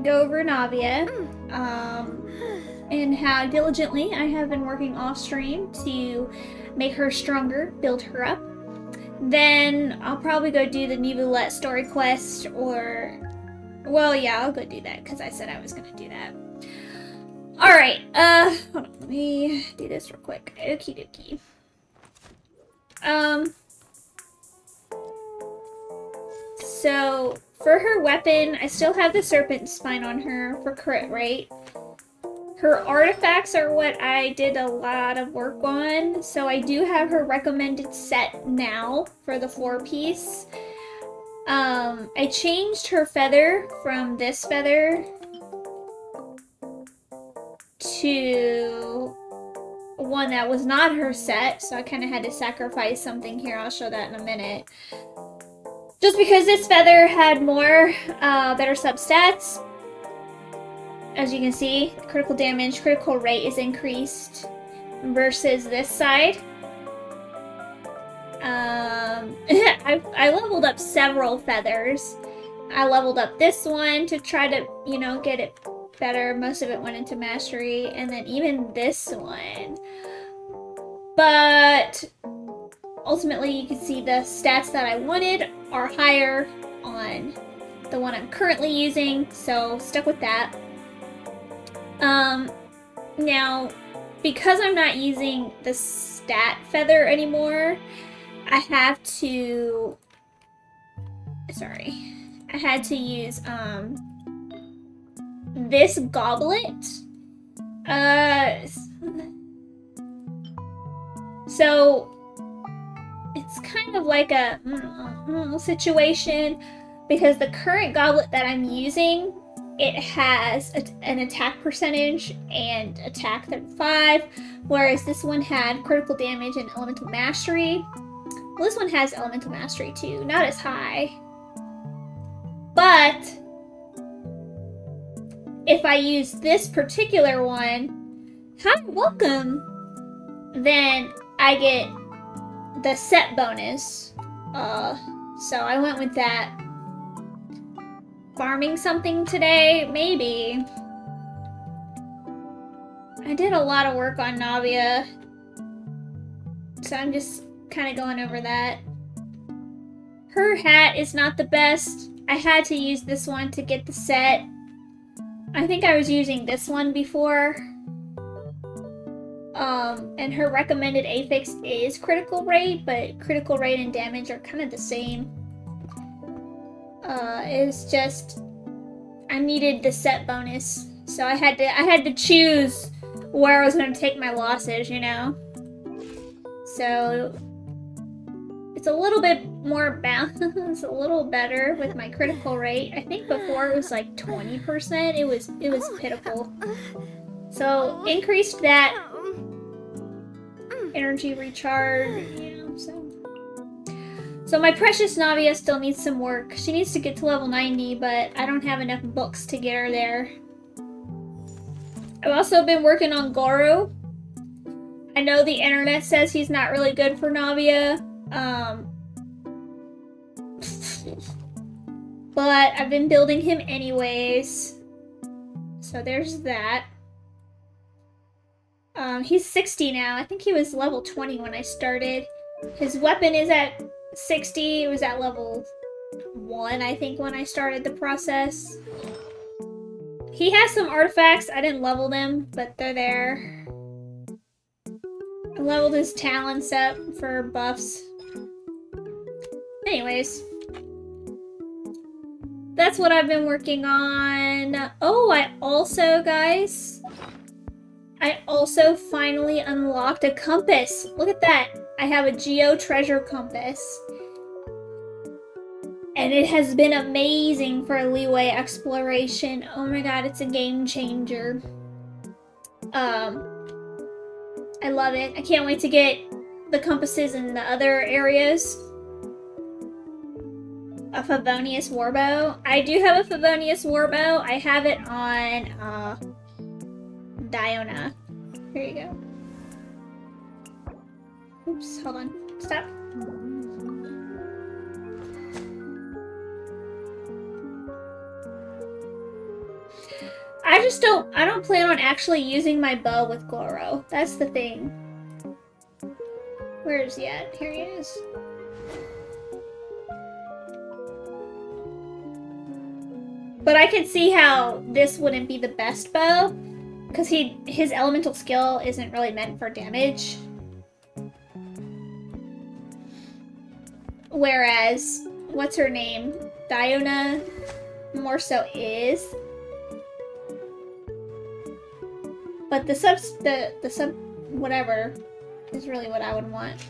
go over Navia, and how diligently I have been working off stream to make her stronger, build her up. Then I'll probably go do the Nibulette story quest, or, well, yeah, I'll go do that because I said I was gonna do that. Alright, hold on, let me do this real quick. Okie dokie. So, for her weapon, I still have the serpent spine on her for crit rate. Her artifacts are what I did a lot of work on, so I do have her recommended set now for the 4-piece. I changed her feather from this feather to one that was not her set, so I kind of had to sacrifice something here. I'll show that in a minute. Just because this feather had more better substats. As you can see, critical damage, critical rate is increased versus this side. I leveled up several feathers. I leveled up this one to try to, you know, get it better. Most of it went into mastery, and then even this one. But ultimately, you can see the stats that I wanted are higher on the one I'm currently using, so stuck with that. Now, because I'm not using the stat feather anymore, I had to use, this goblet. So, it's kind of like a situation, because the current goblet that I'm using, it has an attack percentage and attack 35, whereas this one had critical damage and elemental mastery. Well, this one has elemental mastery too, not as high. But if I use this particular one, hi, welcome, then I get the set bonus. So I went with that. Farming something today? Maybe. I did a lot of work on Navia, so I'm just kind of going over that. Her hat is not the best. I had to use this one to get the set. I think I was using this one before. And her recommended affix is critical rate, but critical rate and damage are kind of the same. It's just I needed the set bonus, so I had to choose where I was going to take my losses, you know. So it's a little bit more balanced, a little better with my critical rate. I think before it was like 20%. It was pitiful. So increased that energy recharge, you know. So my precious Navia still needs some work. She needs to get to level 90, but I don't have enough books to get her there. I've also been working on Goro. I know the internet says he's not really good for Navia, but I've been building him anyways. So there's that. He's 60 now. I think he was level 20 when I started. His weapon is at 60. It was at level 1, I think, when I started the process. He has some artifacts. I didn't level them, but they're there. I leveled his talents up for buffs. Anyways. That's what I've been working on. Oh, I also finally unlocked a compass. Look at that. I have a Geo treasure compass. And it has been amazing for leeway exploration. Oh my god, it's a game changer. I love it. I can't wait to get the compasses in the other areas. A Favonius Warbow. I do have a Favonius Warbow. I have it on Diona. Here you go. Oops, hold on. Stop. I don't plan on actually using my bow with Goro. That's the thing. Where is he at? Here he is. But I can see how this wouldn't be the best bow, because his elemental skill isn't really meant for damage. Whereas, what's her name? Diona more so is. But the sub whatever is really what I would want.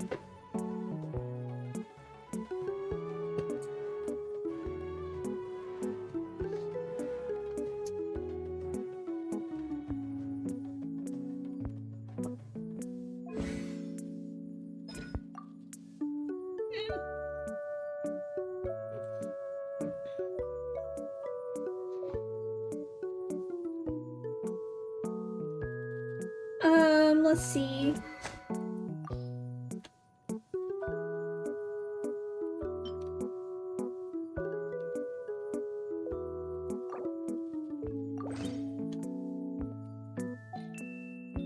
Let's see.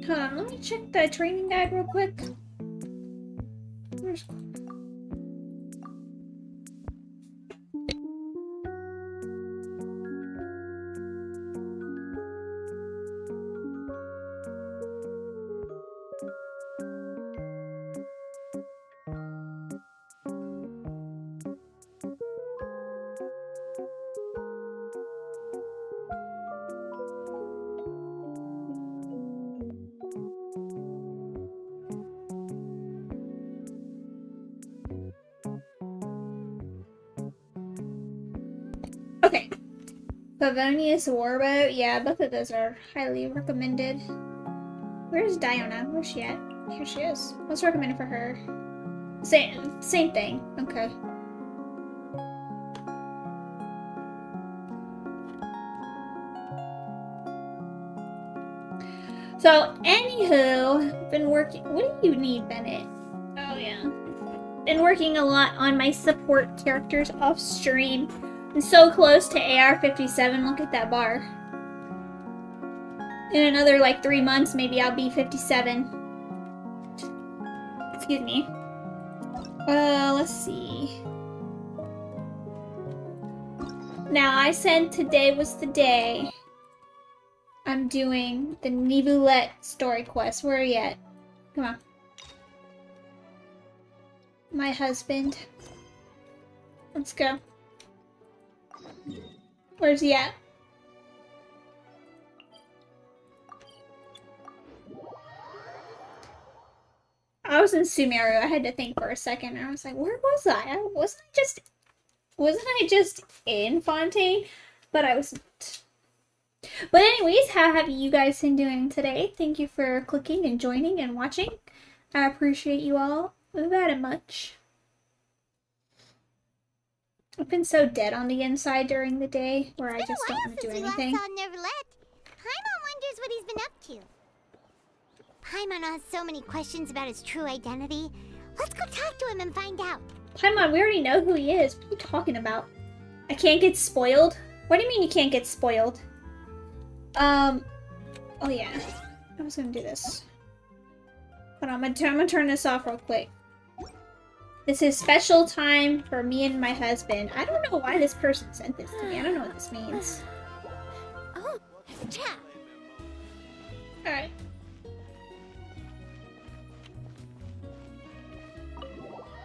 Hold on, let me check the training guide real quick. Where's... Okay. Pavonius Warboat. Yeah, both of those are highly recommended. Where's Diona? Where's she at? Here she is. What's recommended for her? Same thing. Okay. So, anywho, been working. What do you need, Bennett? Oh yeah. Been working a lot on my support characters off stream. I'm so close to AR 57. Look at that bar. In another like 3 months, maybe I'll be 57. Excuse me. Let's see. Now, I said today was the day I'm doing the Nivoulet story quest. Where are you at? Come on. My husband. Let's go. Where's he at? I was in Sumeru. I had to think for a second. I was like, where was I? Wasn't I just in Fontaine? But I wasn't. But anyways, how have you guys been doing today? Thank you for clicking and joining and watching. I appreciate you all very much. I've been so dead on the inside during the day where I just don't want to do anything. Paimon wonders what he's been up to. Paimon has so many questions about his true identity. Let's go talk to him and find out. Paimon, we already know who he is. What are you talking about? I can't get spoiled? What do you mean you can't get spoiled? Oh yeah. I was gonna do this. But I'm gonna turn this off real quick. This is special time for me and my husband. I don't know why this person sent this to me. I don't know what this means. Oh, yeah. Alright.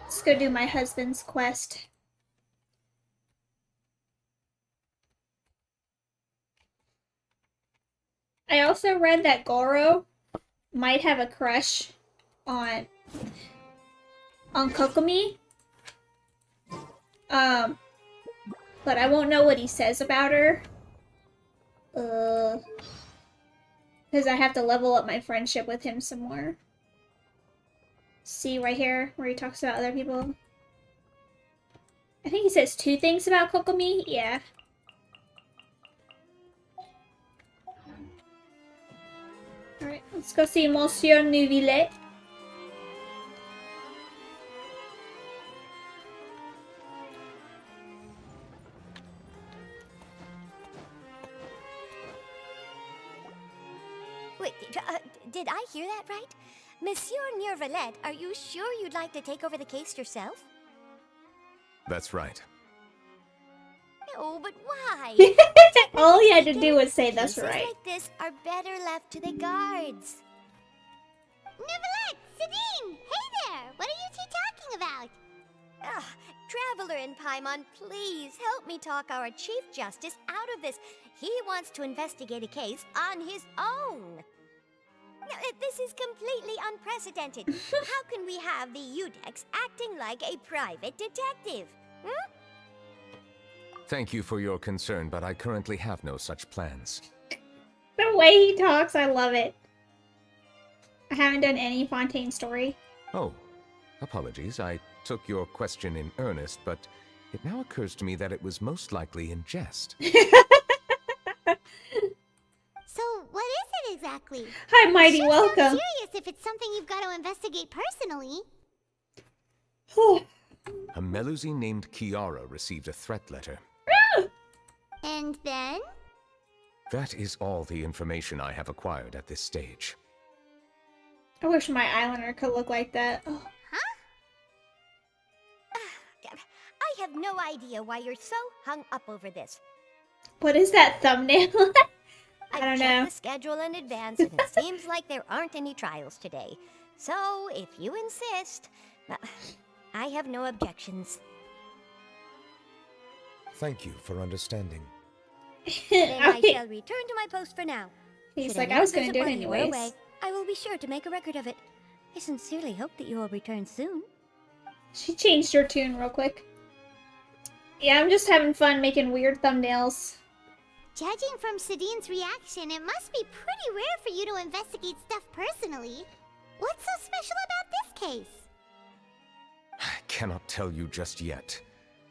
Let's go do my husband's quest. I also read that Goro might have a crush on Kokomi. But I won't know what he says about her. Because I have to level up my friendship with him some more. See right here where he talks about other people. I think he says 2 things about Kokomi. Yeah. Alright, let's go see Monsieur Nuville. Wait, did I hear that right? Monsieur Nervalet, are you sure you'd like to take over the case yourself? That's right. No, but why? All he had to do was say that's Cases right. like this are better left to the guards. Neverlet, Sidine! Hey there! What are you two talking about? Traveler and Paimon, please help me talk our Chief Justice out of this. He wants to investigate a case on his own. Now, this is completely unprecedented. How can we have the Udex acting like a private detective? Hmm? Thank you for your concern, but I currently have no such plans. The way he talks, I love it. I haven't done any Fontaine story. Oh, apologies. I took your question in earnest, but it now occurs to me that it was most likely in jest. So, what is it exactly? Hi, Mighty, Sure welcome. sounds serious if it's something you've got to investigate personally. A Melusine named Kiara received a threat letter. And then? That is all the information I have acquired at this stage. I wish my eyeliner could look like that. Oh. I have no idea why you're so hung up over this. What is that thumbnail? I don't I've know. checked the schedule in advance, and it seems like there aren't any trials today. So, if you insist, I have no objections. Thank you for understanding. Then I Okay. shall return to my post for now. He's Should like, know I was there's gonna a do it party we're anyways. away, I will be sure to make a record of it. I sincerely hope that you will return soon. She changed her tune real quick. Yeah, I'm just having fun making weird thumbnails. Judging from Sidine's reaction, it must be pretty rare for you to investigate stuff personally. What's so special about this case? I cannot tell you just yet,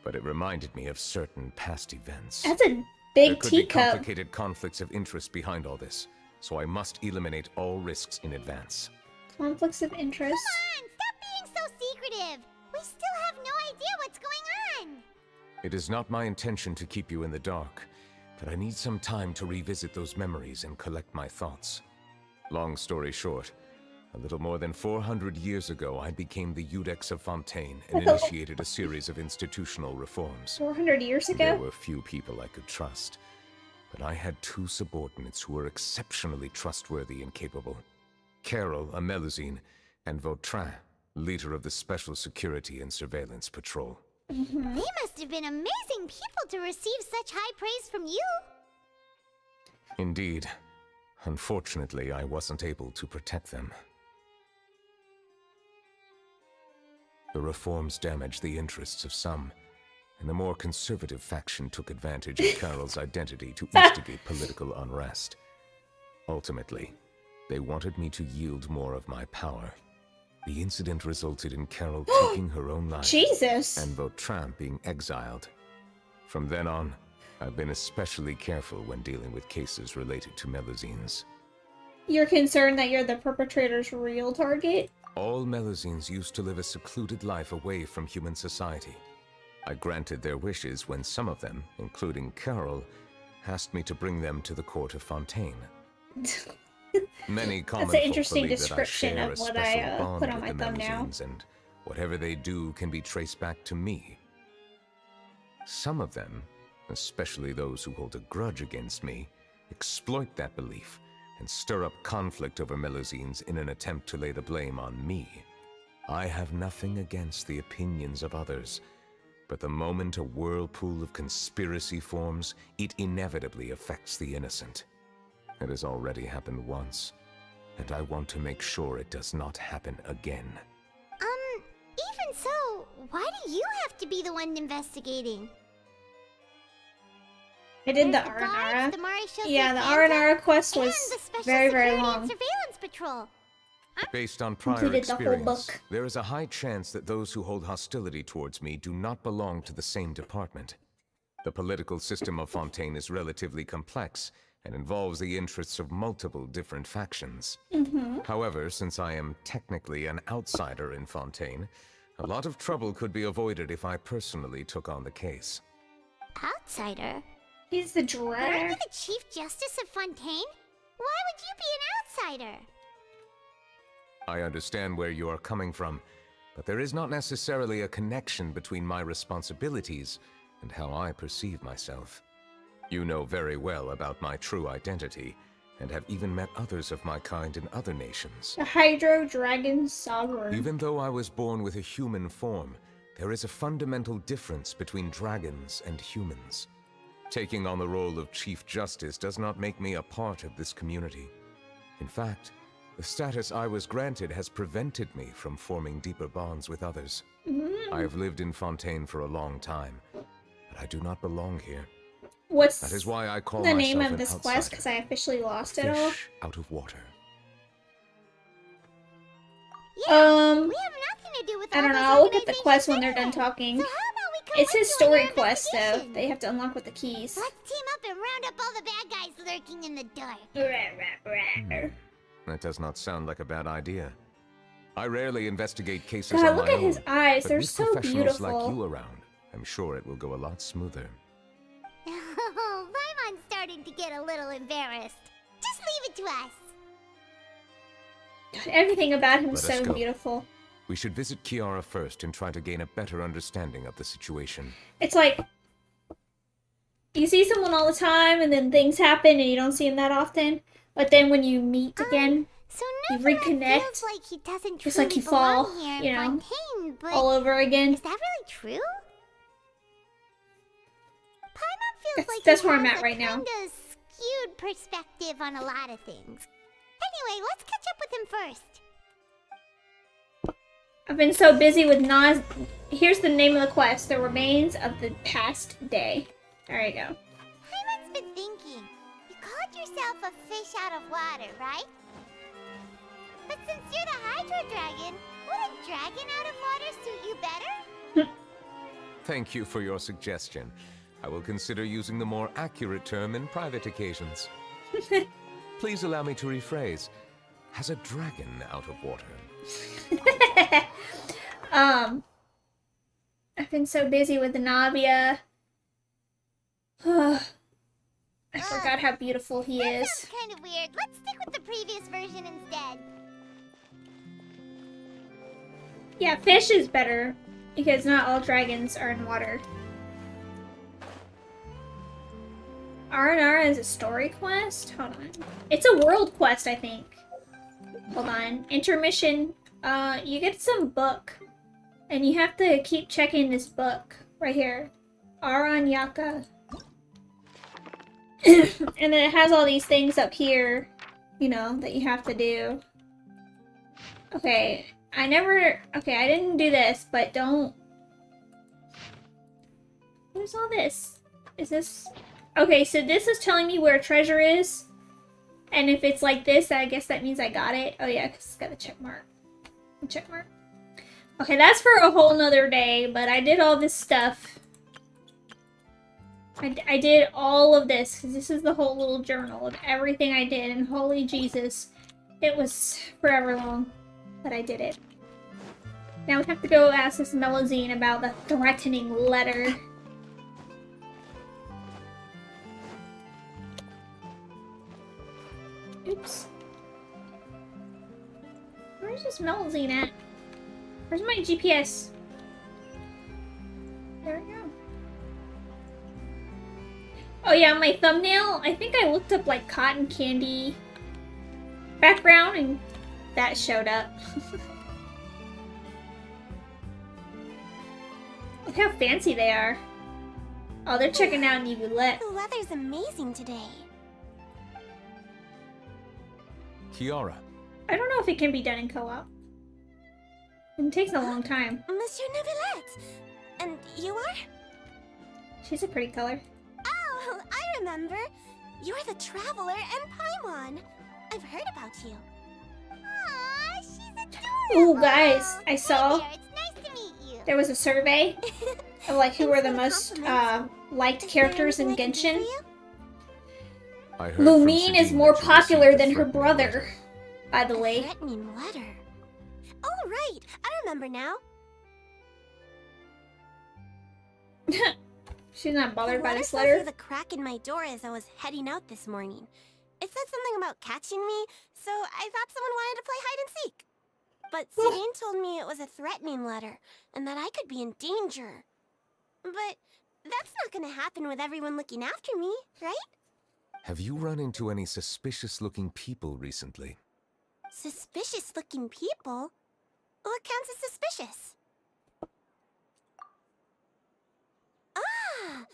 but it reminded me of certain past events. That's a There big could be teacup. complicated conflicts of interest behind all this, so I must eliminate all risks in advance. Conflicts of interest. Come on, stop being so secretive! We still have no idea what's going on! It is not my intention to keep you in the dark, but I need some time to revisit those memories and collect my thoughts. Long story short, a little more than 400 years ago, I became the Udex of Fontaine and initiated a series of institutional reforms. 400 years There ago? were few people I could trust, but I had two subordinates who were exceptionally trustworthy and capable. Carol, a Melusine, and Vautrin, leader of the Special Security and Surveillance Patrol. They must have been amazing people to receive such high praise from you! Indeed. Unfortunately, I wasn't able to protect them. The reforms damaged the interests of some, and the more conservative faction took advantage of Carol's identity to instigate political unrest. Ultimately, they wanted me to yield more of my power. The incident resulted in Carol taking her own life, Jesus. and Vautrin being exiled. From then on, I've been especially careful when dealing with cases related to Melusines. You're concerned that you're the perpetrator's real target? All Melusines used to live a secluded life away from human society. I granted their wishes when some of them, including Carol, asked me to bring them to the court of Fontaine. Many common That's an folk interesting believe that I description share of a what special I bond put on with my the thumbnail. Melusines, and whatever they do can be traced back to me. Some of them, especially those who hold a grudge against me, exploit that belief and stir up conflict over Melusines in an attempt to lay the blame on me. I have nothing against the opinions of others, but the moment a whirlpool of conspiracy forms, it inevitably affects the innocent. It has already happened once, and I want to make sure it does not happen again. Even so, why do you have to be the one investigating? I did the There's guards, Aranara. the Maréchal Yeah, the Phantom, Aranara quest and was the Special very, very Security long. and Surveillance Patrol. Based on prior Completed the whole experience, book. there is a high chance that those who hold hostility towards me do not belong to the same department. The political system of Fontaine is relatively complex and involves the interests of multiple different factions. However, since I am technically an outsider in Fontaine, a lot of trouble could be avoided if I personally took on the case. Outsider? He's the But aren't you drag. the Chief Justice of Fontaine? Why would you be an outsider? I understand where you are coming from, but there is not necessarily a connection between my responsibilities and how I perceive myself. You know very well about my true identity, and have even met others of my kind in other nations. The Hydro Dragon Sovereign. Even though I was born with a human form, there is a fundamental difference between dragons and humans. Taking on the role of Chief Justice does not make me a part of this community. In fact, the status I was granted has prevented me from forming deeper bonds with others. I have lived in Fontaine for a long time, but I do not belong here. What's That is why I call the myself name of an this quest? outsider. Because I officially lost it all. Fish out of water. Yeah, we have nothing to do with I all don't know. those I'll look at the organizations quest when they're done anyway. talking. So how about we come It's his with you on story your quest, though. investigation? They have to unlock with the keys. Let's team up and round up all the bad guys lurking in the dark. That does not sound like a bad idea. I rarely investigate cases God, on look my at his own, eyes. but They're with so professionals beautiful. like you around, I'm sure it will go a lot smoother. Oh, Paimon's starting to get a little embarrassed. Just leave it to us. God, everything about him is Let us so go. beautiful. We should visit Kiara first and try to gain a better understanding of the situation. It's like you see someone all the time, and then things happen, and you don't see him that often. But then when you meet again, So You Natlan reconnect, feels like he doesn't just truly like you fall, belong here in you know, Fontaine, but all over again. is that really true? Paimon feels That's- like that's he where I'm has at a right now. kinda skewed perspective on a lot of things. Anyway, let's catch up with him first. I've been so busy with Nas. Here's the name of the quest: The Remains of the Past Day. There you go. Paimon's been thinking. You called yourself a fish out of water, right? But since you're the Hydro Dragon, would a dragon out of water suit you better? Thank you for your suggestion. I will consider using the more accurate term in private occasions. Please allow me to rephrase. Has a dragon out of water? I've been so busy with Navia. I forgot how beautiful he That is. sounds kind of weird. Let's stick with the previous version instead. Yeah, fish is better because not all dragons are in water. R&R is a story quest? Hold on. It's a world quest, I think. Hold on. Intermission. You get some book. And you have to keep checking this book. Right here. Aranyaka. And then it has all these things up here, you know, that you have to do. Okay. I didn't do this, but don't... What is all this? Is this... Okay, so this is telling me where treasure is. And if it's like this, I guess that means I got it. Oh yeah, because it's got a check mark. A check mark. Okay, that's for a whole nother day, but I did all this stuff. I did all of this, because this is the whole little journal of everything I did, and holy Jesus, it was forever long, but I did it. Now we have to go ask this Melusine about the threatening letter. Oops. Where's this Melusine at? Where's my GPS? There we go. Oh yeah, my thumbnail, I think I looked up like cotton candy background and that showed up. Look how fancy they are. Oh, they're checking out Nivulet. The weather's amazing today. Kiara, I don't know if it can be done in co-op. It takes a long time. Monsieur Neuvillette! And you are? She's a pretty color. Oh, I remember. You're the Traveler and Paimon. I've heard about you. Aw, she's adorable. Ooh, guys, I saw Hey there, it's nice to meet you. there was a survey of like who Thanks were the for the most compliments. liked Is there characters in anything I can do for Genshin. you? I heard from Lumine is Sabine more that you popular received a than her threatening brother, letter. by the A way. threatening letter. Oh, right. I remember now. She's not bothered by the this fell letter. through the crack in my door as I was heading out this morning. It said something about catching me, so I thought someone wanted to play hide and seek. But Serene told me it was a threatening letter, and that I could be in danger. But that's not gonna happen with everyone looking after me, right? Have you run into any suspicious-looking people recently? Suspicious-looking people? What counts as suspicious? Ah!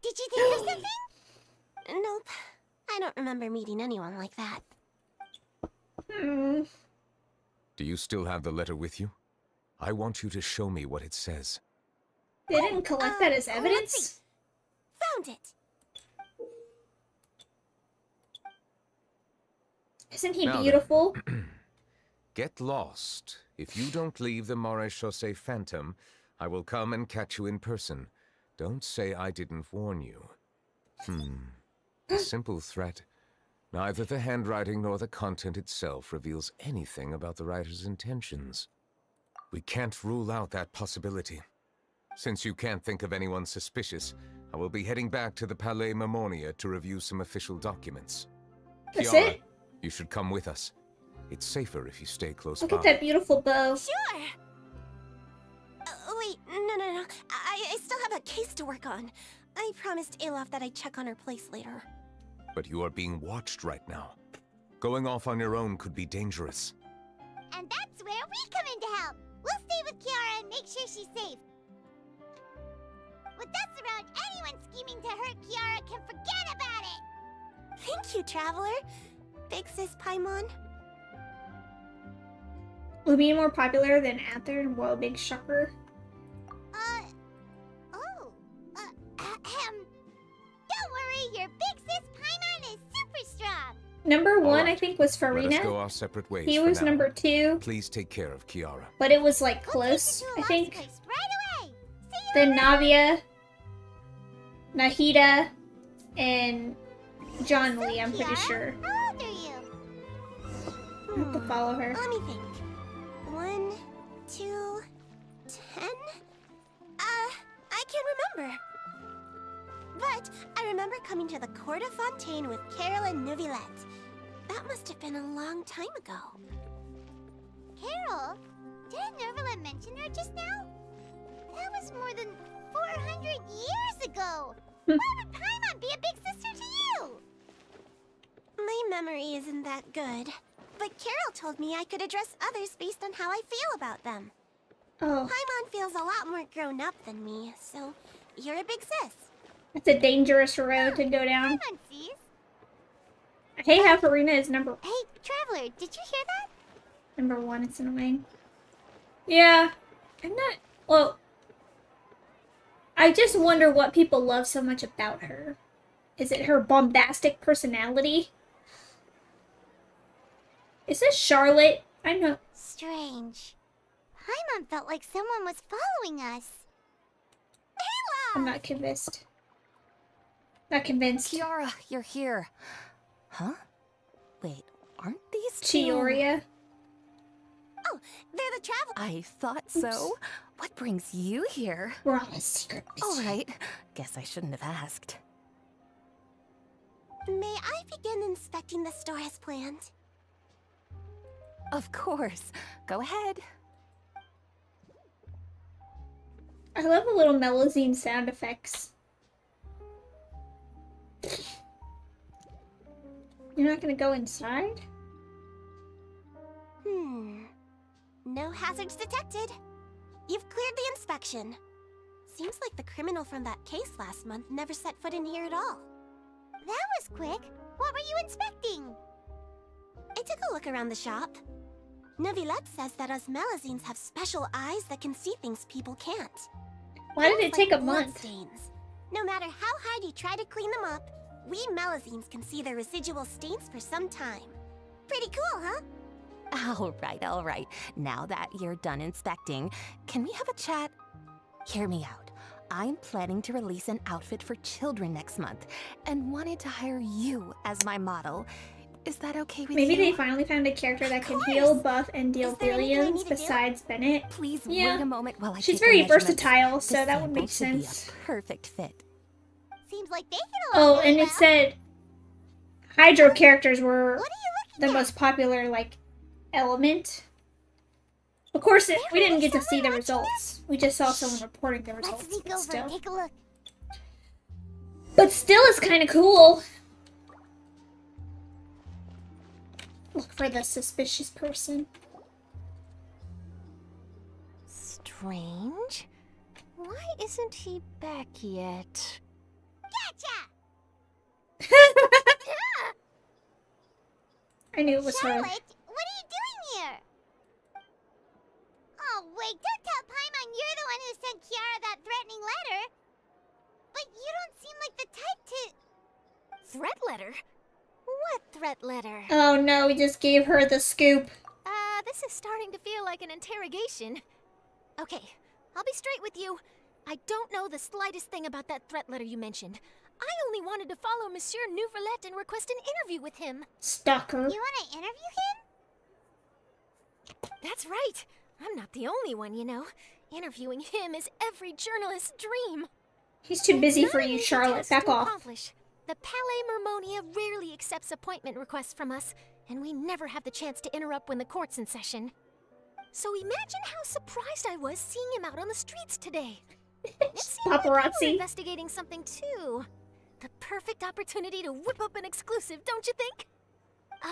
Did you think of something? Nope. I don't remember meeting anyone like that. Hmm. Do you still have the letter with you? I want you to show me what it says. They didn't collect that as let's evidence? see. Found it! Isn't he Now then. beautiful? Get lost. If you don't leave the Maréchaussée Phantom, I will come and catch you in person. Don't say I didn't warn you. A simple threat. Neither the handwriting nor the content itself reveals anything about the writer's intentions. We can't rule out that possibility. Since you can't think of anyone suspicious, I will be heading back to the Palais Mermonia to review some official documents. That's Kiara, it? you should come with us. It's safer if you stay close Look by. at that beautiful bow. Sure! Wait, no. I still have a case to work on. I promised Alof that I'd check on her place later. But you are being watched right now. Going off on your own could be dangerous. And that's where we come in to help. We'll stay with Kiara and make sure she's safe. With us around, anyone scheming to hurt Kiara can forget about it. Thank you, Traveler. Big Sis Paimon. Will be more popular than Ather and Royal Big Shocker. Don't worry, your big sis Paimon is super strong. Number one, right. I think, was Let us go Farina. our separate ways He for was now. number 2, Please take care of Kiara. but it was like We'll close, take you to I Alok's think. place right away. See you Then around. Navia, Nahida, and John Lee, I'm pretty Kiara, sure. How old are you? I have to follow her. Let me think. 1, 2, 10? I can't remember. But I remember coming to the Court of Fontaine with Carol and Neuvillette. That must have been a long time ago. Carol? Didn't Neuvillette mention her just now? That was more than 400 years ago. Why would Paimon be a big sister to you? My memory isn't that good. But Carol told me I could address others based on how I feel about them. Oh, Paimon feels a lot more grown up than me, so you're a big sis. it's a dangerous road to go down. Paimon sees. I hate how Farina is number Hey, Traveler, did you hear that? 1. It's annoying. Yeah, I'm not. Well, I just wonder what people love so much about her. Is it her bombastic personality? Is this Charlotte? I know. Strange. Paimon felt like someone was following us. I'm not convinced. Not convinced. Kiara, you're here. Huh? Wait, aren't these two? Chioria. Oh, they're the travel. I thought so. What brings you here? We're on a secret mission. All right. Guess I shouldn't have asked. May I begin inspecting the store as planned? Of course. Go ahead. I love the little Melazine sound effects. You're not gonna go inside? No hazards detected. You've cleared the inspection. Seems like the criminal from that case last month never set foot in here at all. That was quick. What were you inspecting? I took a look around the shop. Neuvillette says that us Melazines have special eyes that can see things people can't. Why did Things it take like a month? bloodstains. No matter how hard you try to clean them up, we Melazines can see their residual stains for some time. Pretty cool, huh? All right. Now that you're done inspecting, can we have a chat? Hear me out. I'm planning to release an outfit for children next month and wanted to hire you as my model. Is that okay with Maybe you? they finally found a character that can course. heal, buff, and deal Is there anything I billions need to do? besides Bennett. Please Yeah. wait a moment while I She's take very your measurements. versatile, so The that would sample make should be sense. a perfect fit. Seems like they get along Oh, really and well. it said Hydro characters were What are you the looking at? most popular, like, element. Of course, There we didn't really get to see the someone watching results. We just saw someone reporting the Let's results. sneak But over still, and take a look. but still, it's kind of cool. Look for the suspicious person. Strange. Why isn't he back yet? Gotcha! I knew it was her. Charlotte, what are you doing here? Oh, wait, don't tell Paimon you're the one who sent Kiara that threatening letter. But you don't seem like the type to... Threat letter? What threat letter? Oh no, we just gave her the scoop. This is starting to feel like an interrogation. Okay, I'll be straight with you. I don't know the slightest thing about that threat letter you mentioned. I only wanted to follow Monsieur Nouvelet and request an interview with him. Stalker. You want to interview him? That's right. I'm not the only one, you know. Interviewing him is every journalist's dream. He's too busy Not for an you, easy Charlotte. task Back to off. accomplish. The Palais Mermonia rarely accepts appointment requests from us, and we never have the chance to interrupt when the court's in session. So imagine how surprised I was seeing him out on the streets today. It seemed like you were Paparazzi. investigating something too. The perfect opportunity to whip up an exclusive, don't you think?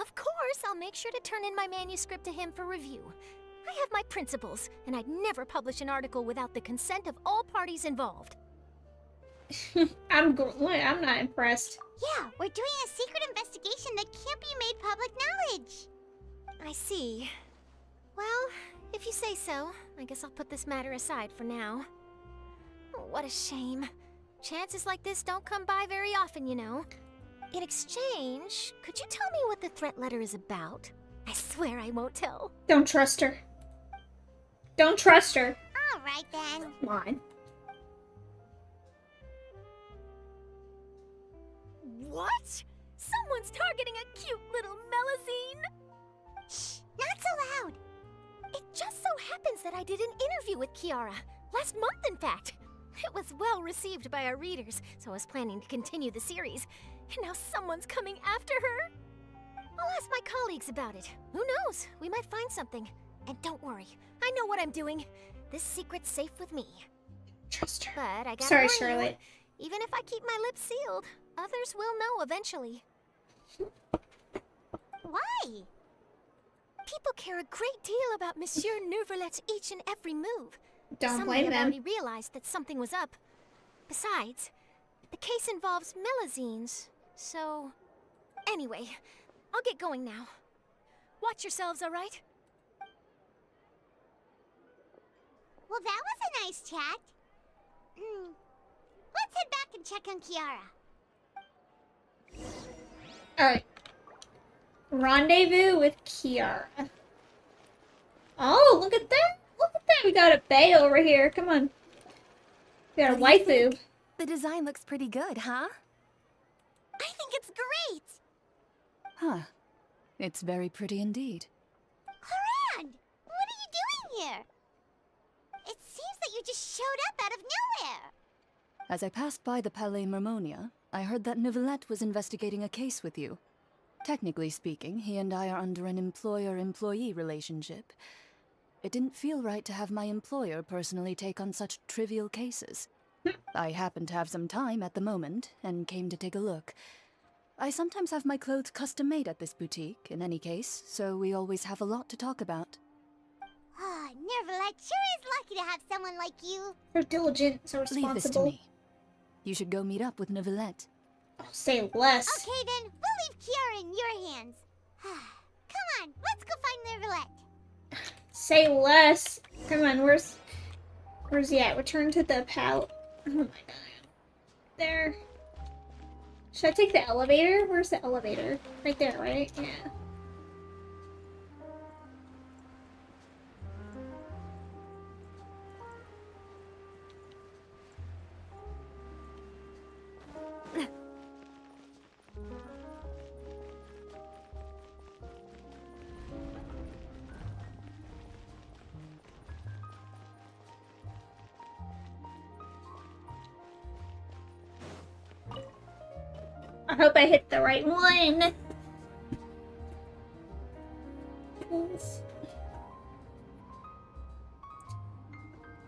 Of course, I'll make sure to turn in my manuscript to him for review. I have my principles, and I'd never publish an article without the consent of all parties involved. I'm not impressed. Yeah, we're doing a secret investigation that can't be made public knowledge. I see. Well, if you say so, I guess I'll put this matter aside for now. What a shame. Chances like this don't come by very often, you know. In exchange, could you tell me what the threat letter is about? I swear I won't tell. Don't trust her. Don't trust her. All right, then. Come on. What? Someone's targeting a cute little Melazine? Shh, not so loud. It just so happens that I did an interview with Kiara. Last month, in fact. It was well received by our readers, so I was planning to continue the series. And now someone's coming after her. I'll ask my colleagues about it. Who knows? We might find something. And don't worry, I know what I'm doing. This secret's safe with me. Trust her. But I gotta Sorry, warn you, Charlotte. even if I keep my lips sealed, others will know eventually. Why? People care a great deal about Monsieur Nouvelet's each and every move. Don't Some blame may have them. already realized that something was up. Besides, the case involves Melazines, so... Anyway, I'll get going now. Watch yourselves, all right? Well, that was a nice chat. Let's head back and check on Kiara. Alright. Rendezvous with Kiara. Oh, look at that. Look at that. We got a bae over here. Come on. We got a What do you waifu. think? The design looks pretty good, huh? I think it's great. Huh. It's very pretty indeed. Haran, what are you doing here? It seems that you just showed up out of nowhere. As I passed by the Palais Mermonia, I heard that Nouvelet was investigating a case with you. Technically speaking, he and I are under an employer-employee relationship. It didn't feel right to have my employer personally take on such trivial cases. I happened to have some time at the moment, and came to take a look. I sometimes have my clothes custom-made at this boutique, in any case, so we always have a lot to talk about. Ah, Nervalet sure is lucky to have someone like you. So diligent, so Leave this to responsible. me. You should go meet up with Nouvelet. Oh, say less. Okay then, we'll leave Kiara in your hands. Come on, let's go find Nervalet. Say less. Come on, where's he at? Return to the pal. Oh my god. There. Should I take the elevator? Where's the elevator? Right there, right? Yeah. hope I hit the right one.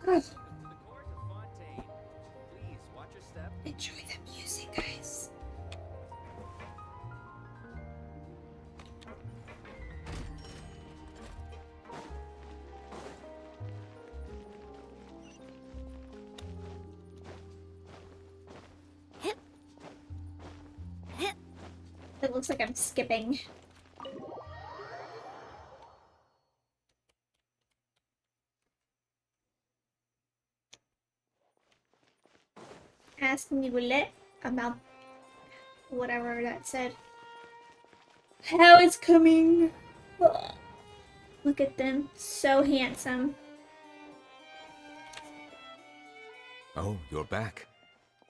God. Enjoy the music, guys. It looks like I'm skipping. Ask Nicolette about whatever that said. How it's coming. Ugh. Look at them. So handsome. Oh, you're back.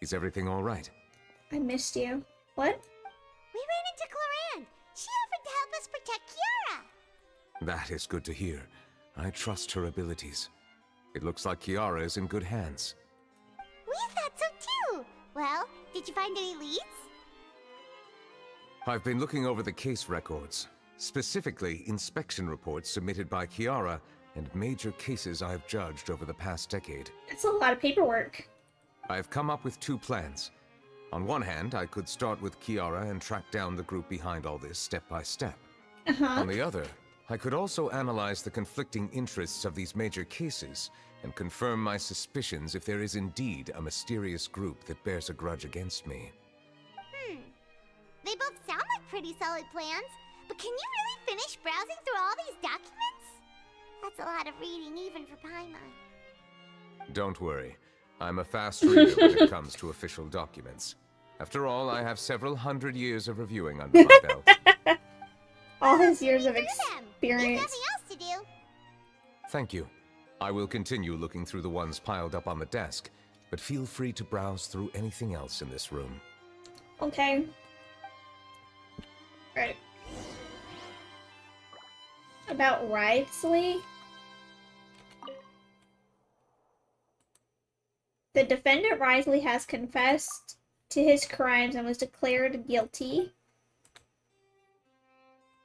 Is everything all right? I missed you. What? We ran into Cloran. She offered to help us protect Kiara. That is good to hear. I trust her abilities. It looks like Kiara is in good hands. We thought so too. Well, did you find any leads? I've been looking over the case records, specifically inspection reports submitted by Kiara and major cases I've judged over the past decade. That's a lot of paperwork. I've come up with two plans. On one hand, I could start with Kiara and track down the group behind all this step by step. On the other, I could also analyze the conflicting interests of these major cases and confirm my suspicions if there is indeed a mysterious group that bears a grudge against me. They both sound like pretty solid plans, but can you really finish browsing through all these documents? That's a lot of reading even for Paimon. Don't worry. I'm a fast reader when it comes to official documents. After all, I have several hundred years of reviewing under my belt. All his years of We've experience. nothing else to do. Thank you. I will continue looking through the ones piled up on the desk, but feel free to browse through anything else in this room. Okay. Right. About Wriothesley? The defendant Wriothesley has confessed to his crimes and was declared guilty.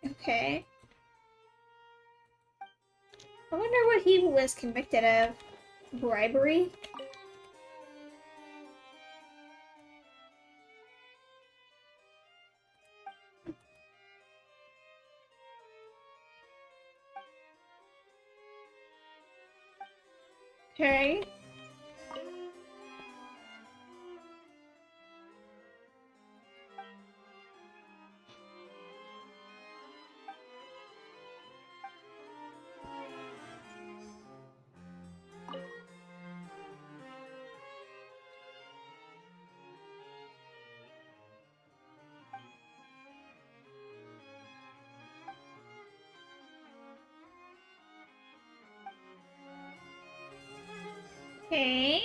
Okay. I wonder what he was convicted of. Bribery? Okay. Okay.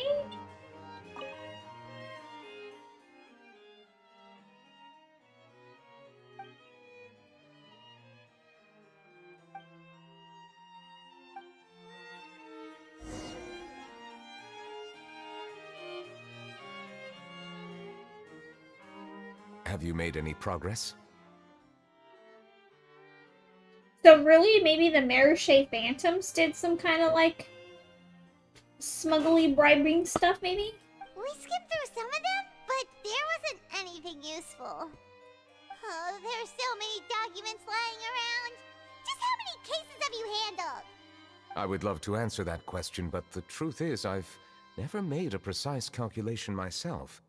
Have you made any progress? So really, maybe the Marishe Phantoms did some kind of like smuggly bribing stuff, maybe? We skipped through some of them, but there wasn't anything useful. Oh, there's so many documents lying around. Just how many cases have you handled? I would love to answer that question, but the truth is I've never made a precise calculation myself.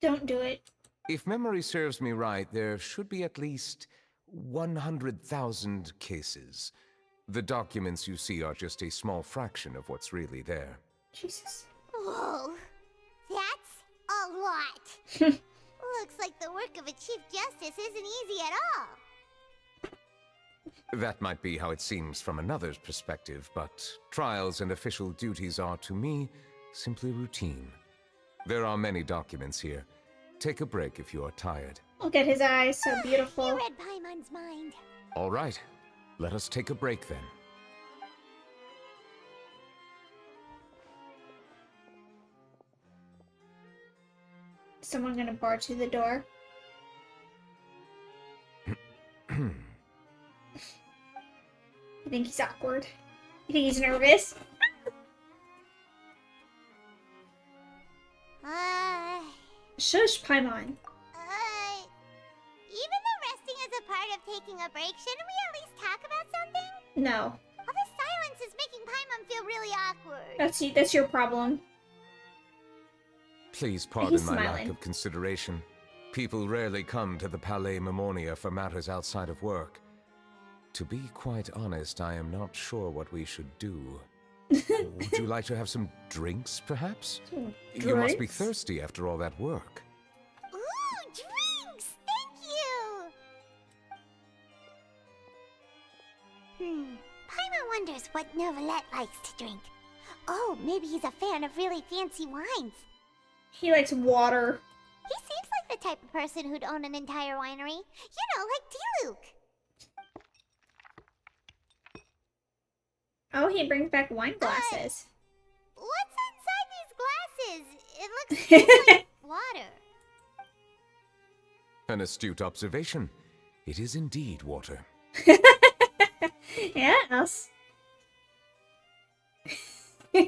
Don't do it. If memory serves me right, there should be at least 100,000 cases. The documents you see are just a small fraction of what's really there. Jesus. Whoa, that's a lot. Looks like the work of a Chief Justice isn't easy at all. That might be how it seems from another's perspective, but trials and official duties are, to me, simply routine. There are many documents here. Take a break if you are tired. Look at his eyes, so You beautiful. read Paimon's mind. All right, let us take a break then. Someone gonna barge through the door. think he's awkward? You think he's nervous? Shush, Paimon. Even though resting is a part of taking a break, shouldn't we at least talk about something? No. All the silence is making Paimon feel really awkward. That's your problem. Please pardon He's my lack smiling. of consideration. People rarely come to the Palais Mermonia for matters outside of work. To be quite honest, I am not sure what we should do. Would you like to have some drinks, perhaps? You must be Drinks? thirsty after all that work. Ooh, drinks! Thank you! Paimon wonders what Novelette likes to drink. Oh, maybe he's a fan of really fancy wines. He likes water. He seems like the type of person who'd own an entire winery. You know, like Diluc. Oh, he brings back wine glasses. What's inside these glasses? It looks just like water. An astute observation. It is indeed water. Yes. So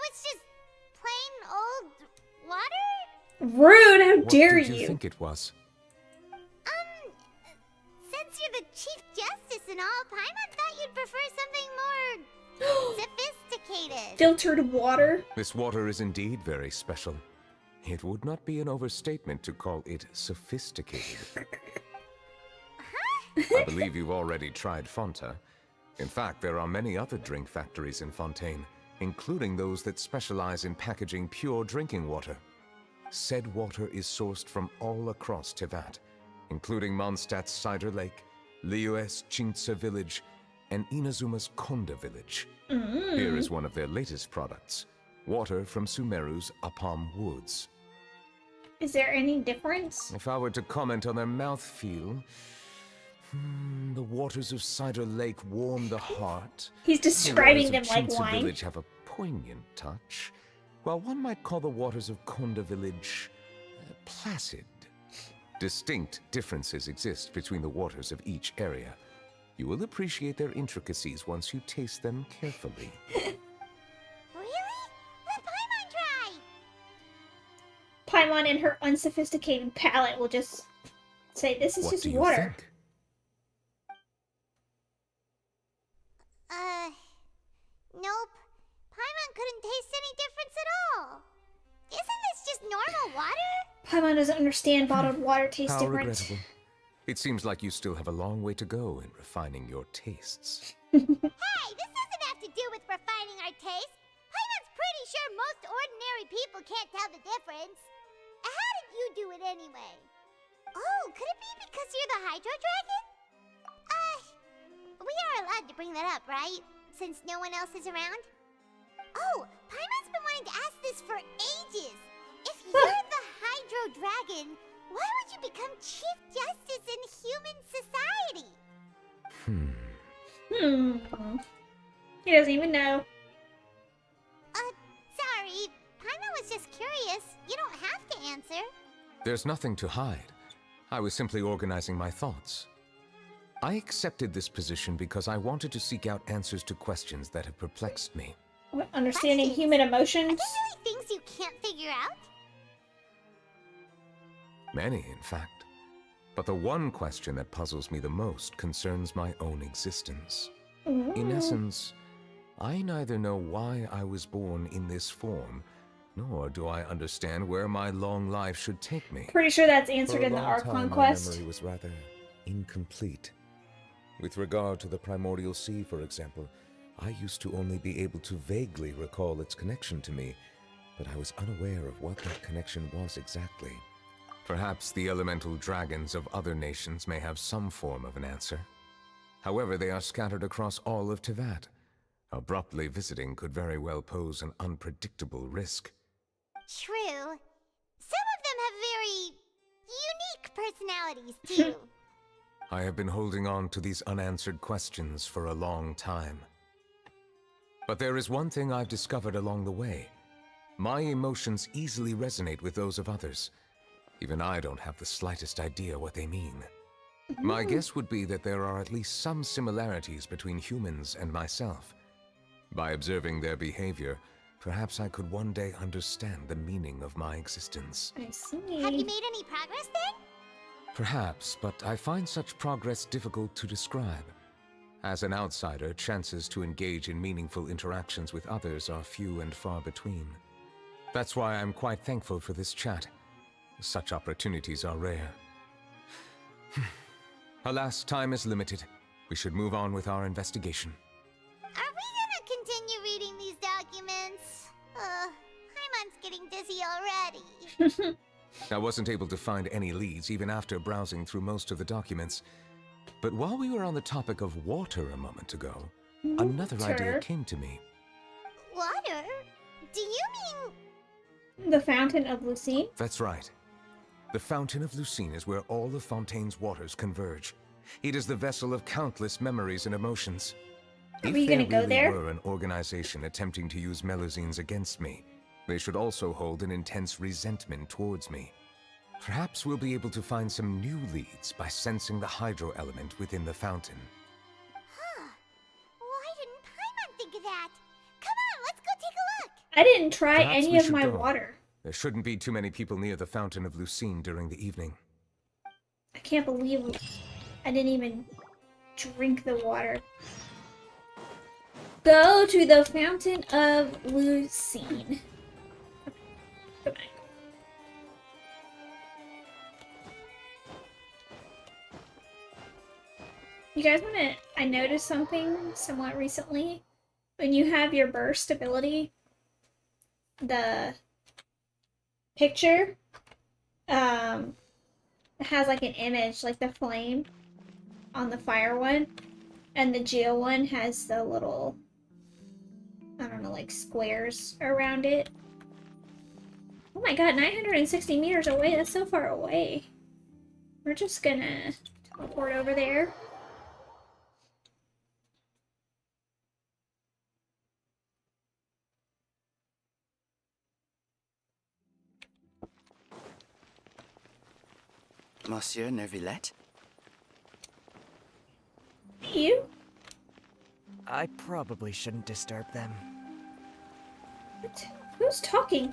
it's just plain old water? Rude, how What dare did you think it was? Since you're the Chief Justice and all, Paimon thought you'd prefer something more sophisticated. Filtered water? This water is indeed very special. It would not be an overstatement to call it sophisticated. I believe you've already tried Fonta. In fact, there are many other drink factories in Fontaine, including those that specialize in packaging pure drinking water. Said water is sourced from all across Teyvat, including Mondstadt's Cider Lake, Liyue's Chintsa village, and Inazuma's Konda village. Here is one of their latest products, water from Sumeru's Apam Woods. Is there any difference? If I were to comment on their mouthfeel, the waters of Cider Lake warm the heart. He's The describing them waters of like Chintsa wine. village have a poignant touch, while one might call the waters of Konda village placid. Distinct differences exist between the waters of each area. You will appreciate their intricacies once you taste them carefully. Really? Let Paimon try! Paimon and her unsophisticated palate will just say, this is What just do you water. think? Nope. Paimon couldn't taste any difference at all. Isn't this just normal water? Paimon doesn't understand bottled water tastes How different. regrettable. It seems like you still have a long way to go in refining your tastes. Hey, this doesn't have to do with refining our taste. Paimon's pretty sure most ordinary people can't tell the difference. How did you do it anyway? Oh, could it be because you're the Hydro Dragon? We are allowed to bring that up, right? Since no one else is around? Oh, Paimon's been wanting to ask this for ages. If you're the Hydro Dragon, why would you become Chief Justice in human society? He doesn't even know. Sorry. Paimon was just curious. You don't have to answer. There's nothing to hide. I was simply organizing my thoughts. I accepted this position because I wanted to seek out answers to questions that have perplexed me. What, understanding human Are emotions? there really things you can't figure out? Many, in fact. But the one question that puzzles me the most concerns my own existence. In essence, I neither know why I was born in this form, nor do I understand where my long life should take me. Pretty sure that's For answered a in the long Archon time, my quest. memory was rather incomplete. With regard to the Primordial Sea, for example, I used to only be able to vaguely recall its connection to me, but I was unaware of what that connection was exactly. Perhaps the elemental dragons of other nations may have some form of an answer. However, they are scattered across all of Teyvat. Abruptly visiting could very well pose an unpredictable risk. True. Some of them have very unique personalities, too. I have been holding on to these unanswered questions for a long time. But there is one thing I've discovered along the way. My emotions easily resonate with those of others. Even I don't have the slightest idea what they mean. My guess would be that there are at least some similarities between humans and myself. By observing their behavior, perhaps I could one day understand the meaning of my existence. I see. Have you made any progress then? Perhaps, but I find such progress difficult to describe. As an outsider, chances to engage in meaningful interactions with others are few and far between. That's why I'm quite thankful for this chat. Such opportunities are rare. Alas, time is limited. We should move on with our investigation. Are we gonna continue reading these documents? Paimon's getting dizzy already. I wasn't able to find any leads even after browsing through most of the documents. But while we were on the topic of water a moment ago, another idea came to me. Water? Do you mean... The Fountain of Lucine? That's right. The Fountain of Lucine is where all of Fontaine's waters converge. It is the vessel of countless memories and emotions. Are we gonna go there? If there really were an organization attempting to use Melusines against me, they should also hold an intense resentment towards me. Perhaps we'll be able to find some new leads by sensing the hydro element within the fountain. Huh. Why didn't Paimon think of that? Come on, let's go take a look! I didn't try Perhaps any we of should my go. water. There shouldn't be too many people near the Fountain of Lucine during the evening. I can't believe I didn't even drink the water. Go to the Fountain of Lucine. Goodbye. You guys wanna... I noticed something somewhat recently. When you have your burst ability, the picture, it has like an image, like the flame on the fire one, and the Geo one has the little, I don't know, like squares around it. Oh my god, 960 meters away, that's so far away. We're just gonna teleport over there. Monsieur Neuvillette? You? I probably shouldn't disturb them. What? Who's talking?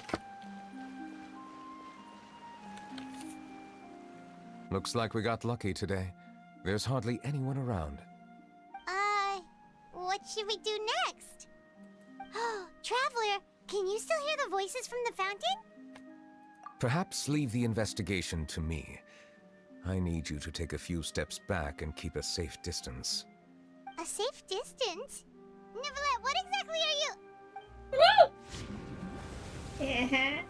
Looks like we got lucky today. There's hardly anyone around. What should we do next? Oh, Traveler, can you still hear the voices from the fountain? Perhaps leave the investigation to me. I need you to take a few steps back and keep a safe distance. A safe distance? Neuvillette, what exactly are you... Yeah.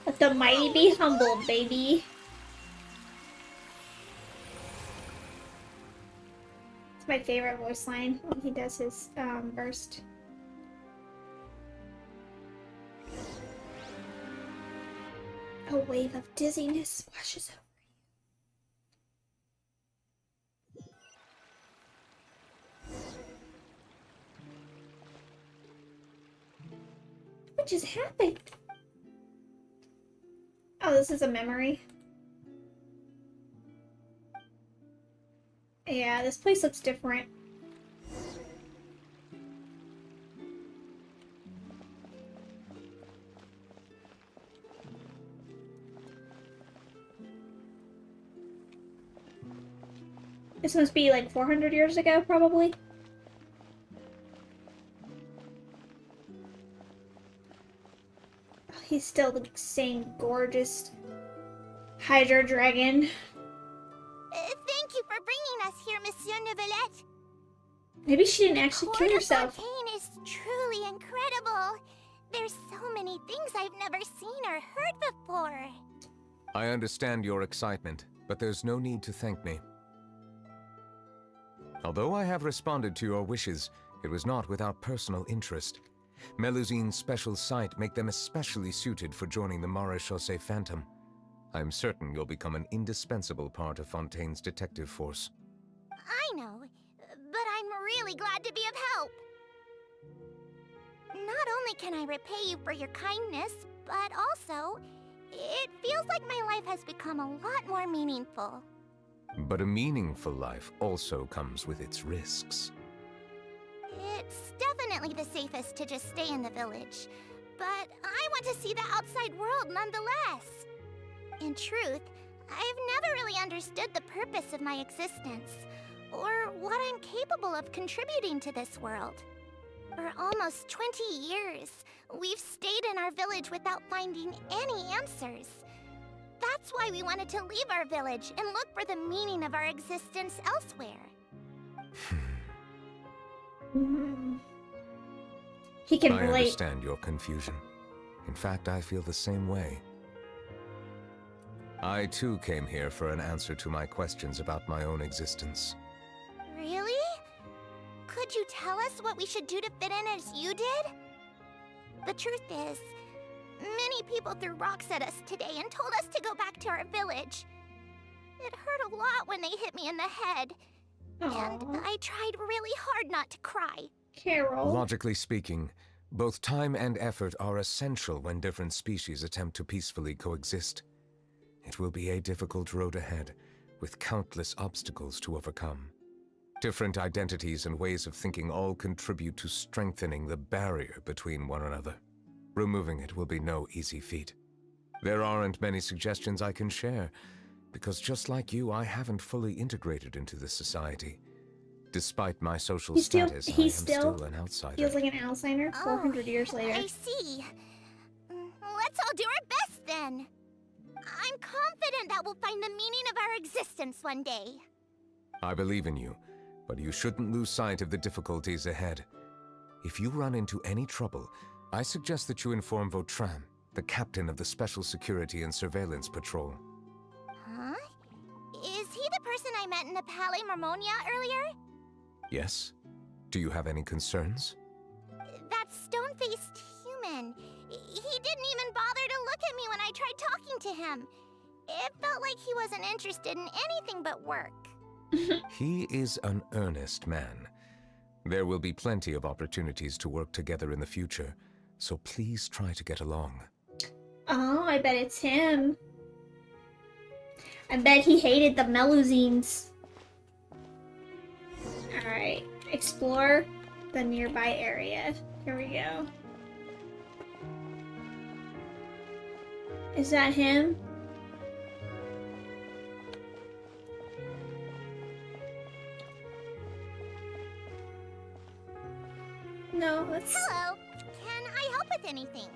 Let the mighty be humbled, baby. It's my favorite voice line when he does his burst. A wave of dizziness washes over you. What just happened? Oh, this is a memory. Yeah, this place looks different. This must be like 400 years ago, probably. Oh, he's still the same gorgeous Hydro Dragon. Thank you for bringing us here, Monsieur Neuvillette. Maybe she didn't actually kill herself. Fontaine is truly incredible. There's so many things I've never seen or heard before. I understand your excitement, but there's no need to thank me. Although I have responded to your wishes, it was not without personal interest. Melusine's special sight make them especially suited for joining the Maréchaussée Phantom. I'm certain you'll become an indispensable part of Fontaine's detective force. I know, but I'm really glad to be of help. Not only can I repay you for your kindness, but also, it feels like my life has become a lot more meaningful. But a meaningful life also comes with its risks. It's definitely the safest to just stay in the village. But I want to see the outside world nonetheless. In truth, I've never really understood the purpose of my existence, or what I'm capable of contributing to this world. For almost 20 years, we've stayed in our village without finding any answers. That's why we wanted to leave our village and look for the meaning of our existence elsewhere. He can I relate. understand your confusion. In fact, I feel the same way. I too came here for an answer to my questions about my own existence. Really? Could you tell us what we should do to fit in as you did? The truth is, many people threw rocks at us today and told us to go back to our village. It hurt a lot when they hit me in the head. And Aww. I tried really hard not to cry. Carol. Logically speaking, both time and effort are essential when different species attempt to peacefully coexist. It will be a difficult road ahead, with countless obstacles to overcome. Different identities and ways of thinking all contribute to strengthening the barrier between one another. Removing it will be no easy feat. There aren't many suggestions I can share, because just like you, I haven't fully integrated into this society. Despite my social status, I am still an outsider. Feels like an outsider 400 years later. I see. Let's all do our best then. I'm confident that we'll find the meaning of our existence one day. I believe in you, but you shouldn't lose sight of the difficulties ahead. If you run into any trouble, I suggest that you inform Vautrin, the captain of the Special Security and Surveillance Patrol. Huh? Is he the person I met in the Palais Marmonia earlier? Yes? Do you have any concerns? That stone-faced human. He didn't even bother to look at me when I tried talking to him. It felt like he wasn't interested in anything but work. He is an earnest man. There will be plenty of opportunities to work together in the future, so please try to get along. Oh, I bet it's him. I bet he hated the Melusines. Alright, explore the nearby area. Here we go. Is that him? No, that's... Hello. Can I help with anything?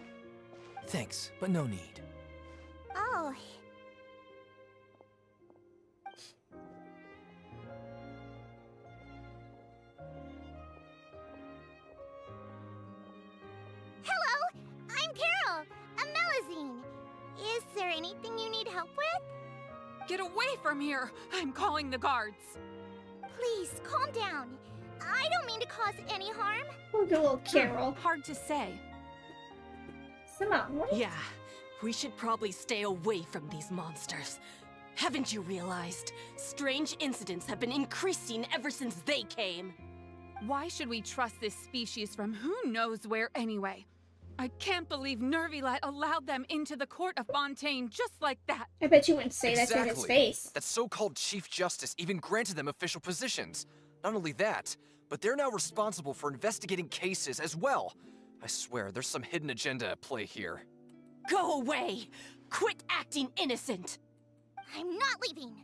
Thanks, but no need. Oh. Hello, I'm Carol, a Melusine. Is there anything you need help with? Get away from here! I'm calling the guards. Please, calm down. I don't mean to cause any harm. Look at little Carol. Hard to say. Simone, what? Yeah, we should probably stay away from these monsters. Haven't you realized? Strange incidents have been increasing ever since they came. Why should we trust this species from who knows where anyway? I can't believe Nervilet allowed them into the court of Fontaine just like that. I bet you wouldn't say that to his face. That so-called Chief Justice even granted them official positions. Not only that, but they're now responsible for investigating cases as well. I swear, there's some hidden agenda at play here. Go away! Quit acting innocent! I'm not leaving.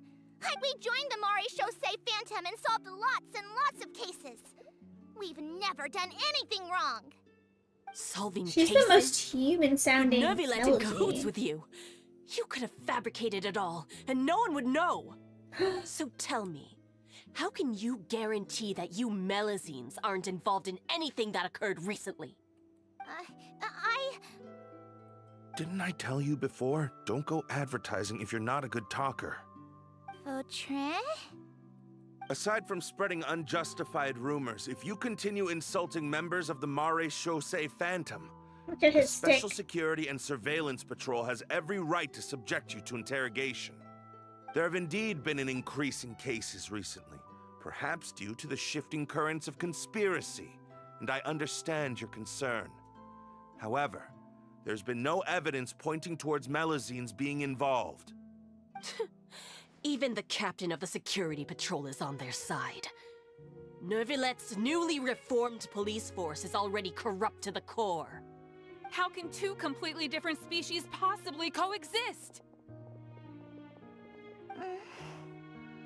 I rejoined the Mare Chaussee Phantom and solved lots and lots of cases. We've never done anything wrong. Solving She's cases? the most human-sounding Nervilet in cahoots Melusine. with you. You could have fabricated it all, and no one would know. So tell me, how can you guarantee that you Melusines aren't involved in anything that occurred recently? Didn't I tell you before? Don't go advertising if you're not a good talker. Vautrin? Aside from spreading unjustified rumors, if you continue insulting members of the Mare Chaussee Phantom, Look at the his Special stick. Security and Surveillance Patrol has every right to subject you to interrogation. There have indeed been an increase in cases recently, perhaps due to the shifting currents of conspiracy, and I understand your concern. However, there's been no evidence pointing towards Melusines being involved. Even the captain of the security patrol is on their side. Nervilette's newly reformed police force is already corrupt to the core. How can two completely different species possibly coexist?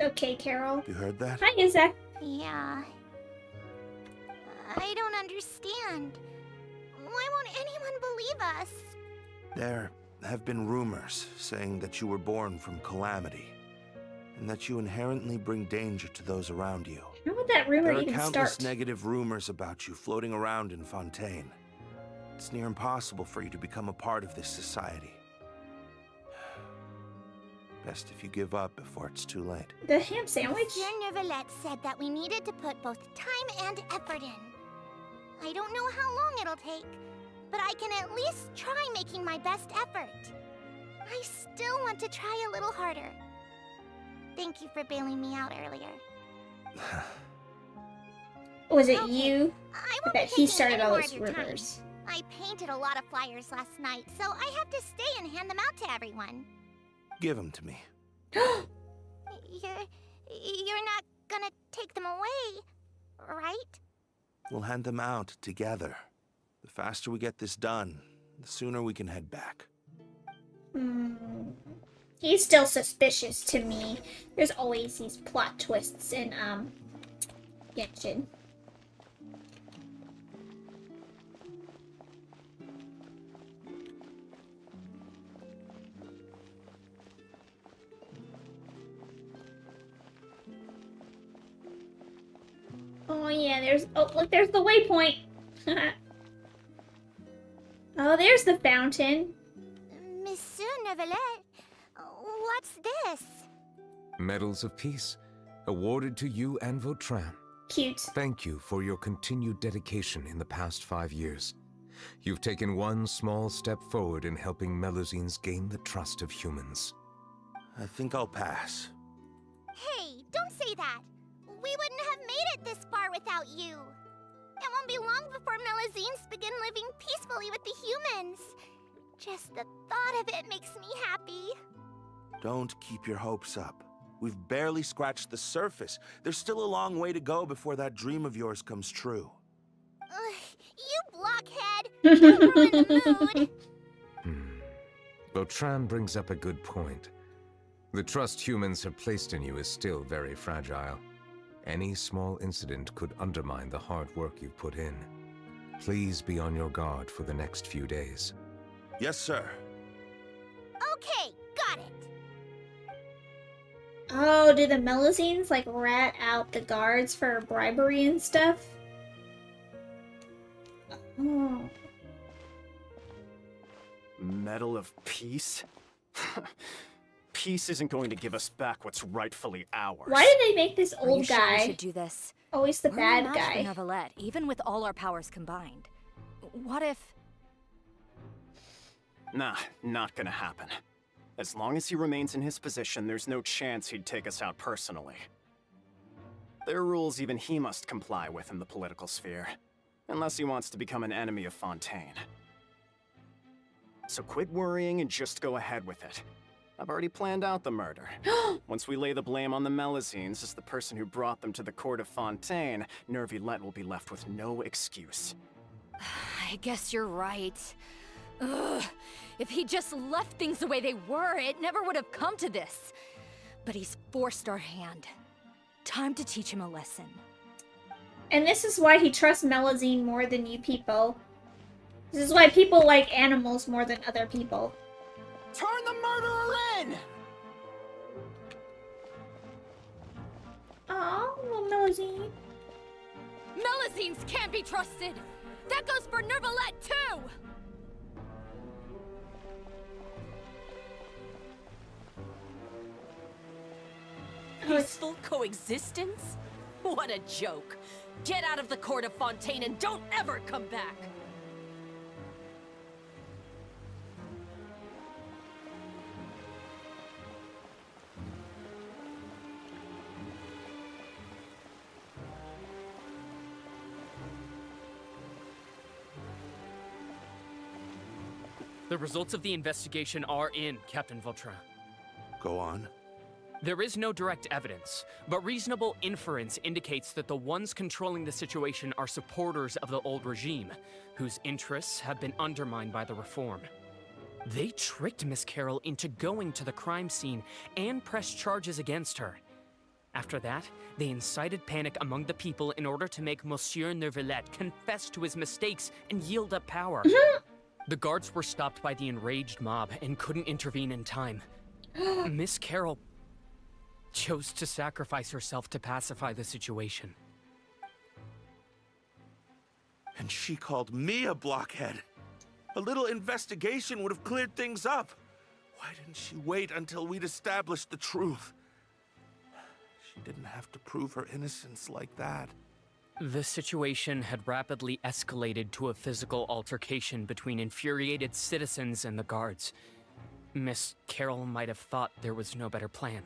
Okay, Carol. You heard that? Hi, Isaac. Yeah. I don't understand. Why won't anyone believe us? There have been rumors saying that you were born from calamity, and that you inherently bring danger to those around you. How would that rumor There are even countless start? negative rumors about you floating around in Fontaine. It's near impossible for you to become a part of this society. Best if you give up before it's too late. The ham sandwich? Monsieur Nervilette said that we needed to put both time and effort in. I don't know how long it'll take, but I can at least try making my best effort. I still want to try a little harder. Thank you for bailing me out earlier. Was it Okay, you? I I won't bet be he taking started any all more those of your time. rumors. I painted a lot of flyers last night, so I have to stay and hand them out to everyone. Give them to me. You're not gonna take them away, right? We'll hand them out together. The faster we get this done, the sooner we can head back. He's still suspicious to me. There's always these plot twists in, Genshin. Oh yeah, look, there's the waypoint. Oh, there's the fountain. Monsieur Nevelet, what's this? Medals of Peace, awarded to you and Vautrin. Cute. Thank you for your continued dedication in the past 5 years. You've taken one small step forward in helping Melusines gain the trust of humans. I think I'll pass. Hey, don't say that. We wouldn't have made it this far without you. It won't be long before Melusines begin living peacefully with the humans. Just the thought of it makes me happy. Don't keep your hopes up. We've barely scratched the surface. There's still a long way to go before that dream of yours comes true. You blockhead! Don't ruin the mood! Vautrin brings up a good point. The trust humans have placed in you is still very fragile. Any small incident could undermine the hard work you've put in. Please be on your guard for the next few days. Yes, sir. Okay, got it. Oh, do the Melusines like rat out the guards for bribery and stuff? Oh. Medal of Peace? Peace isn't going to give us back what's rightfully ours. Why did they make this Are you old sure guy we should do this? always the We're bad no match guy? for Neuvillette, even with all our powers combined. What if... Nah, not gonna happen. As long as he remains in his position, there's no chance he'd take us out personally. There are rules even he must comply with in the political sphere, unless he wants to become an enemy of Fontaine. So quit worrying and just go ahead with it. I've already planned out the murder. Once we lay the blame on the Melusines as the person who brought them to the court of Fontaine, Nervilette will be left with no excuse. I guess you're right. Ugh. If he just left things the way they were, it never would have come to this. But he's forced our hand. Time to teach him a lesson. And this is why he trusts Melusine more than you people. This is why people like animals more than other people. Turn the murderer in! Oh, little Melusine. Melusines can't be trusted! That goes for Nervilette, too! Peaceful coexistence? What a joke. Get out of the court of Fontaine and don't ever come back! The results of the investigation are in, Captain Vautrin. Go on. There is no direct evidence, but reasonable inference indicates that the ones controlling the situation are supporters of the old regime, whose interests have been undermined by the reform. They tricked Miss Carroll into going to the crime scene and pressed charges against her. After that, they incited panic among the people in order to make Monsieur Neuvillette confess to his mistakes and yield up power. The guards were stopped by the enraged mob and couldn't intervene in time. Miss Carroll chose to sacrifice herself to pacify the situation. And she called me a blockhead. A little investigation would have cleared things up. Why didn't she wait until we'd established the truth? She didn't have to prove her innocence like that. The situation had rapidly escalated to a physical altercation between infuriated citizens and the guards. Miss Carroll might have thought there was no better plan.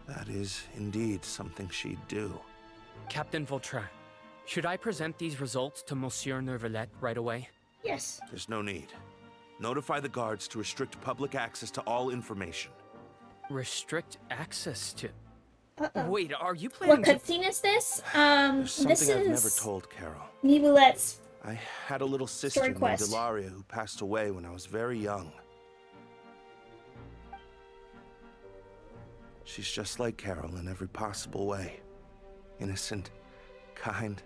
That is indeed something she'd do. Captain Vautrin, should I present these results to Monsieur Neuvillette right away? Yes. There's no need. Notify the guards to restrict public access to all information. Restrict access to... Uh-oh. Wait, are you planning What cutscene is this? There's something This I've is never told Carol. Neuvillette's. I had a little sister Story named quest. Delaria who passed away when I was very young. She's just like Carol in every possible way. Innocent, kind,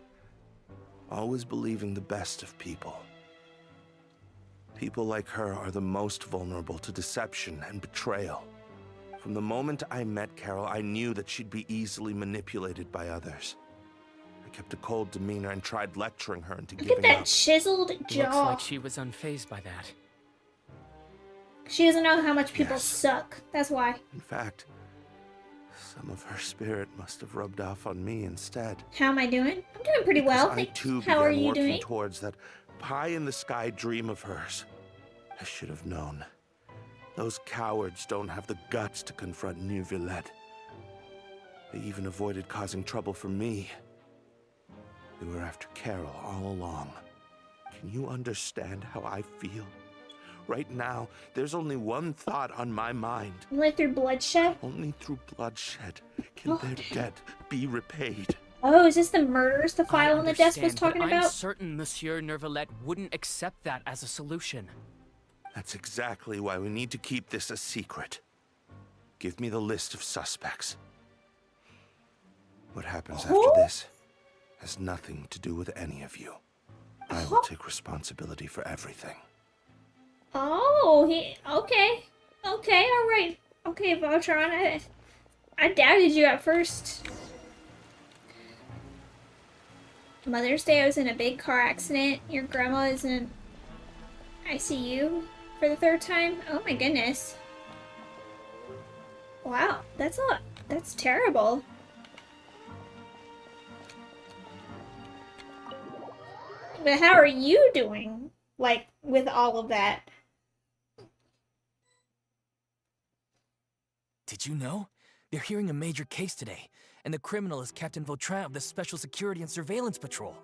always believing the best of people. People like her are the most vulnerable to deception and betrayal. From the moment I met Carol, I knew that she'd be easily manipulated by others. I kept a cold demeanor and tried lecturing her into Look giving at that up. chiseled Looks jaw. like she was unfazed by that. She doesn't know how much people Yes. suck. That's why. In fact, some of her spirit must have rubbed off on me instead. How am I doing? I'm doing pretty Because well. I Like, too how are began you working doing? towards that pie-in-the-sky dream of hers. I should have known. Those cowards don't have the guts to confront Neuvillette. They even avoided causing trouble for me. They were after Carol all along. Can you understand how I feel? Right now, there's only one thought on my mind. Only through bloodshed? Only through bloodshed can their debt be repaid. Oh, is this the murders the I file on the desk was understand, talking but I'm about? certain Monsieur Neuvillette wouldn't accept that as a solution. That's exactly why we need to keep this a secret. Give me the list of suspects. What happens after this has nothing to do with any of you. I will take responsibility for everything. Oh, okay. Okay, alright. Okay, Vautrin, I doubted you at first. Mother's Day, I was in a big car accident. Your grandma is in ICU for the 3rd time. Oh my goodness. Wow, that's terrible. But how are you doing, like, with all of that? Did you know? They're hearing a major case today, and the criminal is Captain Vautrin of the Special Security and Surveillance Patrol.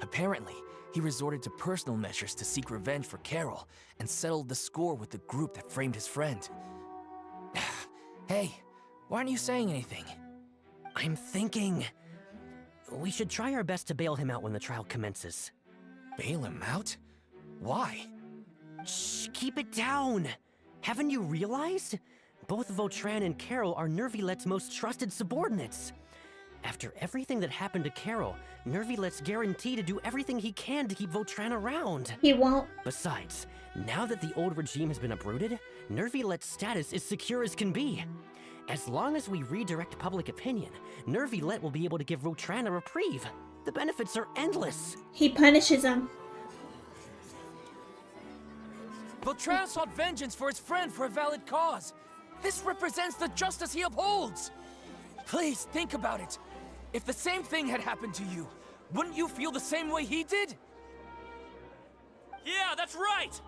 Apparently, he resorted to personal measures to seek revenge for Carol and settled the score with the group that framed his friend. Hey, why aren't you saying anything? I'm thinking... we should try our best to bail him out when the trial commences. Bail him out? Why? Shh, keep it down! Haven't you realized? Both Vautrin and Carol are Neuvillette's most trusted subordinates. After everything that happened to Carol, Neuvillette's guaranteed to do everything he can to keep Vautrin around. He won't. Besides, now that the old regime has been uprooted, Neuvillette's status is secure as can be. As long as we redirect public opinion, Neuvillette will be able to give Vautrin a reprieve. The benefits are endless. He punishes him. Vautrin sought vengeance for his friend for a valid cause. This represents the justice he upholds. Please think about it. If the same thing had happened to you, wouldn't you feel the same way he did? Yeah, that's right!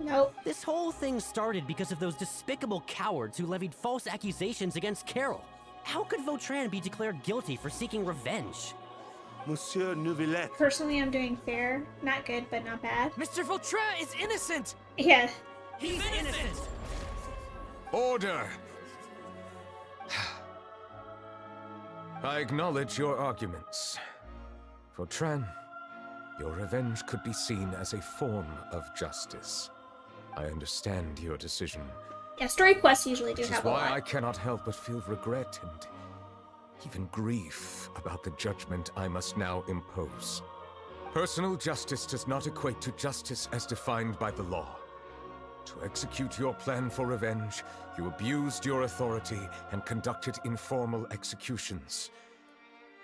Nope. This whole thing started because of those despicable cowards who levied false accusations against Carol. How could Vautrin be declared guilty for seeking revenge? Monsieur Neuvillette. Personally, I'm doing fair. Not good, but not bad. Mr. Vautrin is innocent! Yeah. He's innocent! Order! I acknowledge your arguments. Vautrin, your revenge could be seen as a form of justice. I understand your decision. Yeah, story quests usually do Which is have a why lot. I cannot help but feel regret and even grief about the judgment I must now impose. Personal justice does not equate to justice as defined by the law. To execute your plan for revenge, you abused your authority and conducted informal executions.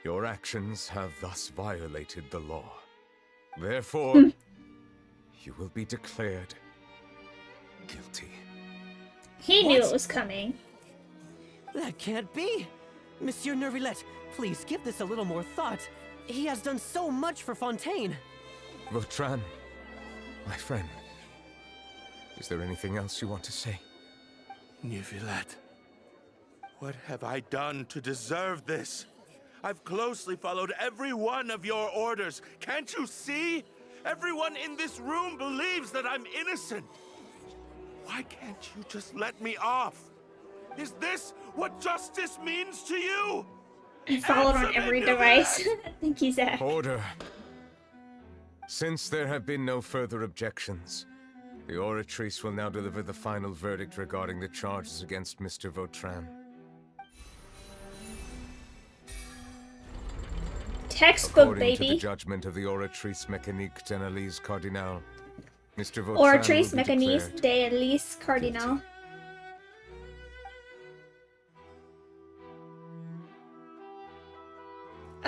Your actions have thus violated the law. Therefore, you will be declared guilty. He knew it was coming. That can't be! Monsieur Nervilette, please give this a little more thought. He has done so much for Fontaine. Vautrin, my friend, is there anything else you want to say? Neuvillette, what have I done to deserve this? I've closely followed every one of your orders. Can't you see? Everyone in this room believes that I'm innocent. Why can't you just let me off? Is this what justice means to you? I followed on every device. Thank you, Zach. Order. Since there have been no further objections, the Oratrice will now deliver the final verdict regarding the charges against Mr. Vautrin. Textbook, According to baby. the judgment of the Oratrice Mécanique d'Analyse Cardinal, Mr. Vautrin Oratrice will be Mécanique declared d'Analyse Cardinal.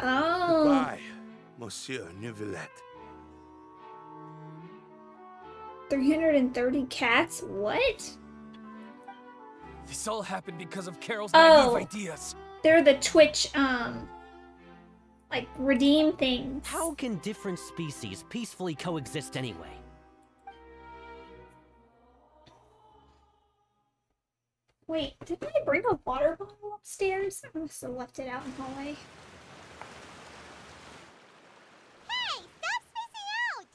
Oh. Goodbye, Monsieur Neuvillette. 330 cats? What? This all happened because of Carol's Oh. naive ideas. They're the Twitch, like, redeem things. How can different species peacefully coexist anyway? Wait, did I bring a water bottle upstairs? I must have left it out in the hallway. Hey, stop spacing out!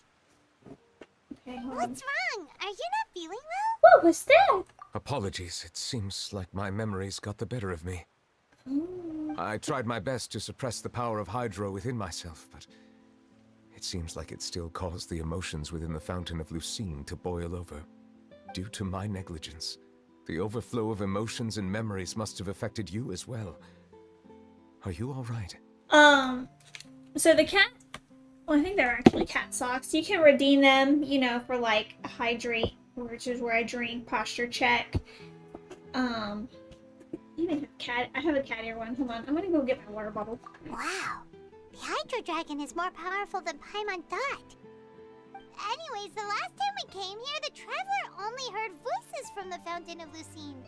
Okay, hold on. What's wrong? Are you not feeling well? What was that? Apologies, it seems like my memories got the better of me. Ooh. I tried my best to suppress the power of Hydro within myself, but it seems like it still caused the emotions within the Fountain of Lucine to boil over. Due to my negligence, the overflow of emotions and memories must have affected you as well. Are you all right? So the cat, well, I think they're actually cat socks. You can redeem them, you know, for like hydrate, which is where I drink, posture check. Even have cat. I have a cat ear one. Hold on, I'm gonna go get my water bottle. Wow, the Hydro Dragon is more powerful than Paimon thought. Anyways, the last time we came here, the Traveler only heard voices from the Fountain of Lucine.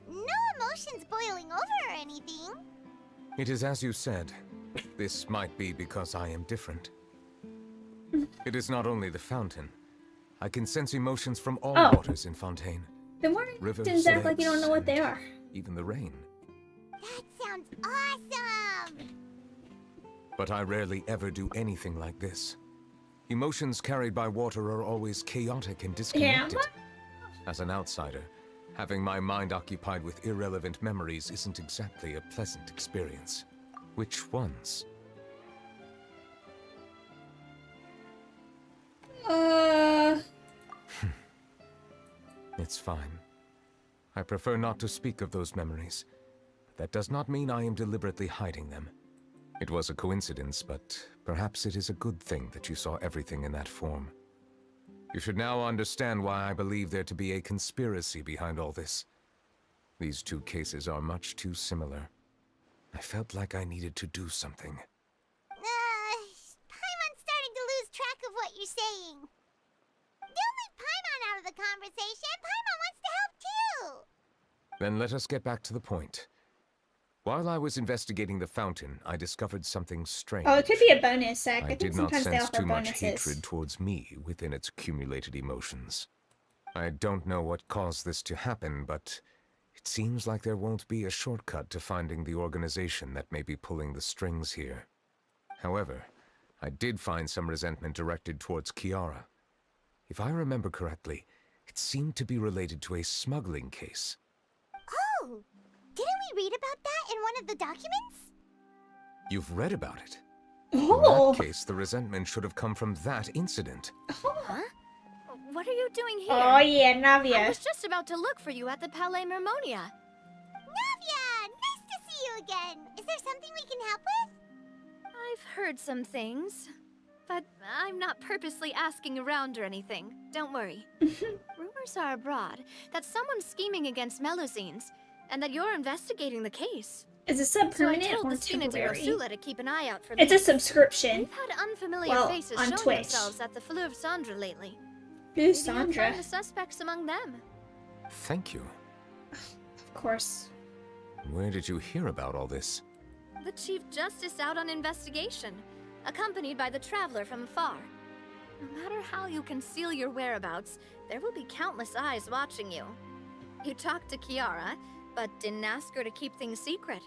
No emotions boiling over or anything. It is as you said. This might be because I am different. It is not only the fountain. I can sense emotions from all waters in Fontaine. Then why Rivers, didn't act like you don't lakes, know what they and are? even the rain. That sounds awesome! But I rarely ever do anything like this. Emotions carried by water are always chaotic and disconnected. As an outsider, having my mind occupied with irrelevant memories isn't exactly a pleasant experience. Which ones? It's fine. I prefer not to speak of those memories. That does not mean I am deliberately hiding them. It was a coincidence, but perhaps it is a good thing that you saw everything in that form. You should now understand why I believe there to be a conspiracy behind all this. These two cases are much too similar. I felt like I needed to do something. Paimon's starting to lose track of what you're saying. Don't leave Paimon out of the conversation. Paimon wants to help too. Then let us get back to the point. While I was investigating the fountain, I discovered something strange. Oh, it could be a bonus sec. I think did not sometimes they sense offer too much bonuses. hatred towards me within its accumulated emotions. I don't know what caused this to happen, but it seems like there won't be a shortcut to finding the organization that may be pulling the strings here. However, I did find some resentment directed towards Kiara. If I remember correctly, it seemed to be related to a smuggling case. Oh, didn't we read about that in one of the documents? You've read about it. Oh. In that case, the resentment should have come from that incident. Huh? What are you doing here? Oh yeah, Navia. I was just about to look for you at the Palais Mermonia. Navia, nice to see you again. Is there something we can help with? I've heard some things, but I'm not purposely asking around or anything. Don't worry. Rumors are abroad that someone's scheming against Melusines, and that you're investigating the case. Is it sub-permanent so I told or the Spina di temporary? Rosula to keep an eye out for It's a leads. subscription. We've had unfamiliar Well, faces on showing Twitch. themselves at the Fleur of Cendres lately. Blue Maybe you'll Sandra. find the suspects among them. Thank you. Of course. Where did you hear about all this? The Chief Justice out on investigation, accompanied by the Traveler from afar. No matter how you conceal your whereabouts, there will be countless eyes watching you. You talked to Kiara, but didn't ask her to keep things secret.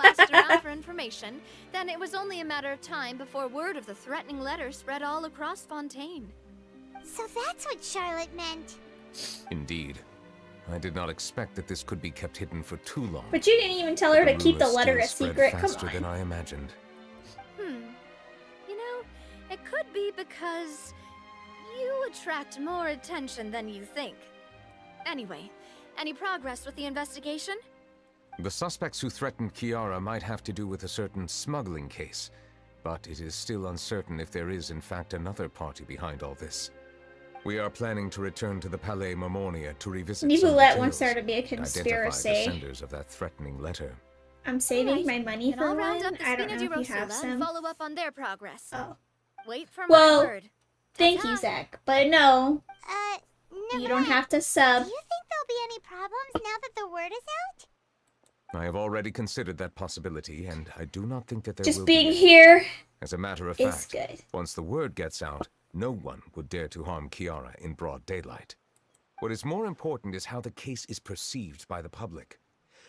Asked around for information, then it was only a matter of time before word of the threatening letter spread all across Fontaine. So that's what Charlotte meant. Indeed. I did not expect that this could be kept hidden for too long. But you didn't even tell her to keep the rumors letter a still spread secret. Come faster than on. I imagined. You know, it could be because you attract more attention than you think. Anyway, any progress with the investigation? The suspects who threatened Kiara might have to do with a certain smuggling case, but it is still uncertain if there is in fact another party behind all this. We are planning to return to the Palais Mermonia to revisit some Nivoulet details wants there to be a and identify the conspiracy. senders of that threatening letter. I'm saving my money Then for I'll round one. up the I don't Spina know di if you have Rosula and some. follow up on their progress. Oh. Wait for my Well, word. thank you, Zach. But no, you don't have to sub. Do you think there'll be any problems now that the word is out? I have already considered that possibility, and I do not think that there Just will being be. here As a matter of is fact, good. once the word gets out, no one would dare to harm Kiara in broad daylight. What is more important is how the case is perceived by the public.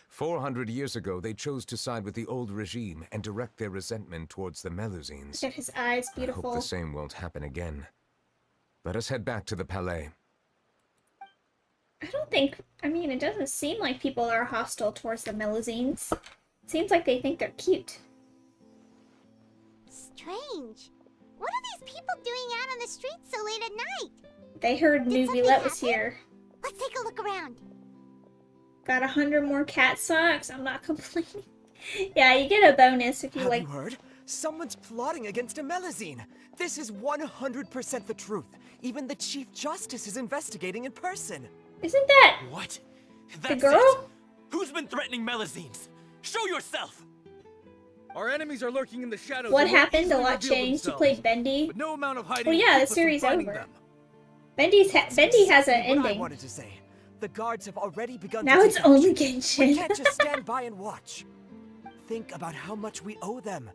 400 years ago, they chose to side with the old regime and direct their resentment towards the Melusines. Look at his eyes, I hope beautiful. the same won't happen again. Let us head back to the Palais. I don't think, I mean, it doesn't seem like people are hostile towards the Melusines. It seems like they think they're cute. Strange. What are these people doing out on the streets so late at night? They heard Did something Newcomer was happen? here. Let's take a look around. Got 100 more cat socks. I'm not complaining. Yeah, you get a bonus if you Have like. you heard? Someone's plotting against a Melusine. This is 100% the truth. Even the Chief Justice is investigating in person. Isn't that What? the That's girl? it. Who's been threatening Melusines? Show yourself! Our enemies are lurking in the shadows. What and will happened? A easily lot reveal changed. You themselves. played Bendy. But no amount of hiding Well, will yeah, keep the us from series finding over. them. Bendy has an Exactly what I ending. wanted to say. The guards have already begun Now to it's take only action. Genshin. We can't just stand by and watch. Think about how much we owe them.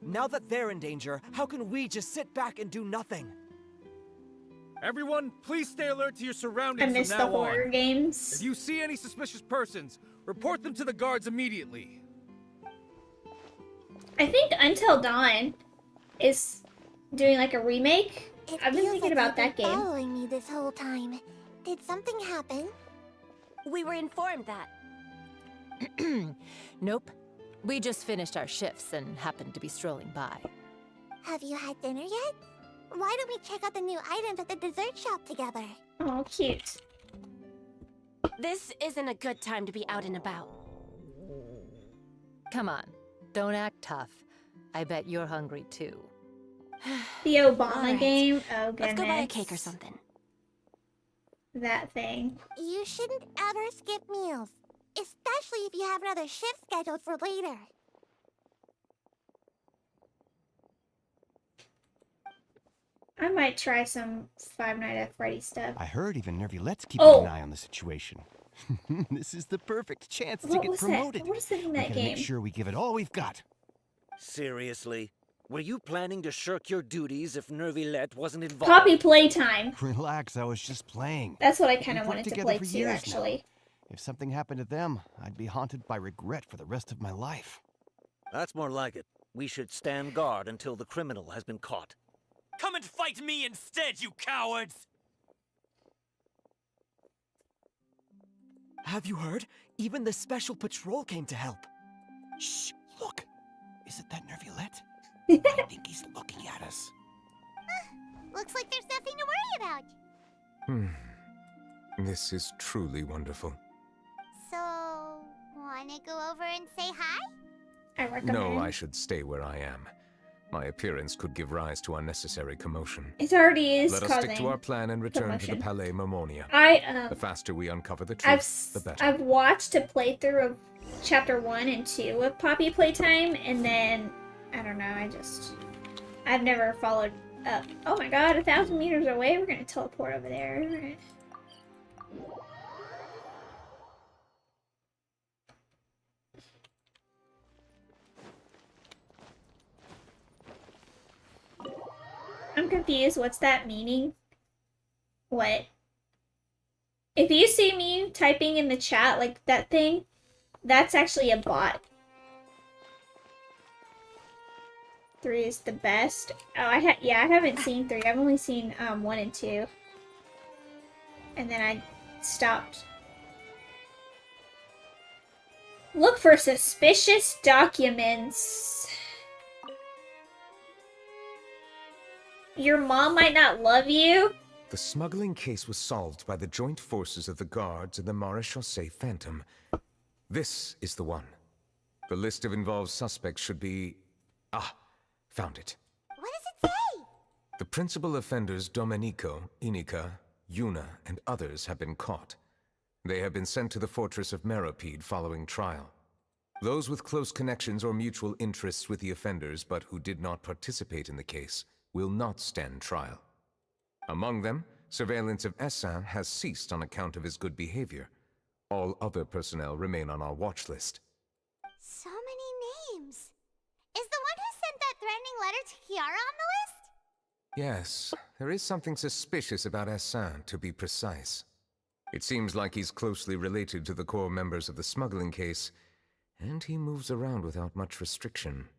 Now that they're in danger, how can we just sit back and do nothing? Everyone, please stay alert to your I surroundings miss from the now horror on. games. If you see any suspicious persons, report them to the guards immediately. I think Until Dawn is doing like a remake. I've been Feels thinking like about you've that been game. following me this whole time. Did something happen? We were informed that. Nope. We just finished our shifts and happened to be strolling by. Have you had dinner yet? Why don't we check out the new items at the dessert shop together? Oh, cute. This isn't a good time to be out and about. Come on, don't act tough. I bet you're hungry too. The Obama Alright. game? Oh, goodness. Let's go buy a cake or something. That thing. You shouldn't ever skip meals, especially if you have another shift scheduled for later. I might try some Five Nights at Freddy's stuff. I heard even Nervulette's keeping Oh. an eye on the situation. This is the perfect chance to What get was promoted. that? What is that in We that gotta game? make sure we give it all we've got. Seriously? Were you planning to shirk your duties if Nervulette wasn't involved? Poppy Playtime. Relax, I was just playing. That's what I We've kind of worked wanted to together play for too, years now. actually. If something happened to them, I'd be haunted by regret for the rest of my life. That's more like it. We should stand guard until the criminal has been caught. Come and fight me instead, you cowards! Have you heard? Even the special patrol came to help. Shh, look. Is it that Nervilette? I think he's looking at us. Looks like there's nothing to worry about. This is truly wonderful. So, wanna go over and say hi? I recommend. No, I should stay where I am. My appearance could give rise to unnecessary commotion. It already is Let us causing stick to our plan and return commotion. to the Palais Mermonia. The faster we uncover the truth, the better. I've watched a playthrough of chapter 1 and 2 of Poppy Playtime, and then I don't know. I've never followed up. Oh my god, 1,000 meters away. We're gonna teleport over there. Alright. I'm confused. What's that meaning? What? If you see me typing in the chat like that thing, that's actually a bot. 3 is the best. Oh, I haven't seen 3. I've only seen 1 and 2. And then I stopped. Look for suspicious documents. Your mom might not love you? The smuggling case was solved by the joint forces of the guards and the Maréchaussée Phantom. This is the one. The list of involved suspects should be... Ah, found it. What does it say? The principal offenders Domenico, Inica, Yuna, and others have been caught. They have been sent to the fortress of Meropide following trial. Those with close connections or mutual interests with the offenders but who did not participate in the case will not stand trial. Among them, surveillance of Essin has ceased on account of his good behavior. All other personnel remain on our watch list. So many names. Is the one who sent that threatening letter to Kiara on the list? Yes, there is something suspicious about Essin, to be precise. It seems like he's closely related to the core members of the smuggling case, and he moves around without much restriction.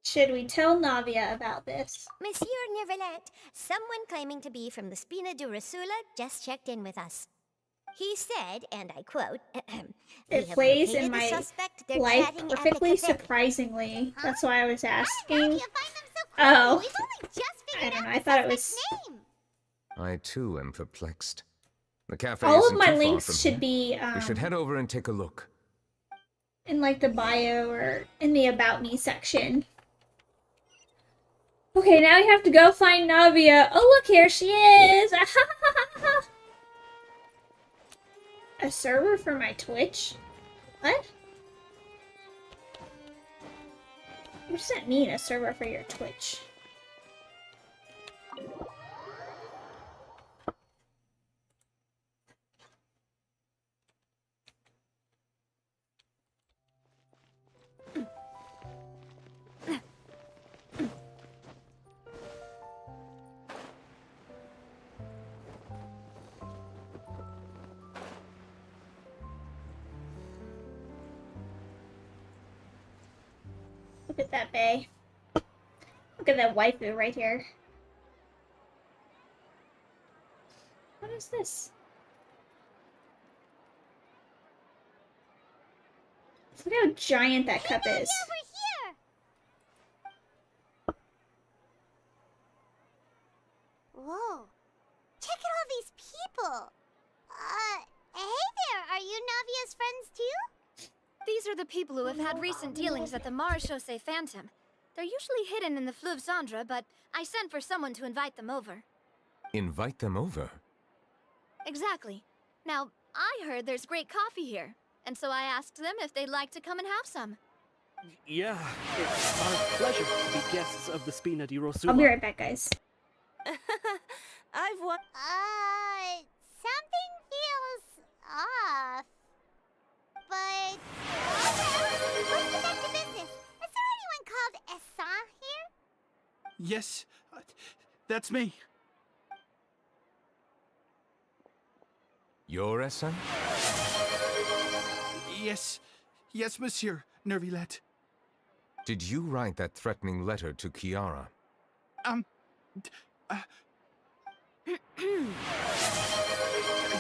Should we tell Navia about this? Monsieur Nervilette, someone claiming to be from the Spina de Rasula just checked in with us. He said, and I quote, It plays in my life perfectly surprisingly. That's why I was asking. Oh. I don't know, I thought it was... I too am perplexed. The cafe all isn't of my too far links from should here. be We should head over and take a look. in like the bio or in the About Me section. Okay, now we have to go find Navia. Oh, look, here she is! A server for my Twitch? What? What does that mean, a server for your Twitch? Look at that bay. Look at that waifu right here. What is this? Look how giant that cup is. Whoa. Check out all these people. Hey there, are you Navia's friends too? These are the people who have had recent dealings at the Maréchaussée Phantom. They're usually hidden in the Fleuve Cendre, but I sent for someone to invite them over. Invite them over? Exactly. Now, I heard there's great coffee here, and so I asked them if they'd like to come and have some. Yeah, it's our pleasure to be guests of the Spina di Rosula. I'll be right back, guys. I've won. Something feels off. But let's get back to business. Is there anyone called Essin here? Yes, that's me. You're Essin? Yes, Monsieur Nervilette. Did you write that threatening letter to Kiara? I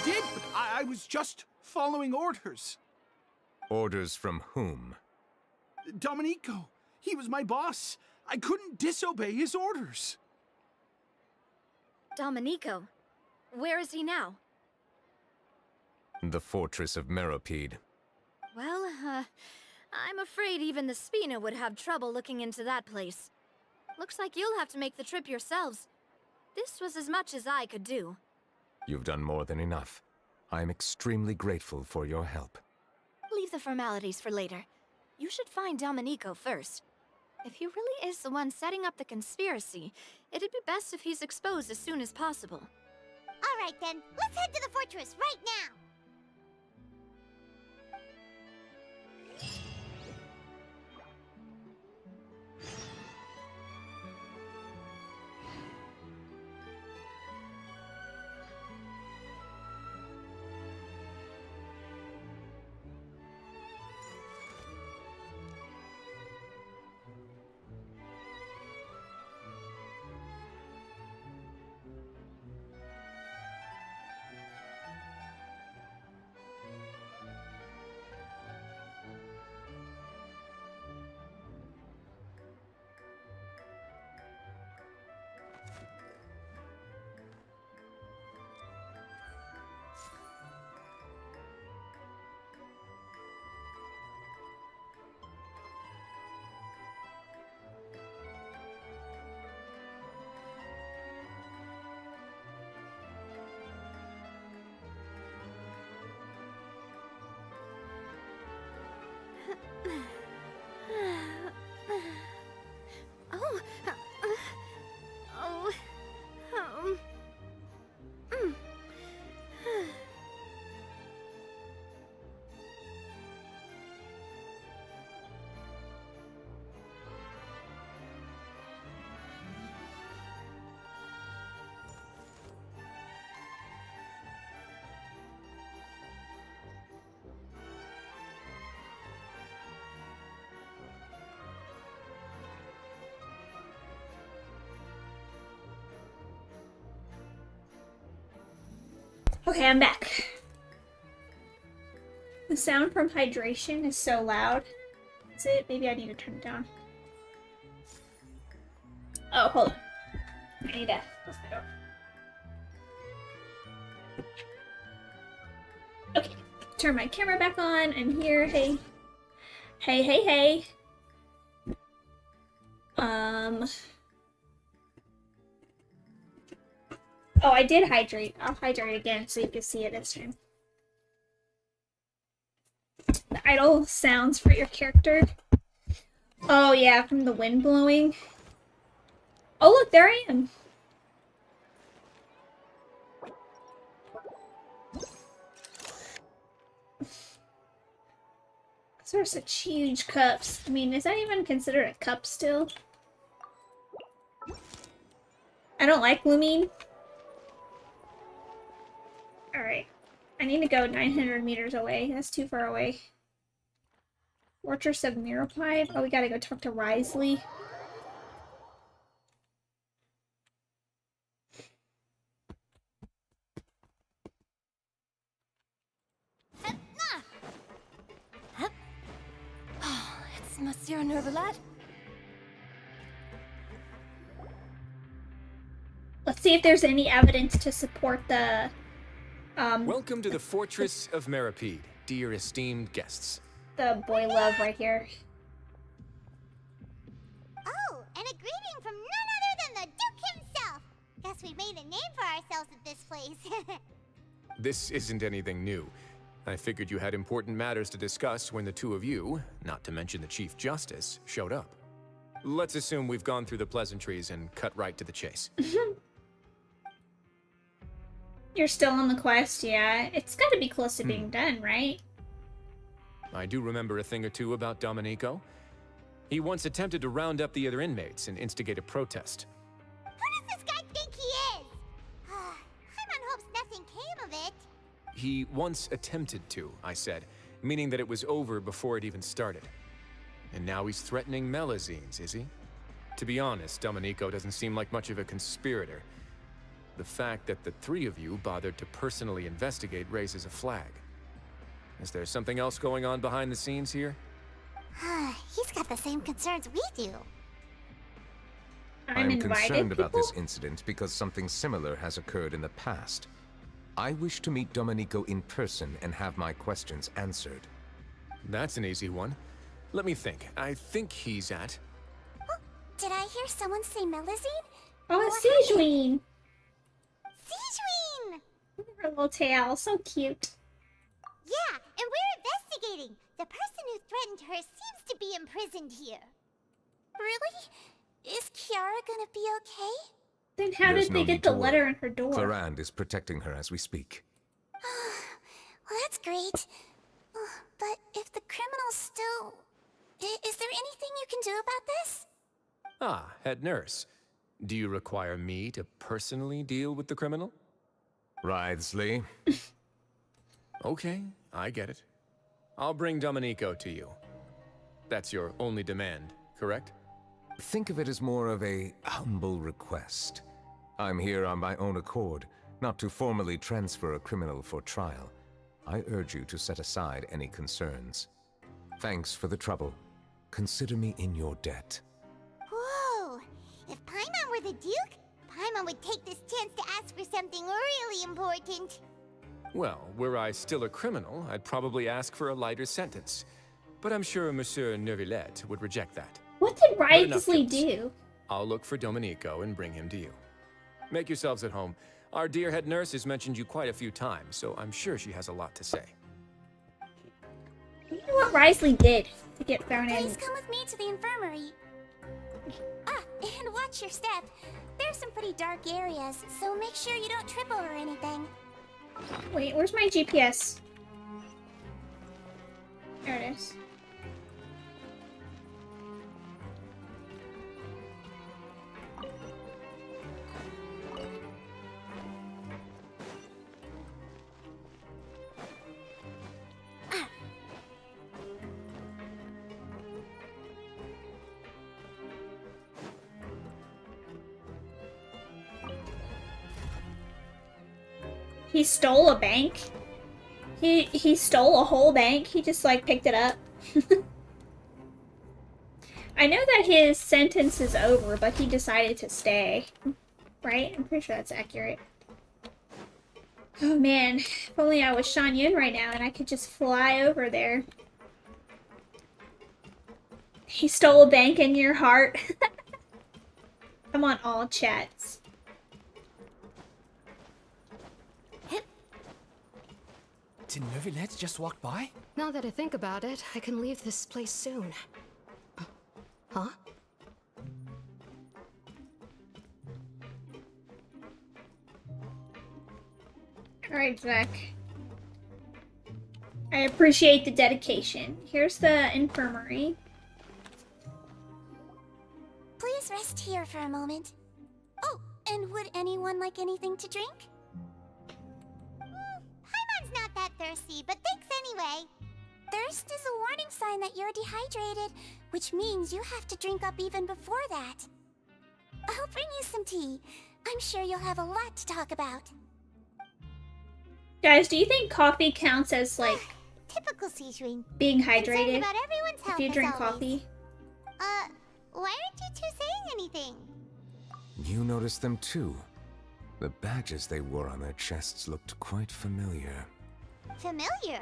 did, but I was just following orders. Orders from whom? Domenico, he was my boss. I couldn't disobey his orders. Domenico, where is he now? The fortress of Meropide. Well, I'm afraid even the Spina would have trouble looking into that place. Looks like you'll have to make the trip yourselves. This was as much as I could do. You've done more than enough. I am extremely grateful for your help. Leave the formalities for later. You should find Domenico first. If he really is the one setting up the conspiracy, it'd be best if he's exposed as soon as possible. All right then, let's head to the fortress right now. Okay, I'm back. The sound from hydration is so loud. Is it? Maybe I need to turn it down. Oh, hold on. I need to close my door. Okay, turn my camera back on. I'm here. Hey. Hey, hey, hey. Oh, I did hydrate. I'll hydrate again so you can see it this time. The idle sounds for your character. Oh yeah, from the wind blowing. Oh look, there I am. Those are such huge cups. I mean, is that even considered a cup still? I don't like Lumine. Alright. I need to go 900 meters away. That's too far away. Fortress of Meropide. Oh, we gotta go talk to Risley. It's Monsieur Nervalat. Let's see if there's any evidence to support the Welcome to the Fortress of Meropide, dear esteemed guests. the boy love right here. Oh, and a greeting from none other than the Duke himself. Guess we made a name for ourselves at this place. This isn't anything new. I figured you had important matters to discuss when the two of you, not to mention the Chief Justice, showed up. Let's assume we've gone through the pleasantries and cut right to the chase. You're still on the quest, yeah. It's gotta be close to being done, right? I do remember a thing or two about Domenico. He once attempted to round up the other inmates and instigate a protest. Who does this guy think he is? Hyman hopes nothing came of it. He once attempted to, I said, meaning that it was over before it even started. And now he's threatening Melazines, is he? To be honest, Domenico doesn't seem like much of a conspirator. The fact that the three of you bothered to personally investigate raises a flag. Is there something else going on behind the scenes here? He's got the same concerns we do. I'm concerned about this incident because something similar has occurred in the past. I wish to meet Domenico in person and have my questions answered. That's an easy one. Let me think. I think he's at... Oh, did I hear someone say Melusine? Oh, Sigewinne! Sigewinne! Her little tail, so cute. Yeah, and we're investigating. The person who threatened her seems to be imprisoned here. Really? Is Kiara gonna be okay? Then how There's did no they get need the to letter worry. in her door? Clarand is protecting her as we speak. Well, that's great. But if the criminal's still... Is there anything you can do about this? Ah, head nurse. Do you require me to personally deal with the criminal? Wriothesley. Okay, I get it. I'll bring Domenico to you. That's your only demand, correct? Think of it as more of a humble request. I'm here on my own accord, not to formally transfer a criminal for trial. I urge you to set aside any concerns. Thanks for the trouble. Consider me in your debt. Whoa! If Paimon were the Duke, Paimon would take this chance to ask for something really important. Well, were I still a criminal, I'd probably ask for a lighter sentence. But I'm sure Monsieur Neuvillette would reject that. What did But enough Wriothesley jokes. do? I'll look for Domenico and bring him to you. Make yourselves at home. Our dear head nurse has mentioned you quite a few times, so I'm sure she has a lot to say. You know what Wriothesley did to get thrown in? Please come with me to the infirmary. And watch your step. There's some pretty dark areas, so make sure you don't trip over anything. Wait, where's my GPS? There it is. He stole a bank? He stole a whole bank? He just like picked it up? I know that his sentence is over, but he decided to stay. Right? I'm pretty sure that's accurate. Oh man, if only I was Shan Yun right now and I could just fly over there. He stole a bank in your heart. I'm on all chats. Did Neuvillette just walk by? Now that I think about it, I can leave this place soon. Huh? Alright, Zach. I appreciate the dedication. Here's the infirmary. Please rest here for a moment. Oh, and would anyone like anything to drink? Paimon's not that thirsty, but thanks anyway. Thirst is a warning sign that you're dehydrated, which means you have to drink up even before that. I'll bring you some tea. I'm sure you'll have a lot to talk about. Guys, do you think coffee counts as, like, Typical Sigewinne. being Concerned hydrated about everyone's health if you as drink always. coffee? Why aren't you two saying anything? You noticed them too. The badges they wore on their chests looked quite familiar. Familiar?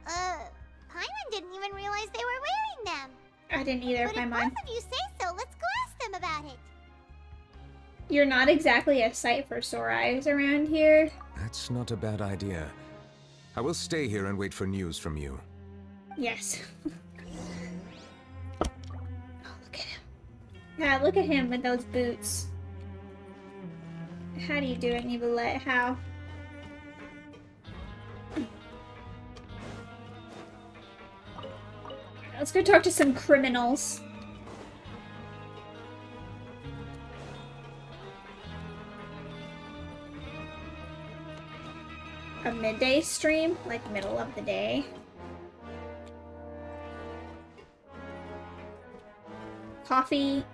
Paimon didn't even realize they were wearing them. I didn't either, But if Paimon. both of you say so, let's go ask them about it. You're not exactly a sight for sore eyes around here. That's not a bad idea. I will stay here and wait for news from you. Yes. Oh, look at him. Yeah, look at him with those boots. How do you do it, Neuvillette? How? Let's go talk to some criminals. A midday stream? Like middle of the day? Coffee.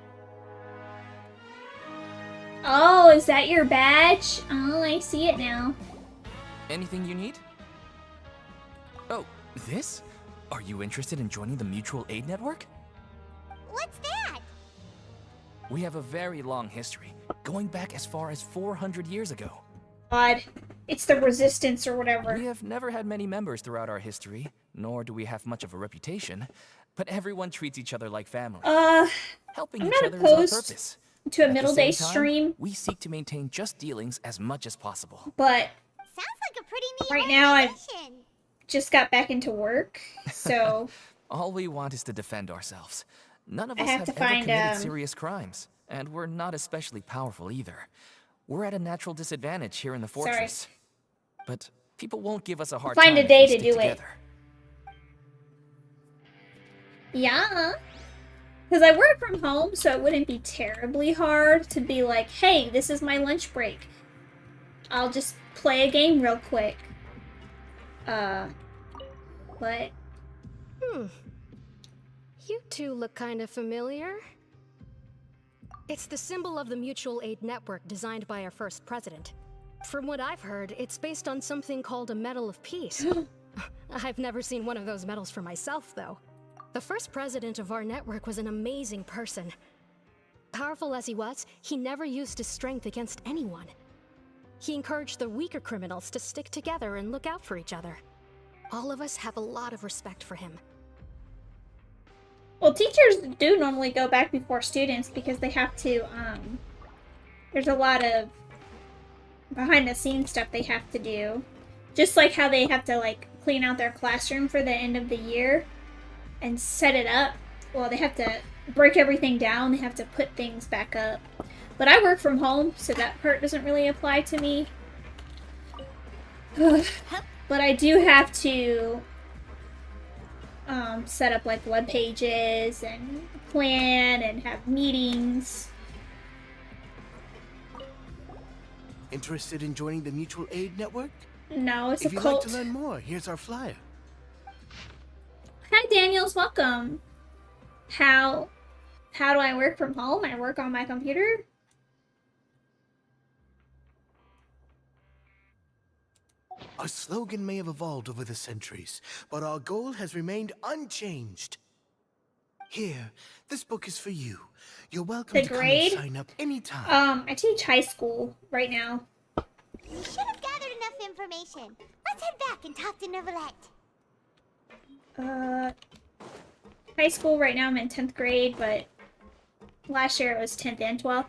Oh, is that your badge? Oh, I see it now. Anything you need? Oh, This? Are you interested in joining the Mutual Aid Network? What's that? We have a very long history, going back as far as 400 years ago. God, it's the resistance or whatever. We have never had many members throughout our history, nor do we have much of a reputation, but everyone treats each other like family. Helping I'm each not other is our opposed purpose. to a At the middle same day time, stream, we seek to maintain just dealings as much as possible. but Sounds like a pretty neat right now I organization. just got back into work, so All we want is to defend ourselves. None of I us have have to ever find, committed serious crimes, and we're not especially powerful either. We're at a natural disadvantage here in the Sorry. fortress. But people won't give us a hard Find time a day if we to stick do it. together. yeah. Because I work from home, so it wouldn't be terribly hard to be like, hey, this is my lunch break. I'll just play a game real quick. But You two look kind of familiar. It's the symbol of the Mutual Aid Network designed by our first president. From what I've heard, it's based on something called a Medal of Peace. I've never seen one of those medals for myself, though. The first president of our network was an amazing person. Powerful as he was, he never used his strength against anyone. He encouraged the weaker criminals to stick together and look out for each other. All of us have a lot of respect for him. well, teachers do normally go back before students because they have to, there's a lot of behind the scenes stuff they have to do. Just like how they have to, like, clean out their classroom for the end of the year and set it up. Well, they have to break everything down. They have to put things back up. But I work from home, so that part doesn't really apply to me. But I do have to set up, like, web pages and plan and have meetings. Interested in joining the Mutual Aid Network? No, it's if a you'd cult. like to learn more, here's our flyer. Hi, Daniels. Welcome. How do I work from home? I work on my computer. Our slogan may have evolved over the centuries, but our goal has remained unchanged. Here, this book is for you. You're welcome The to come grade? and sign up anytime. I teach high school right now. We should have gathered enough information. Let's head back and talk to Neverlet. High school right now I'm in 10th grade, but last year it was 10th and 12th.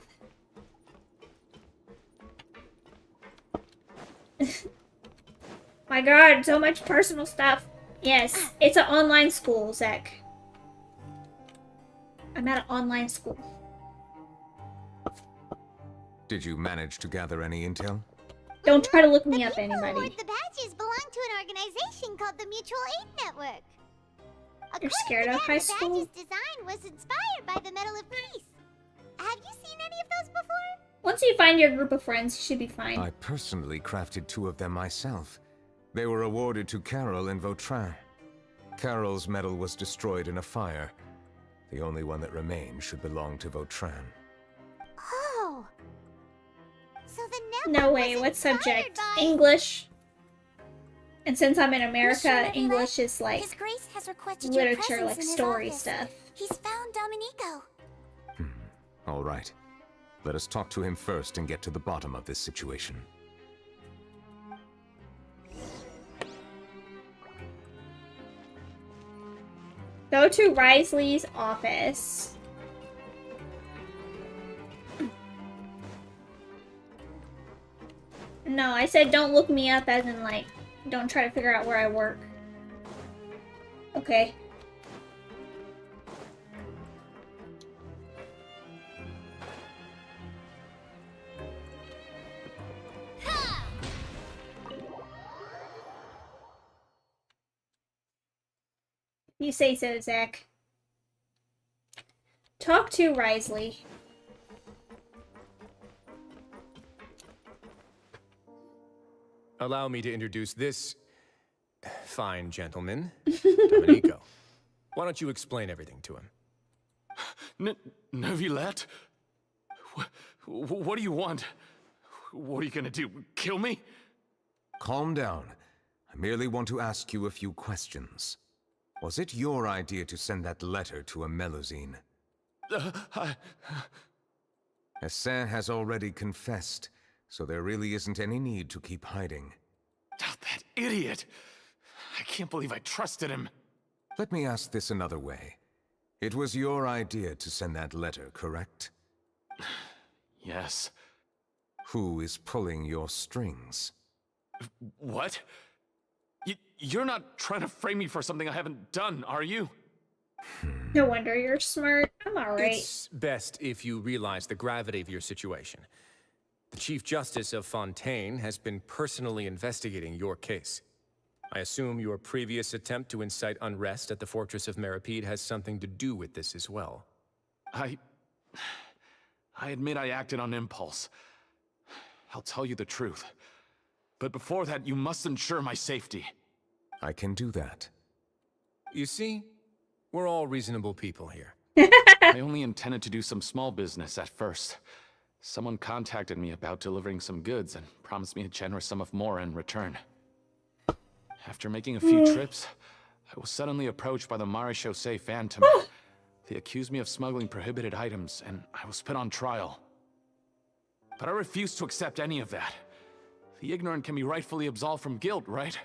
My god, so much personal stuff. Yes, it's an online school, Zach. I'm at an online school. Did you manage to gather any intel? Don't try to look me up, The people who anybody. award the badges belong to an organization called the Mutual Aid Network. You're According scared to of them, high the school? badge's design was inspired by the Medal of Peace. Have you seen any of those before? Once you find your group of friends, you should be fine. I personally crafted 2 of them myself. They were awarded to Carol and Vautrin. Carol's medal was destroyed in a fire. The only one that remained should belong to Vautrin. Oh. So the network No way, was what inspired subject? by... English. And since I'm in America, Monsieur Neverlet, English is like His Grace has requested your literature, presence like in his story office. stuff. He's found Dominico. All right. Let us talk to him first and get to the bottom of this situation. Go to Risley's office. No, I said don't look me up as in like, don't try to figure out where I work. Okay. You say so, Zach. Talk to Risley. Allow me to introduce this fine gentleman, Dominico. Why don't you explain everything to him? Neuvillette? What do you want? What are you gonna do? Kill me? Calm down. I merely want to ask you a few questions. Was it your idea to send that letter to a Melusine? Hassan has already confessed, so there really isn't any need to keep hiding. That idiot! I can't believe I trusted him. Let me ask this another way. It was your idea to send that letter, correct? Yes. Who is pulling your strings? What? You're not trying to frame me for something I haven't done, are you? No wonder you're smart. I'm alright. It's best if you realize the gravity of your situation. The Chief Justice of Fontaine has been personally investigating your case. I assume your previous attempt to incite unrest at the Fortress of Meripede has something to do with this as well. I admit I acted on impulse. I'll tell you the truth. But before that, you must ensure my safety. I can do that. You see, we're all reasonable people here. I only intended to do some small business at first. Someone contacted me about delivering some goods and promised me a generous sum of more in return. After making a few trips, I was suddenly approached by the Marechaussee Phantom. They accused me of smuggling prohibited items, and I was put on trial. But I refused to accept any of that. The ignorant can be rightfully absolved from guilt, right?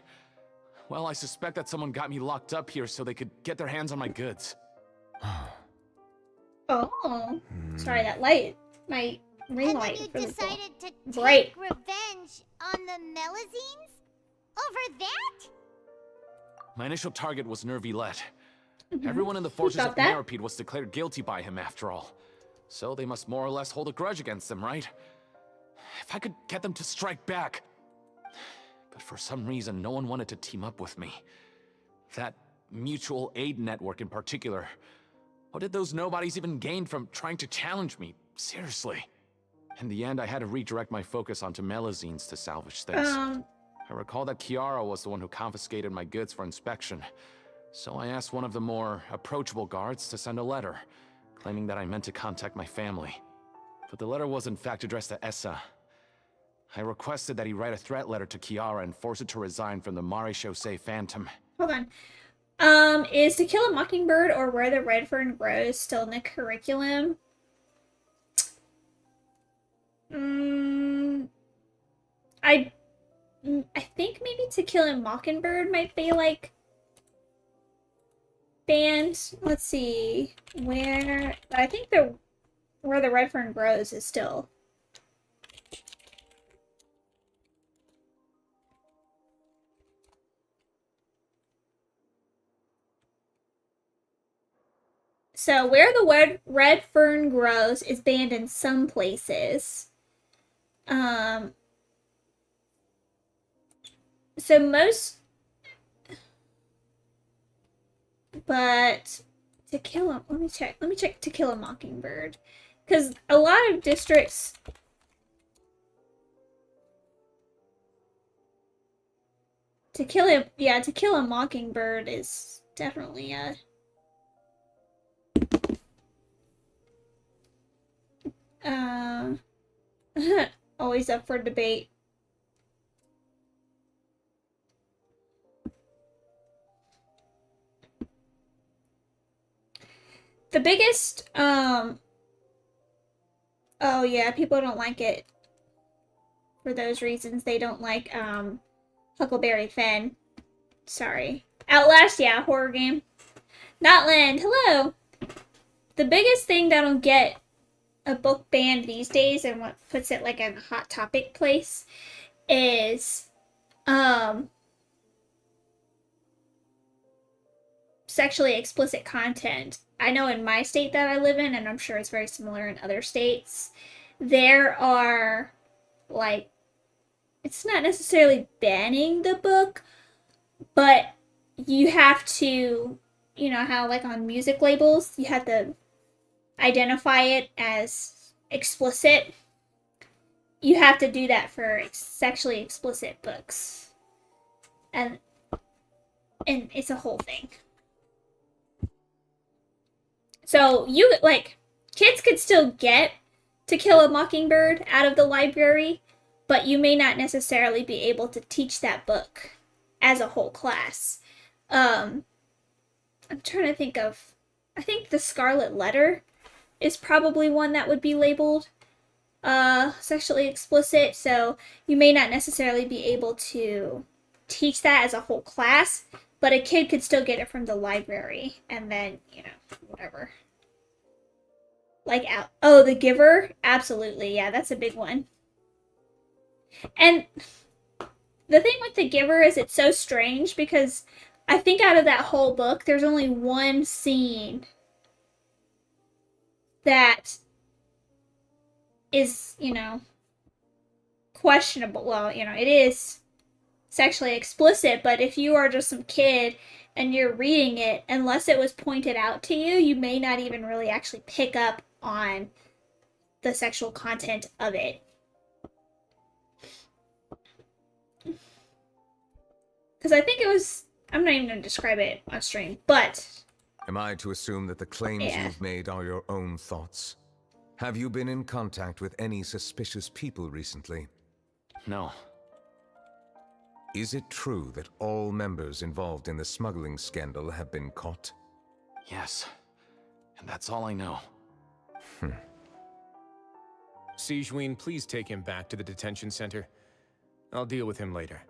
Well, I suspect that someone got me locked up here so they could get their hands on my goods. Oh. Sorry, that light. My ring light. And then you decided to bright. take revenge on the Melusines? Over that? My initial target was Nervilette. Everyone in the Fortress of Meripede was declared guilty by him, after all. So they must more or less hold a grudge against him, right? If I could get them to strike back. But for some reason, no one wanted to team up with me. That mutual aid network in particular. What did those nobodies even gain from trying to challenge me? Seriously. In the end, I had to redirect my focus onto Melusines to salvage things. I recall that Kiara was the one who confiscated my goods for inspection. So I asked one of the more approachable guards to send a letter, claiming that I meant to contact my family. But the letter was in fact addressed to Essa. I requested that he write a threat letter to Kiara and force it to resign from the Marechaussee Phantom. Hold on. Is To Kill a Mockingbird or Where the Red Fern Grows still in the curriculum? I think maybe To Kill a Mockingbird might be like banned. Let's see where. I think Where the Red Fern Grows is still. So Where the Red Fern Grows is banned in some places. So most, but To Kill a, let me check To Kill a Mockingbird, because a lot of districts To Kill a Mockingbird is definitely a always up for debate. The biggest, oh yeah, people don't like it for those reasons. They don't like, Huckleberry Finn. Sorry. Outlast, yeah, horror game. Natlan, hello! The biggest thing that'll get a book banned these days, and what puts it like in a hot topic place, is, sexually explicit content. I know in my state that I live in, and I'm sure it's very similar in other states, there are, like, it's not necessarily banning the book, but you have to, you know how, like, on music labels, you have to identify it as explicit. You have to do that for sexually explicit books. And it's a whole thing. So you, like, kids could still get To Kill a Mockingbird out of the library, but you may not necessarily be able to teach that book as a whole class. I'm trying to think of, I think the Scarlet Letter is probably one that would be labeled sexually explicit, so you may not necessarily be able to teach that as a whole class, but a kid could still get it from the library, and then, you know, whatever. Like, oh, The Giver? Absolutely, yeah, that's a big one. And the thing with The Giver is it's so strange because I think out of that whole book, there's only one scene that is, you know, questionable. Well, you know, it is sexually explicit, but if you are just some kid and you're reading it, unless it was pointed out to you, you may not even really actually pick up on the sexual content of it. Because I think it was, I'm not even going to describe it on stream, but... Am I to assume that the claims you've made are your own thoughts? Have you been in contact with any suspicious people recently? No. Is it true that all members involved in the smuggling scandal have been caught? Yes. And that's all I know. Sijween, please take him back to the detention center. I'll deal with him later.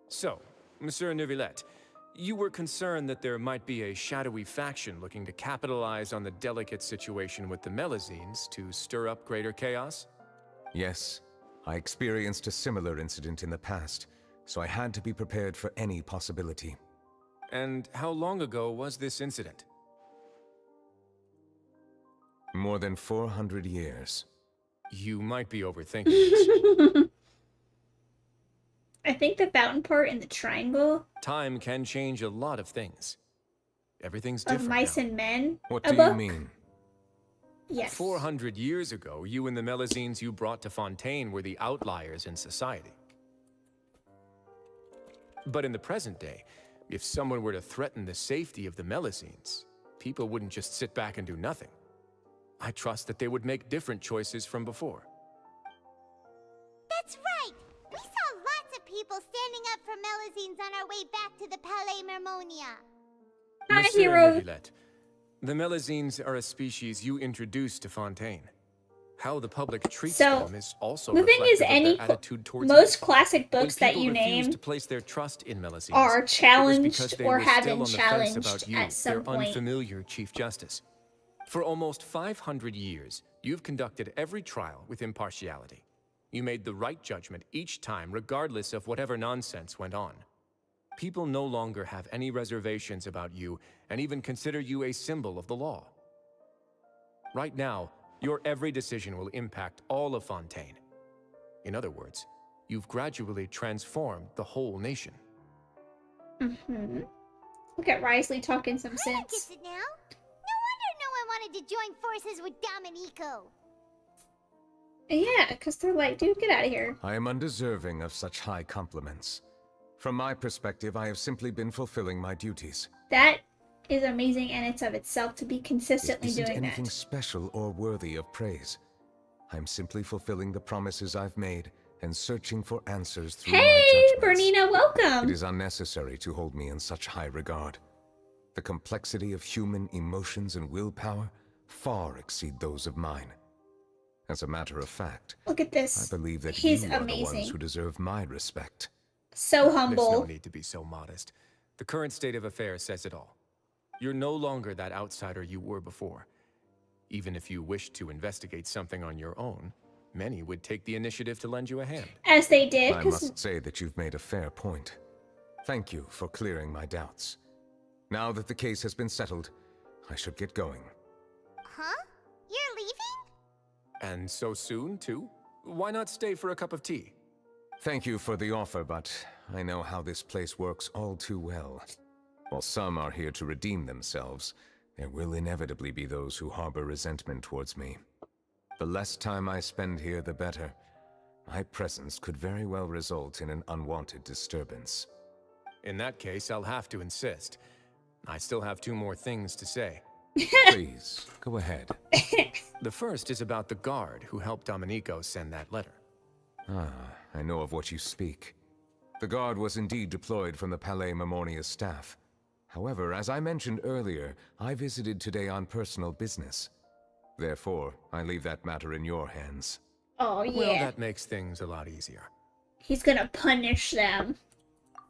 So, Monsieur Neuvillette, you were concerned that there might be a shadowy faction looking to capitalize on the delicate situation with the Melazines to stir up greater chaos? Yes. I experienced a similar incident in the past, so I had to be prepared for any possibility. And how long ago was this incident? More than 400 years. You might be overthinking this. I think the fountain part in the triangle Time can change a lot of things. Everything's different of Mice now. and Men. What do you mean? Yes. 400 years ago, you and the Melazines you brought to Fontaine were the outliers in society. But in the present day, if someone were to threaten the safety of the Melazines, people wouldn't just sit back and do nothing. I trust that they would make different choices from before. That's right! We saw lots of people standing up for Melazines on our way back to the Palais Mermonia. Hi, Monsieur hero. Neuvillette, the Melazines are a species you introduced to Fontaine. How the public treats them is also the thing is, reflective of their attitude towards most you. classic books When that you people refused name to place their trust in Melazines, are it was challenged because they or were have still been on the fence about challenged you, at some their point. unfamiliar Chief Justice. For almost 500 years, you've conducted every trial with impartiality. You made the right judgment each time, regardless of whatever nonsense went on. People no longer have any reservations about you and even consider you a symbol of the law. Right now, your every decision will impact all of Fontaine. In other words, you've gradually transformed the whole nation. Look at Risley talking some sense. Gets it now? No wonder no one wanted to join forces with Domenico. Yeah, because they're like, dude, get out of here. I am undeserving of such high compliments. From my perspective, I have simply been fulfilling my duties. That is amazing in its of itself to be consistently Isn't doing anything that. special or worthy of praise. I'm simply fulfilling the promises I've made and searching for answers through my Hey, judgments. Bernina, welcome. It is unnecessary to hold me in such high regard. The complexity of human emotions and willpower far exceed those of mine. As a matter of fact, Look at this. I believe that He's you are the amazing. ones who deserve my respect. So There's humble. no need to be so modest. The current state of affairs says it all. You're no longer that outsider you were before. Even if you wished to investigate something on your own, many would take the initiative to lend you a hand. As they did, I 'cause must say that you've made a fair point. Thank you for clearing my doubts. Now that the case has been settled, I should get going. Huh? You're leaving? And so soon, too? Why not stay for a cup of tea? Thank you for the offer, but I know how this place works all too well. While some are here to redeem themselves, there will inevitably be those who harbor resentment towards me. The less time I spend here, the better. My presence could very well result in an unwanted disturbance. In that case, I'll have to insist. I still have 2 more things to say. Please, go ahead. The first is about the guard who helped Domenico send that letter. Ah, I know of what you speak. The guard was indeed deployed from the Palais Memornia's staff. However, as I mentioned earlier, I visited today on personal business. Therefore, I leave that matter in your hands. Oh, yeah. Well, that makes things a lot easier. He's gonna punish them.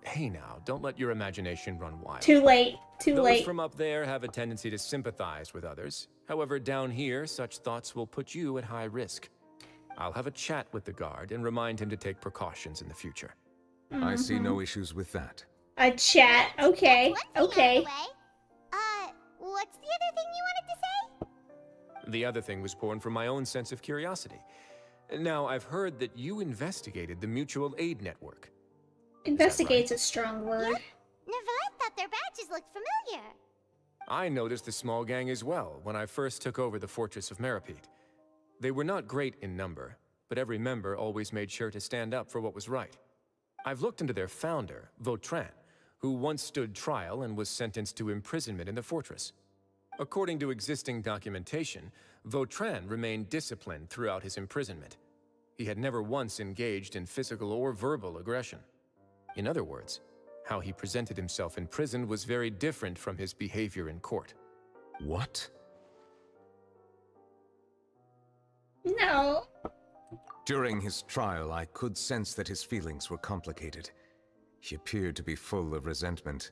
Hey now, don't let your imagination run wild. Too late. Too Those late. from up there have a tendency to sympathize with others. However, down here, such thoughts will put you at high risk. I'll have a chat with the guard and remind him to take precautions in the future. I see no issues with that. A chat. Okay. Okay. What's the other thing you wanted to say? The other thing was born from my own sense of curiosity. Now, I've heard that you investigated the mutual aid network. Investigate's a strong word. Neverlet thought their badges looked familiar. I noticed the small gang as well when I first took over the Fortress of Meripede. They were not great in number, but every member always made sure to stand up for what was right. I've looked into their founder, Vautrin, who once stood trial and was sentenced to imprisonment in the fortress. According to existing documentation, Vautrin remained disciplined throughout his imprisonment. He had never once engaged in physical or verbal aggression. In other words, how he presented himself in prison was very different from his behavior in court. What? No. During his trial, I could sense that his feelings were complicated. He appeared to be full of resentment,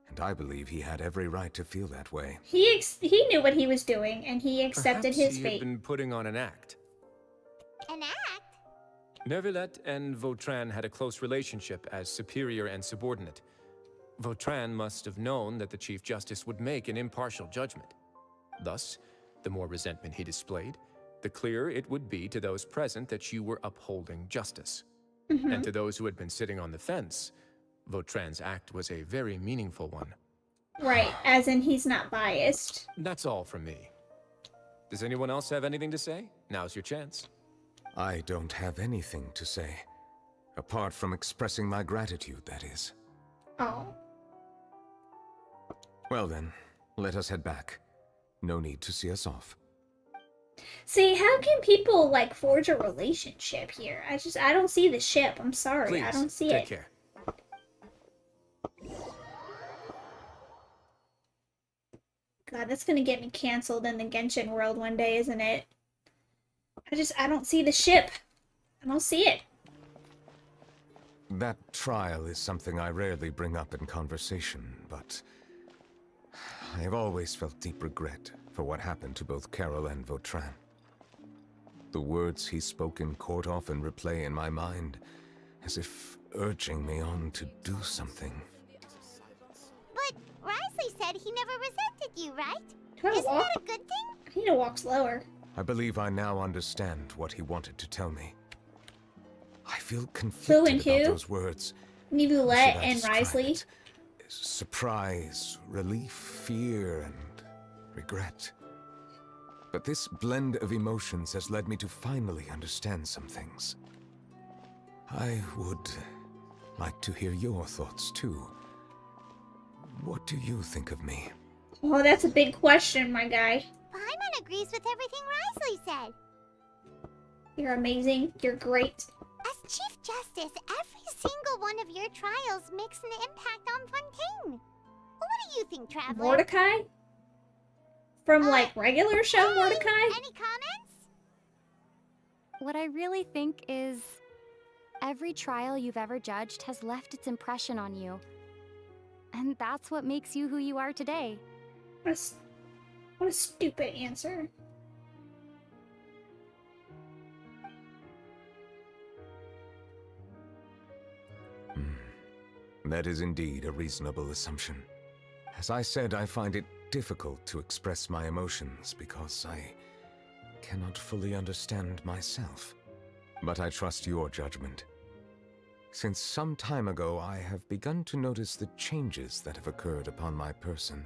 and I believe he had every right to feel that way. He knew what he was doing, and he accepted Perhaps his he fate. had been putting on an act. An act? Neuvillette and Vautrin had a close relationship as superior and subordinate. Vautrin must have known that the Chief Justice would make an impartial judgment. Thus, the more resentment he displayed, the clearer it would be to those present that you were upholding justice. And to those who had been sitting on the fence, Vautrin's act was a very meaningful one. Right, as in he's not biased. That's all from me. Does anyone else have anything to say? Now's your chance. I don't have anything to say. Apart from expressing my gratitude, that is. Oh. Well then, let us head back. No need to see us off. See, how can people, like, forge a relationship here? I don't see the ship. I'm sorry. Please, I don't see take it. care. God, that's gonna get me canceled in the Genshin world one day, isn't it? I don't see the ship. I don't see it. That trial is something I rarely bring up in conversation, but I have always felt deep regret for what happened to both Carol and Vautrin. The words he spoke in court often replay in my mind, as if urging me on to do something. But Risley said he never resented you, right? Do I Isn't walk? that a good thing? I need to walk slower. I believe I now understand what he wanted to tell me. I feel conflicted about those words. Neuvillette Should I and describe Risley. it? Surprise, relief, fear, and regret. But this blend of emotions has led me to finally understand some things. I would like to hear your thoughts too. What do you think of me? Oh, that's a big question, my guy. Paimon agrees with everything Risley said. You're amazing. You're great. As Chief Justice, every single one of your trials makes an impact on Fontaine. What do you think, Traveler? Mordecai? From, like, regular show Mordecai? Any comments? What I really think is every trial you've ever judged has left its impression on you. And that's what makes you who you are today. What a stupid answer. That is indeed a reasonable assumption. As I said, I find it difficult to express my emotions because I cannot fully understand myself. But I trust your judgment. Since some time ago, I have begun to notice the changes that have occurred upon my person.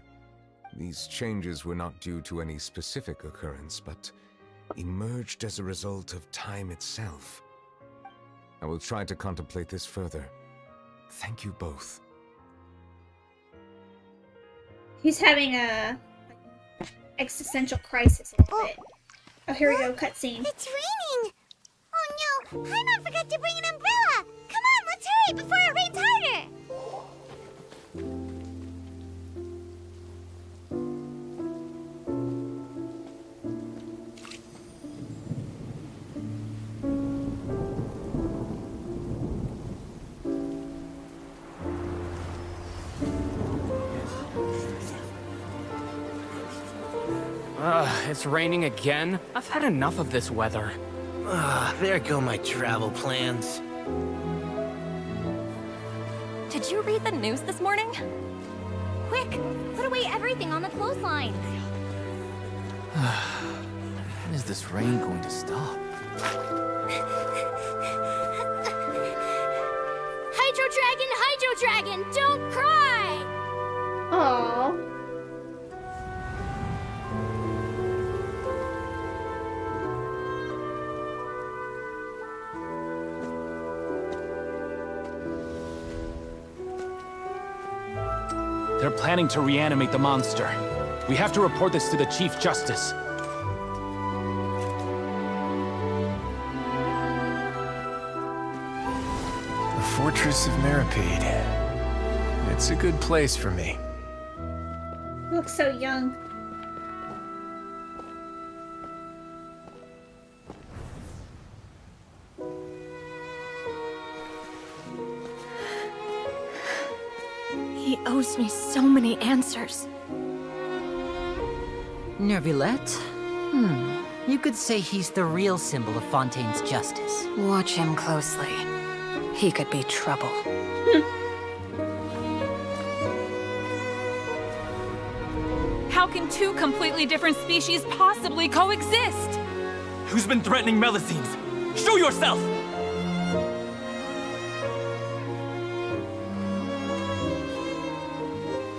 These changes were not due to any specific occurrence, but emerged as a result of time itself. I will try to contemplate this further. Thank you both. He's having a existential crisis a little bit. Oh, here we go, cutscene. It's raining! Oh no, Paimon forgot to bring an umbrella! Come on, let's hurry before it rains harder! It's raining again? I've had enough of this weather. There go my travel plans. Did you read the news this morning? Quick, put away everything on the clothesline. When is this rain going to stop? Hydro Dragon, don't cry! Aww. They're planning to reanimate the monster. We have to report this to the Chief Justice. The Fortress of Meripede. It's a good place for me. You look so young. He owes me so many answers. Nervillette? You could say he's the real symbol of Fontaine's justice. Watch him closely. He could be trouble. How can two completely different species possibly coexist? Who's been threatening Melusines? Show yourself!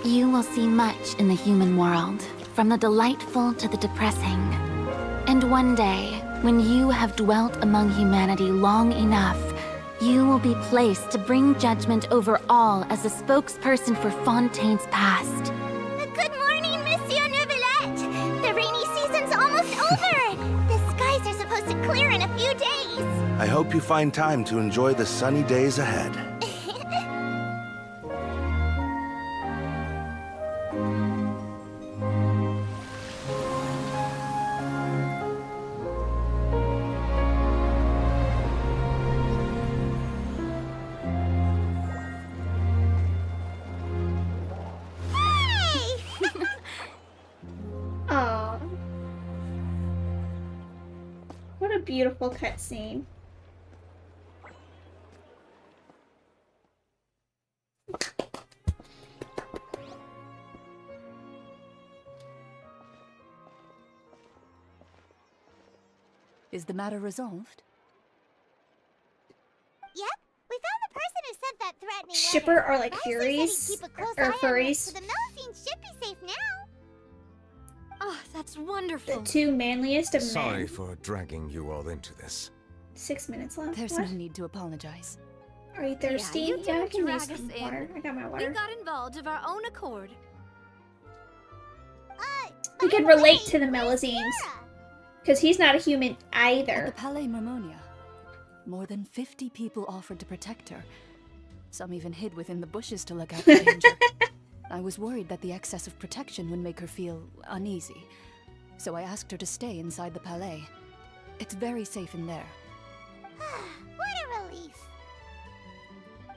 You will see much in the human world, from the delightful to the depressing. And one day, when you have dwelt among humanity long enough, you will be placed to bring judgment over all as a spokesperson for Fontaine's past. Good morning, Monsieur Neuvillette! The rainy season's almost over! The skies are supposed to clear in a few days! I hope you find time to enjoy the sunny days ahead. Aww. What a beautiful cutscene. Is the matter resolved? Yep, we found the person who sent that threatening Shipper letter. are like Bison said he'd Furies keep a close or eye on us, furries. so the Melusine should be safe now. Oh, that's wonderful. The two manliest of Sorry men. for dragging you all into this. 6 minutes left. There's What? no need to apologize. Are you thirsty? Yeah, you I didn't can drag use us some in. water. I got my We water. got involved of our own accord. We can relate to the Melusines. Because he's not a human At the either. Palais Mermonia, more than 50 people offered to protect her. Some even hid within the bushes to look out for danger. I was worried that the excess of protection would make her feel uneasy. So I asked her to stay inside the Palais. It's very safe in there. What a relief.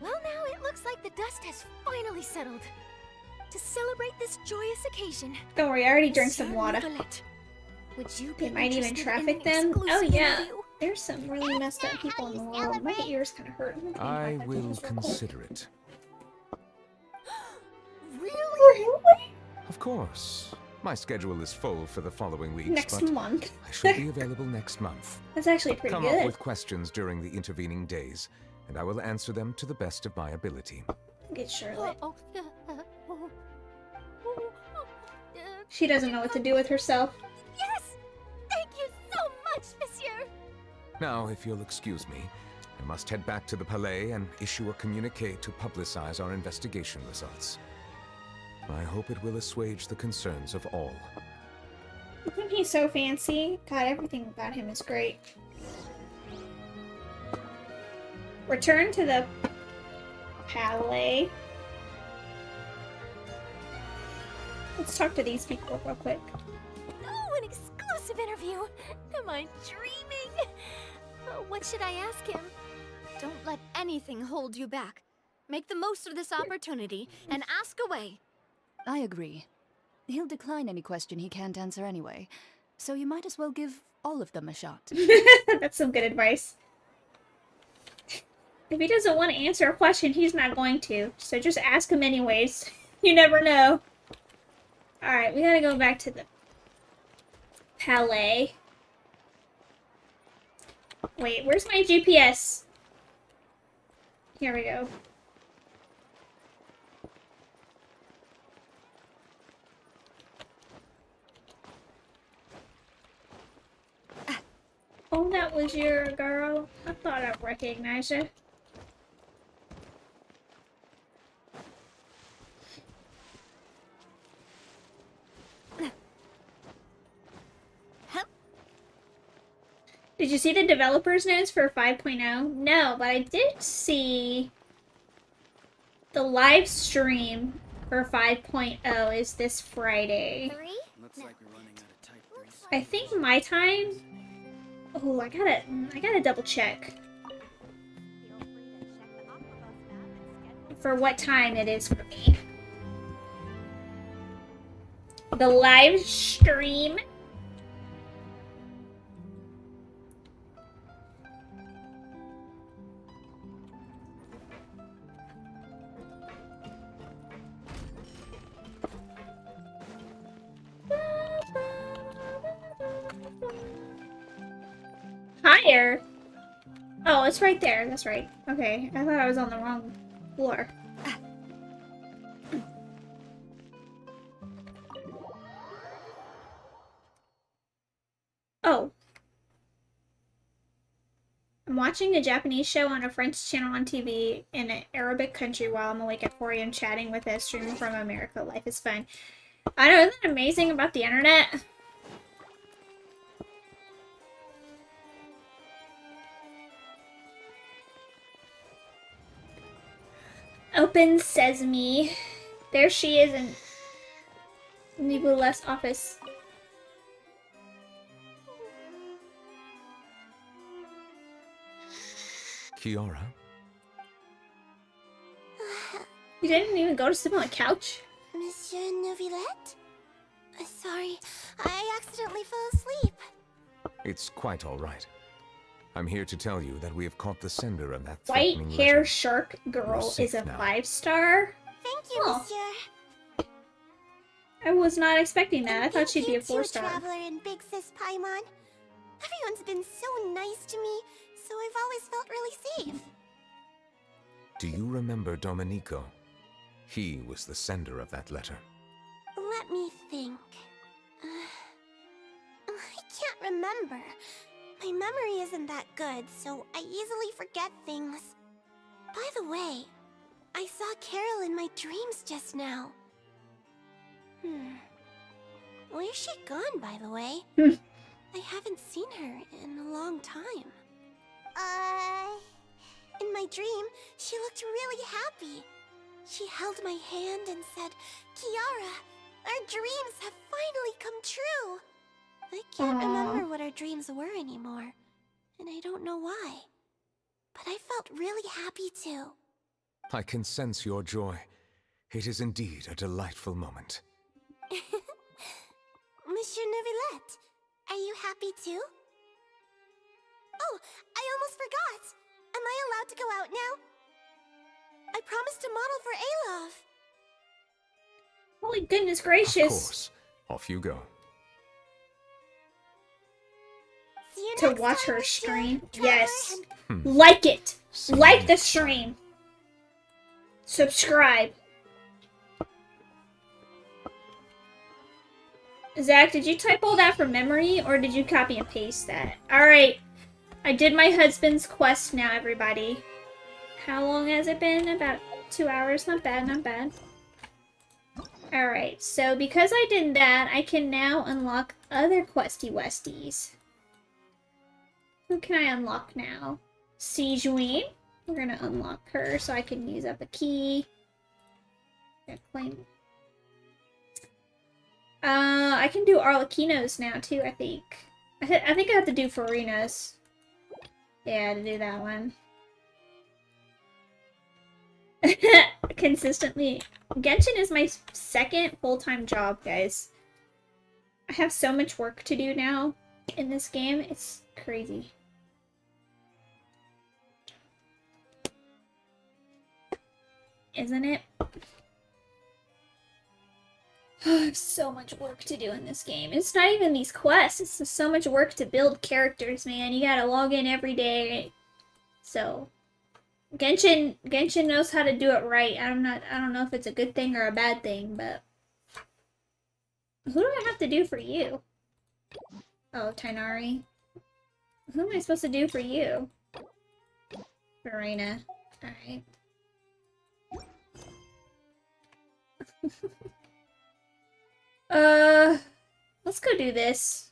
Well, now it looks like the dust has finally settled. To celebrate this joyous occasion, Don't worry, I already drank some Sir water. Neuvillette, would you be They might even interested traffic in them. Oh exclusive yeah. interview? There's some really messed up people in the world. My ears kind of hurt. I will consider it. Really? Of course. My schedule is full for the following weeks, Next but month. I shall be available next month. That's actually pretty Come good. up with questions during the intervening days, and I will answer them to the best of my ability. Get Charlotte. Oh, She doesn't know what to do with herself. yes! Thank you so much, monsieur! Now, if you'll excuse me, I must head back to the Palais and issue a communique to publicize our investigation results. I hope it will assuage the concerns of all. Isn't he so fancy? God, everything about him is great. Return to the palais. Let's talk to these people real quick. Oh, an exclusive interview! Am I dreaming? Oh, what should I ask him? Don't let anything hold you back. Make the most of this opportunity and ask away. I agree. He'll decline any question he can't answer anyway, so you might as well give all of them a shot. That's some good advice. If he doesn't want to answer a question, he's not going to. So just ask him anyways. You never know. Alright, we gotta go back to the palais. Wait, where's my GPS? Here we go. Oh, that was your girl. I thought I recognized her. Did you see the developers notes for 5.0? No, but I did see the live stream for 5.0 is this Friday. Looks like we're running out of type 3. I think my time. Oh, I gotta double check. For what time it is for me. The live stream. Higher? Oh, it's right there. That's right. Okay, I thought I was on the wrong floor. Oh. I'm watching a Japanese show on a French channel on TV in an Arabic country while I'm awake at 4 a.m. chatting with a streamer from America. Life is fun. I know, isn't that amazing about the internet? Open Sesame. There she is in Nibula's office. Kiara? You didn't even go to sleep on the couch? Monsieur Neuvillette? Sorry, I accidentally fell asleep. It's quite all right. I'm here to tell you that we have caught the sender of that White threatening hair letter. shark girl You're safe is a now. 5-star? Thank you, Monsieur. I was not expecting that. I thought she'd be a Thank you, 4-star. Traveler and Big Sis Paimon. Everyone's been so nice to me, so I've always felt really safe. Do you remember Domenico? He was the sender of that letter. Let me think. I can't remember. My memory isn't that good, so I easily forget things. By the way, I saw Carol in my dreams just now. Where's she gone, by the way? I haven't seen her in a long time. In my dream, she looked really happy. She held my hand and said, "Kiara, our dreams have finally come true." I can't remember what our dreams were anymore, and I don't know why. But I felt really happy too. I can sense your joy. It is indeed a delightful moment. Monsieur Neuvillette, are you happy too? Oh, I almost forgot! Am I allowed to go out now? I promised to model for Alov. Holy goodness gracious. Of course. Off you go. See you To next watch time, her Monsieur. stream? Traveler Yes. and- Like it! Like the stream! Subscribe. Zach, did you type all that from memory, or did you copy and paste that? Alright. I did my husband's quest now, everybody. How long has it been? About 2 hours. Not bad, not bad. Alright, so because I did that, I can now unlock other questy westies. Who can I unlock now? Sijuin. We're gonna unlock her so I can use up a key. I can do Arlequinos now too, I think. I think I have to do Farinas. Yeah, to do that one. Consistently. Genshin is my second full-time job, guys. I have so much work to do now in this game. It's crazy. Isn't it? I have so much work to do in this game. It's not even these quests. It's just so much work to build characters, man. You gotta log in every day. So Genshin knows how to do it right. I don't know if it's a good thing or a bad thing, but who do I have to do for you? Oh, Tainari. Who am I supposed to do for you? Verena. Alright. Let's go do this.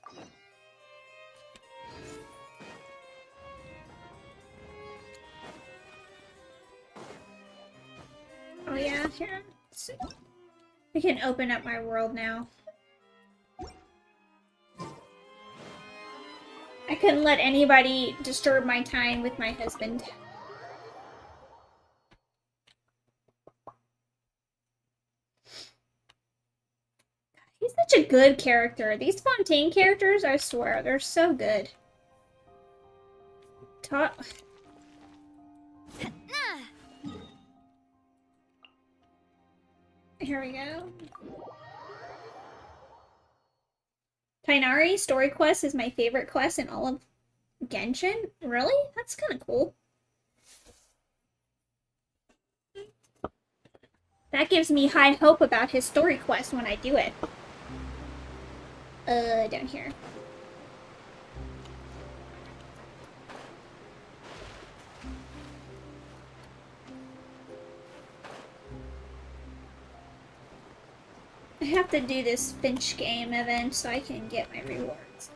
Oh yeah, here. I can open up my world now. I couldn't let anybody disturb my time with my husband. He's such a good character. These Fontaine characters, I swear, they're so good. Here we go. Tainari story quest is my favorite quest in all of Genshin? Really? That's kind of cool. That gives me high hope about his story quest when I do it. Down here. I have to do this Finch game event so I can get my rewards.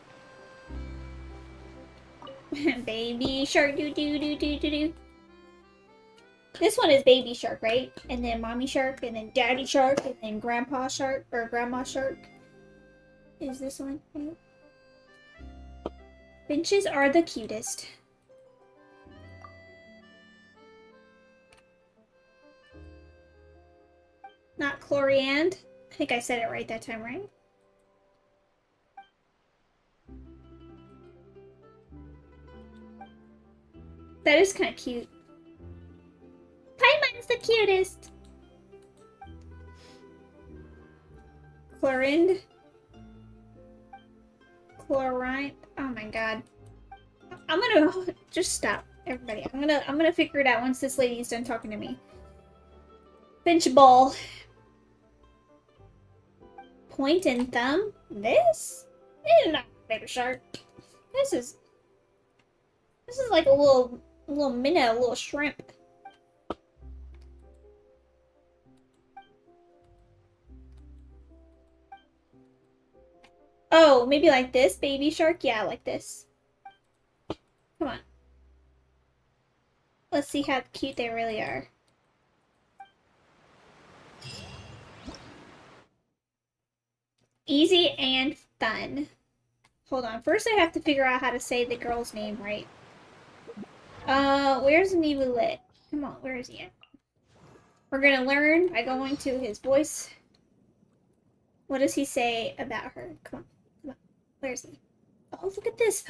Baby shark doo doo doo doo doo doo. This one is baby shark, right? And then mommy shark, and then daddy shark, and then grandpa shark, or grandma shark. Is this one? Finches are the cutest. Not Chloriand. I think I said it right that time, right? That is kind of cute. Paimon is the cutest. Chlorind. Chlorine. Oh my god. I'm gonna just stop, everybody. I'm gonna figure it out once this lady's done talking to me. Finch ball. Point and thumb. This is not baby shark. This is like a little minnow, a little shrimp. Oh, maybe like this, baby shark? Yeah, like this. Come on. Let's see how cute they really are. Easy and fun. Hold on. First I have to figure out how to say the girl's name right. Where's Mivulet? Come on, where is he at? We're gonna learn by going to his voice. What does he say about her? Come on, come on. Where is he? Oh, look at this.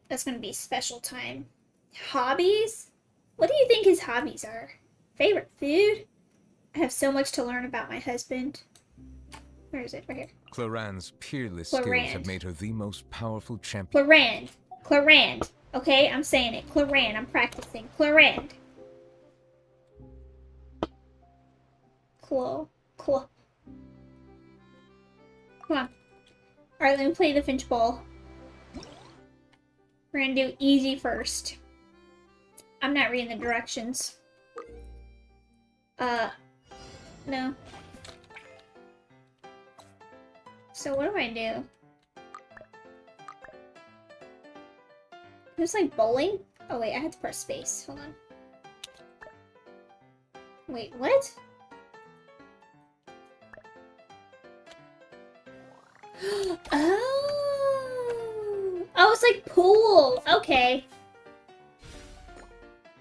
That's gonna be special time. Hobbies? What do you think his hobbies are? Favorite food? I have so much to learn about my husband. Where is it? Right here. Cloran's peerless skills have made her the most powerful champion. Clorand. Okay, I'm saying it. Clorand. I'm practicing. Clorand. Come on. Alright, let me play the Finch ball. We're gonna do easy first. I'm not reading the directions. No. So what do I do? It's like bowling? Oh wait, I had to press space. Hold on. Wait, what? Oh! Oh, it's like pool! Okay.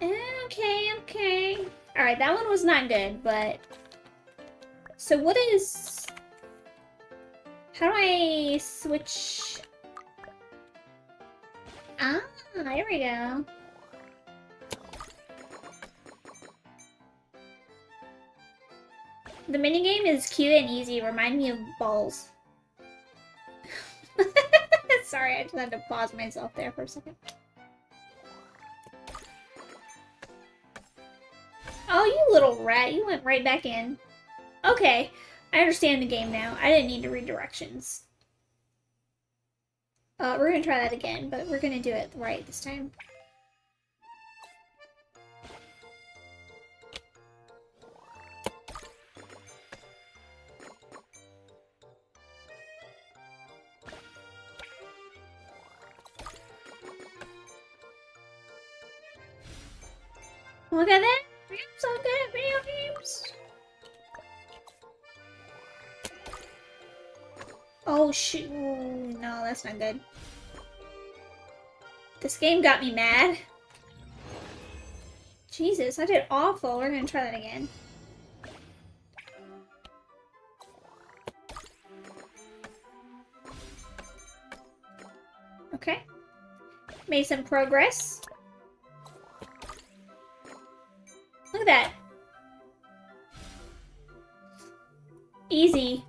Okay. Alright, that one was not good, but... So what is... How do I switch... Ah, there we go. The minigame is cute and easy. Remind me of balls. Sorry, I just had to pause myself there for a second. Oh, you little rat. You went right back in. Okay, I understand the game now. I didn't need to read directions. We're gonna try that again, but we're gonna do it right this time. Look at that! I'm so good at video games! Oh shoot, no, that's not good. This game got me mad. Jesus, I did awful. We're gonna try that again. Okay. Made some progress. Look at that. Easy.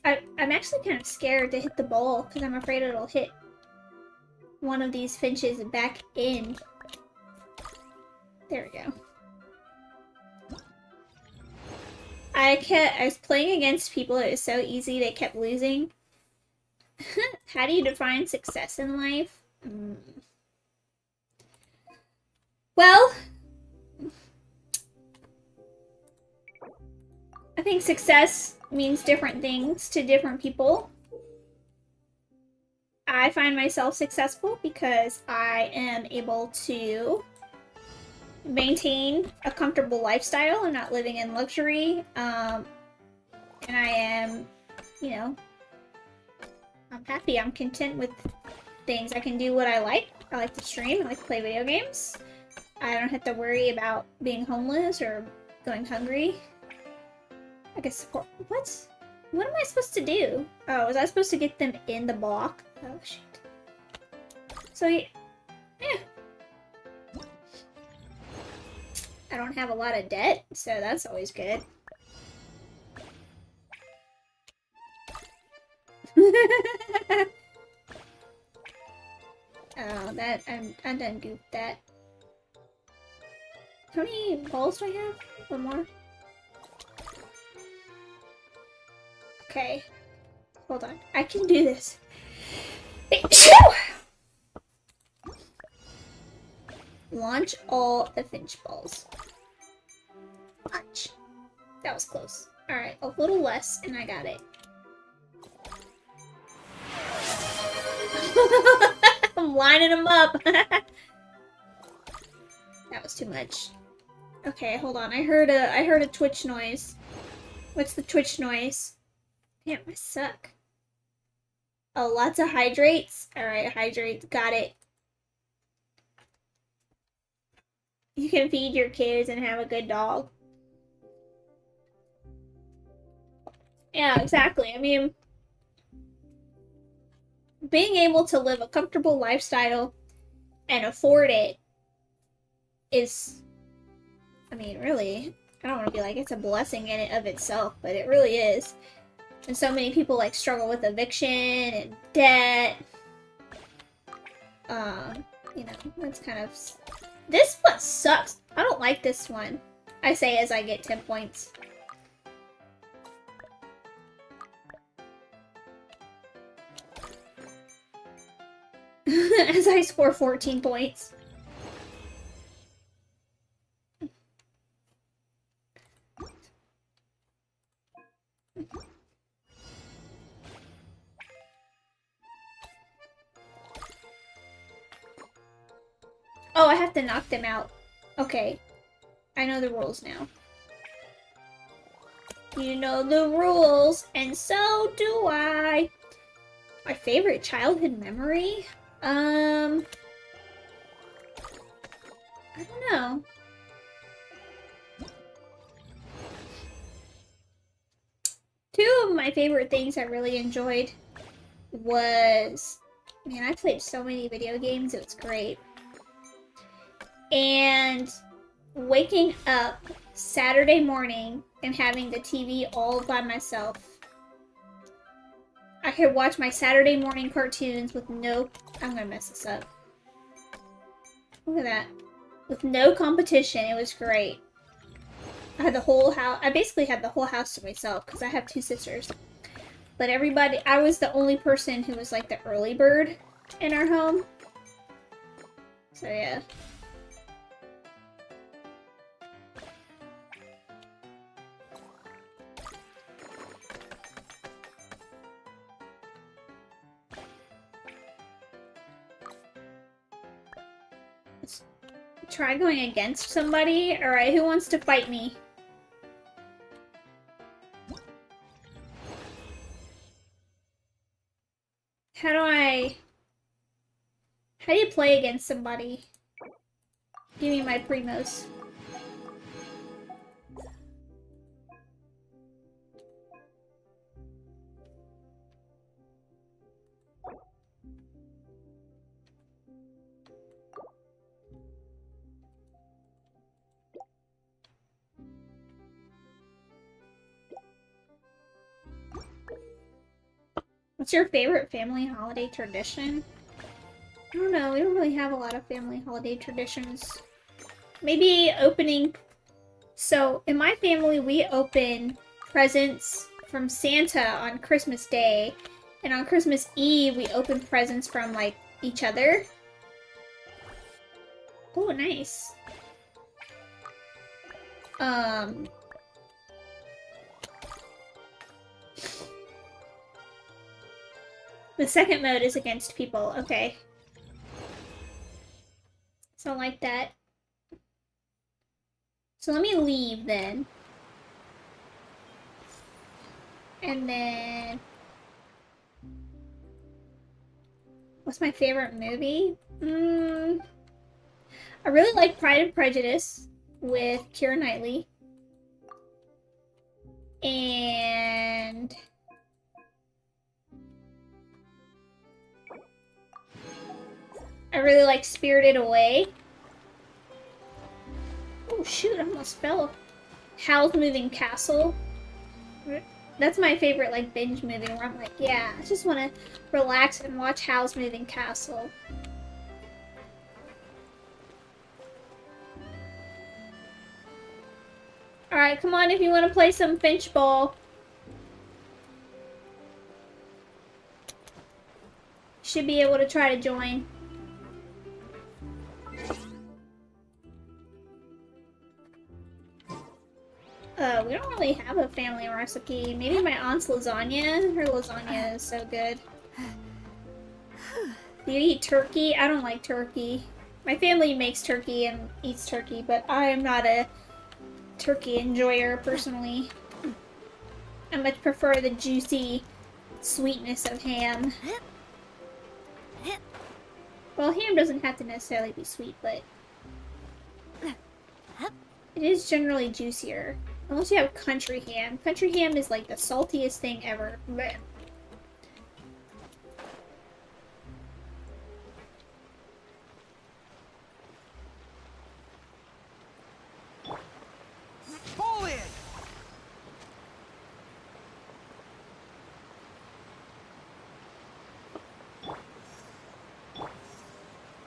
I'm actually kind of scared to hit the ball because I'm afraid it'll hit one of these finches back in. There we go. I was playing against people. It was so easy. They kept losing. How do you define success in life? Well, I think success means different things to different people. I find myself successful because I am able to maintain a comfortable lifestyle. I'm not living in luxury. And I am, you know, I'm happy. I'm content with things. I can do what I like. I like to stream. I like to play video games. I don't have to worry about being homeless or going hungry. I guess support. What? What am I supposed to do? Oh, was I supposed to get them in the block? Oh, shit. So, yeah. I don't have a lot of debt, so that's always good. Oh, that, I'm done goofed that. How many balls do I have? One more? Okay. Hold on. I can do this. Launch all the finch balls. Launch. That was close. Alright, a little less, and I got it. I'm lining them up. That was too much. Okay, hold on. I heard a twitch noise. What's the twitch noise? Damn, I suck. Oh, lots of hydrates. Alright, hydrates. Got it. You can feed your kids and have a good dog. Yeah, exactly. I mean, being able to live a comfortable lifestyle and afford it is, I mean, really, I don't want to be like it's a blessing in it of itself, but it really is. And so many people like struggle with eviction and debt. You know, that's kind of... This one sucks. I don't like this one. I say as I get 10 points. As I score 14 points. Oh, I have to knock them out. Okay. I know the rules now. You know the rules, and so do I. My favorite childhood memory? I don't know. Two of my favorite things I really enjoyed was... Man, I played so many video games, it was great. And waking up Saturday morning and having the TV all by myself. I could watch my Saturday morning cartoons with no... I'm gonna mess this up. Look at that. With no competition, it was great. I had the whole house... I basically had the whole house to myself because I have 2 sisters. But everybody... I was the only person who was like the early bird in our home. So yeah. Let's try going against somebody. Alright, who wants to fight me? How do you play against somebody? Give me my primos. What's your favorite family holiday tradition? I don't know, we don't really have a lot of family holiday traditions. Maybe opening... So, in my family, we open presents from Santa on Christmas Day. And on Christmas Eve, we open presents from, like, each other. Oh, nice. The second mode is against people. Okay. So like that. So let me leave then. And then... What's my favorite movie? I really like Pride and Prejudice with Keira Knightley. And... I really like Spirited Away. Oh shoot, I almost fell. Howl's Moving Castle. That's my favorite like binge movie where I'm like, yeah, I just want to relax and watch Howl's Moving Castle. Alright, come on if you want to play some Finch Ball. Should be able to try to join. We don't really have a family recipe. Maybe my aunt's lasagna. Her lasagna is so good. Do you eat turkey? I don't like turkey. My family makes turkey and eats turkey, but I am not a turkey enjoyer personally. I much prefer the juicy sweetness of ham. Well, ham doesn't have to necessarily be sweet, but it is generally juicier. Unless you have country ham. Country ham is like the saltiest thing ever. Blech. Ball in!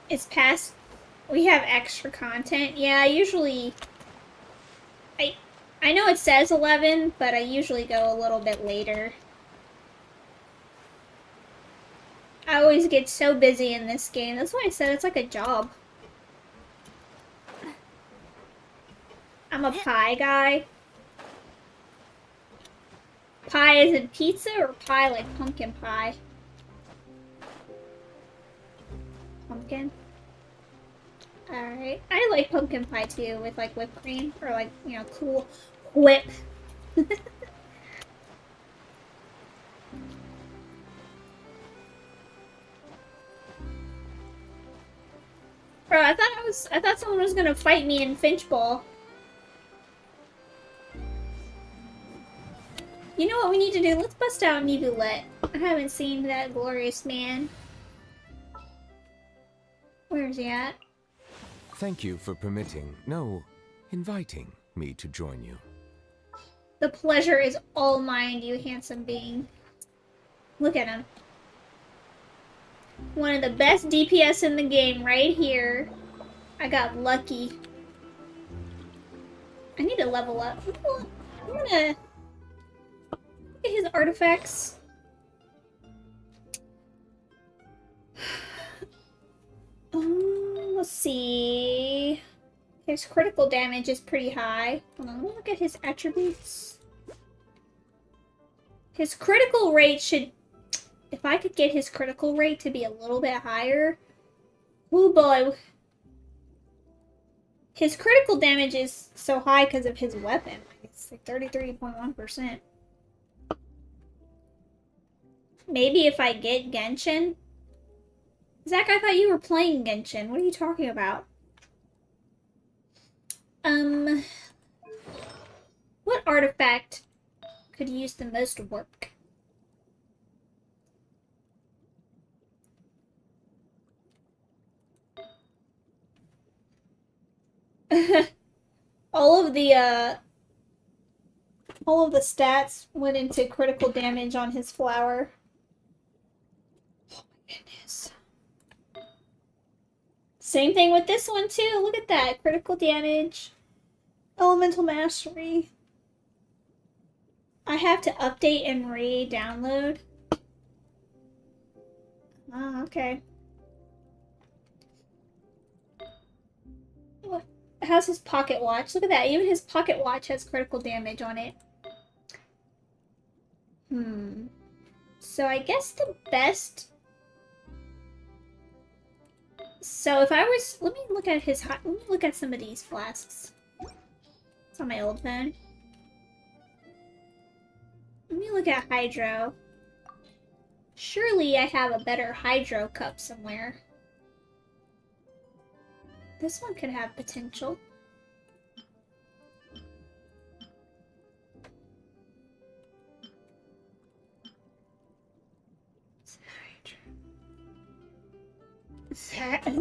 It's past... We have extra content. Yeah, usually... I know it says 11, but I usually go a little bit later. I always get so busy in this game. That's why I said it's like a job. I'm a pie guy. Pie as in pizza or pie like pumpkin pie? Pumpkin? Alright. I like pumpkin pie too, with like whipped cream, or like, you know, cool whip. Bro, I thought someone was gonna fight me in Finchball. You know what we need to do? Let's bust out Nivulette. I haven't seen that glorious man. Where is he at? Thank you for permitting, no, inviting me to join you. The pleasure is all mine, you handsome being. Look at him. One of the best DPS in the game right here. I got lucky. I need to level up. I'm gonna look at his artifacts. Let's see. His critical damage is pretty high. Hold on, let me look at his attributes. His critical rate should... If I could get his critical rate to be a little bit higher... Oh boy. His critical damage is so high because of his weapon. It's like 33.1%. Maybe if I get Genshin... Zach, I thought you were playing Genshin. What are you talking about? What artifact could use the most work? all of the stats went into critical damage on his flower. Oh my goodness. Same thing with this one too. Look at that. Critical damage. Elemental mastery. I have to update and re-download. Oh, okay. What? How's his pocket watch? Look at that. Even his pocket watch has critical damage on it. So I guess the best... So if I was... Let me look at his... Let me look at some of these flasks. It's on my old phone. Let me look at Hydro. Surely I have a better Hydro cup somewhere. This one could have potential.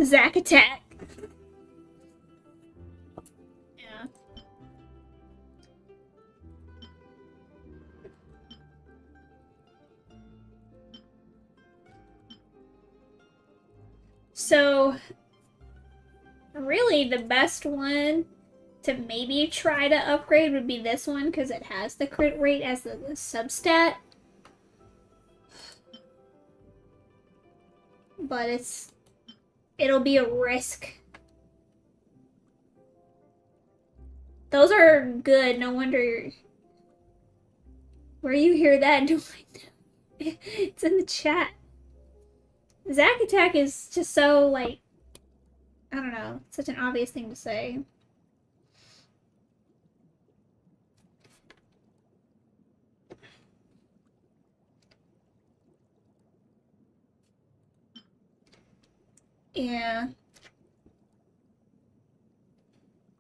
Zack attack. Yeah. So, really the best one to maybe try to upgrade would be this one because it has the crit rate as the substat. But it'll be a risk. Those are good, no wonder where you hear that noise. It's in the chat. Zack attack is just so, like, I don't know, such an obvious thing to say. Yeah.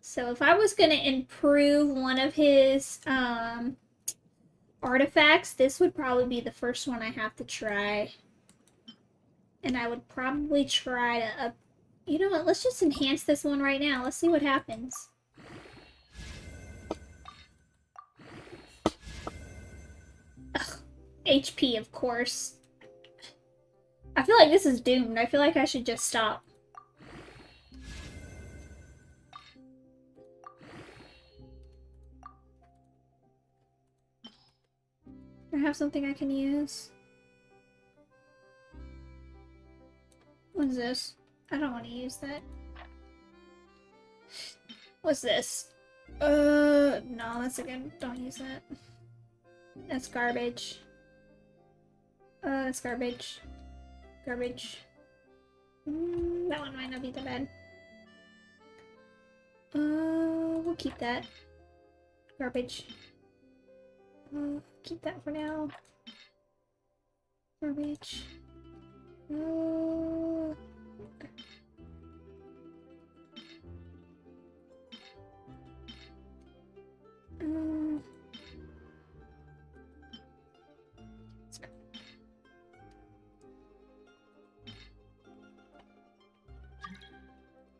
So if I was gonna improve one of his artifacts, this would probably be the first one I have to try. And I would probably try to you know what, let's just enhance this one right now. Let's see what happens. Ugh. HP, of course. I feel like this is doomed. I feel like I should just stop. I have something I can use. What's this? I don't want to use that. What's this? No, that's again. Don't use that. That's garbage. That's garbage. Garbage. That one might not be that bad. We'll keep that. Garbage. Keep that for now. Garbage.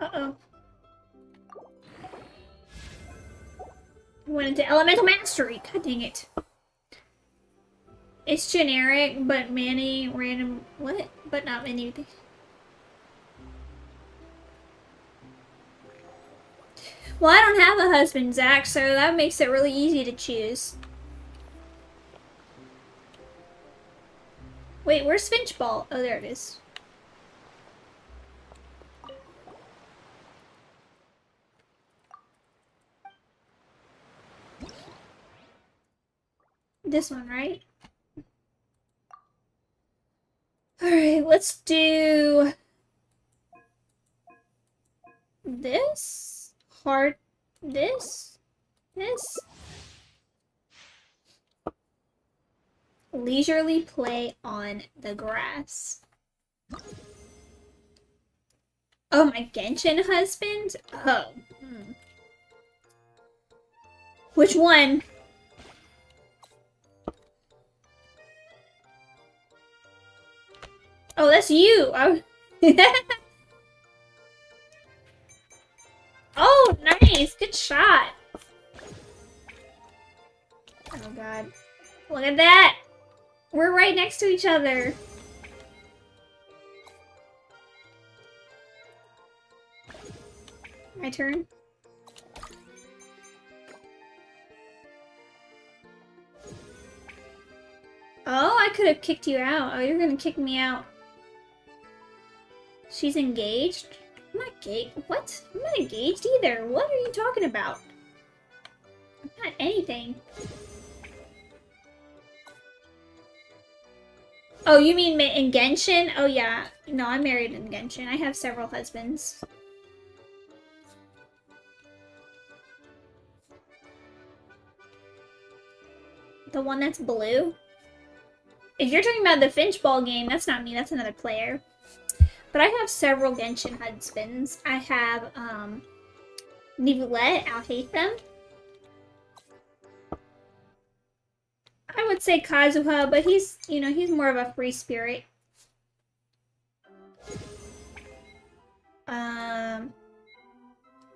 Uh-oh. Went into elemental mastery. God dang it. It's generic, but many random... What? But not many... Well, I don't have a husband, Zach, so that makes it really easy to choose. Wait, where's Finchball? Oh, there it is. This one, right? Alright, let's do... this? Heart... this? This? Leisurely play on the grass. Oh, my Genshin husband? Oh. Which one? Oh, that's you! Oh, oh nice! Good shot! Oh god. Look at that! We're right next to each other. My turn. Oh, I could have kicked you out. Oh, you're gonna kick me out. She's engaged? I'm not gay. What? I'm not engaged either. What are you talking about? I'm not anything. Oh, you mean in Genshin? Oh, yeah. No, I'm married in Genshin. I have several husbands. The one that's blue? If you're talking about the Finchball game, that's not me. That's another player. But I have several Genshin husbands. I have, Nivelette. I'll hate them. I would say Kazuha, but he's, you know, he's more of a free spirit. Kaveh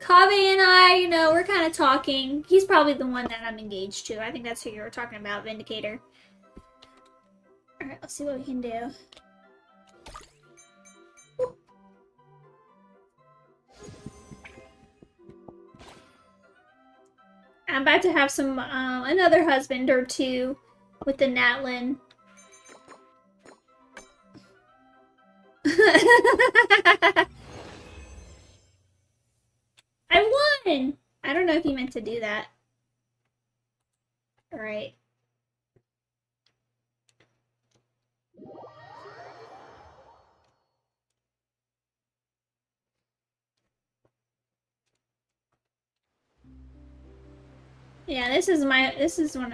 and I, you know, we're kind of talking. He's probably the one that I'm engaged to. I think that's who you were talking about, Vindicator. Alright, let's see what we can do. I'm about to have some, another husband or two with the Natlan. I won! I don't know if you meant to do that. Alright. Yeah, this is one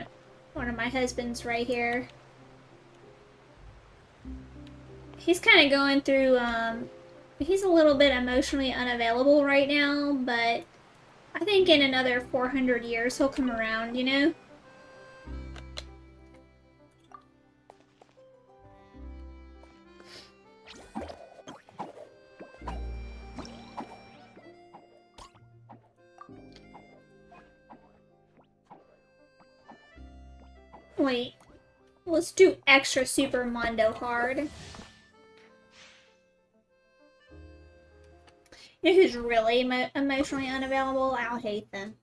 of my husbands right here. He's kind of going through, he's a little bit emotionally unavailable right now, but I think in another 400 years he'll come around, you know? Wait, let's do extra super mondo hard. You know who's really emotionally unavailable? I'll hate them.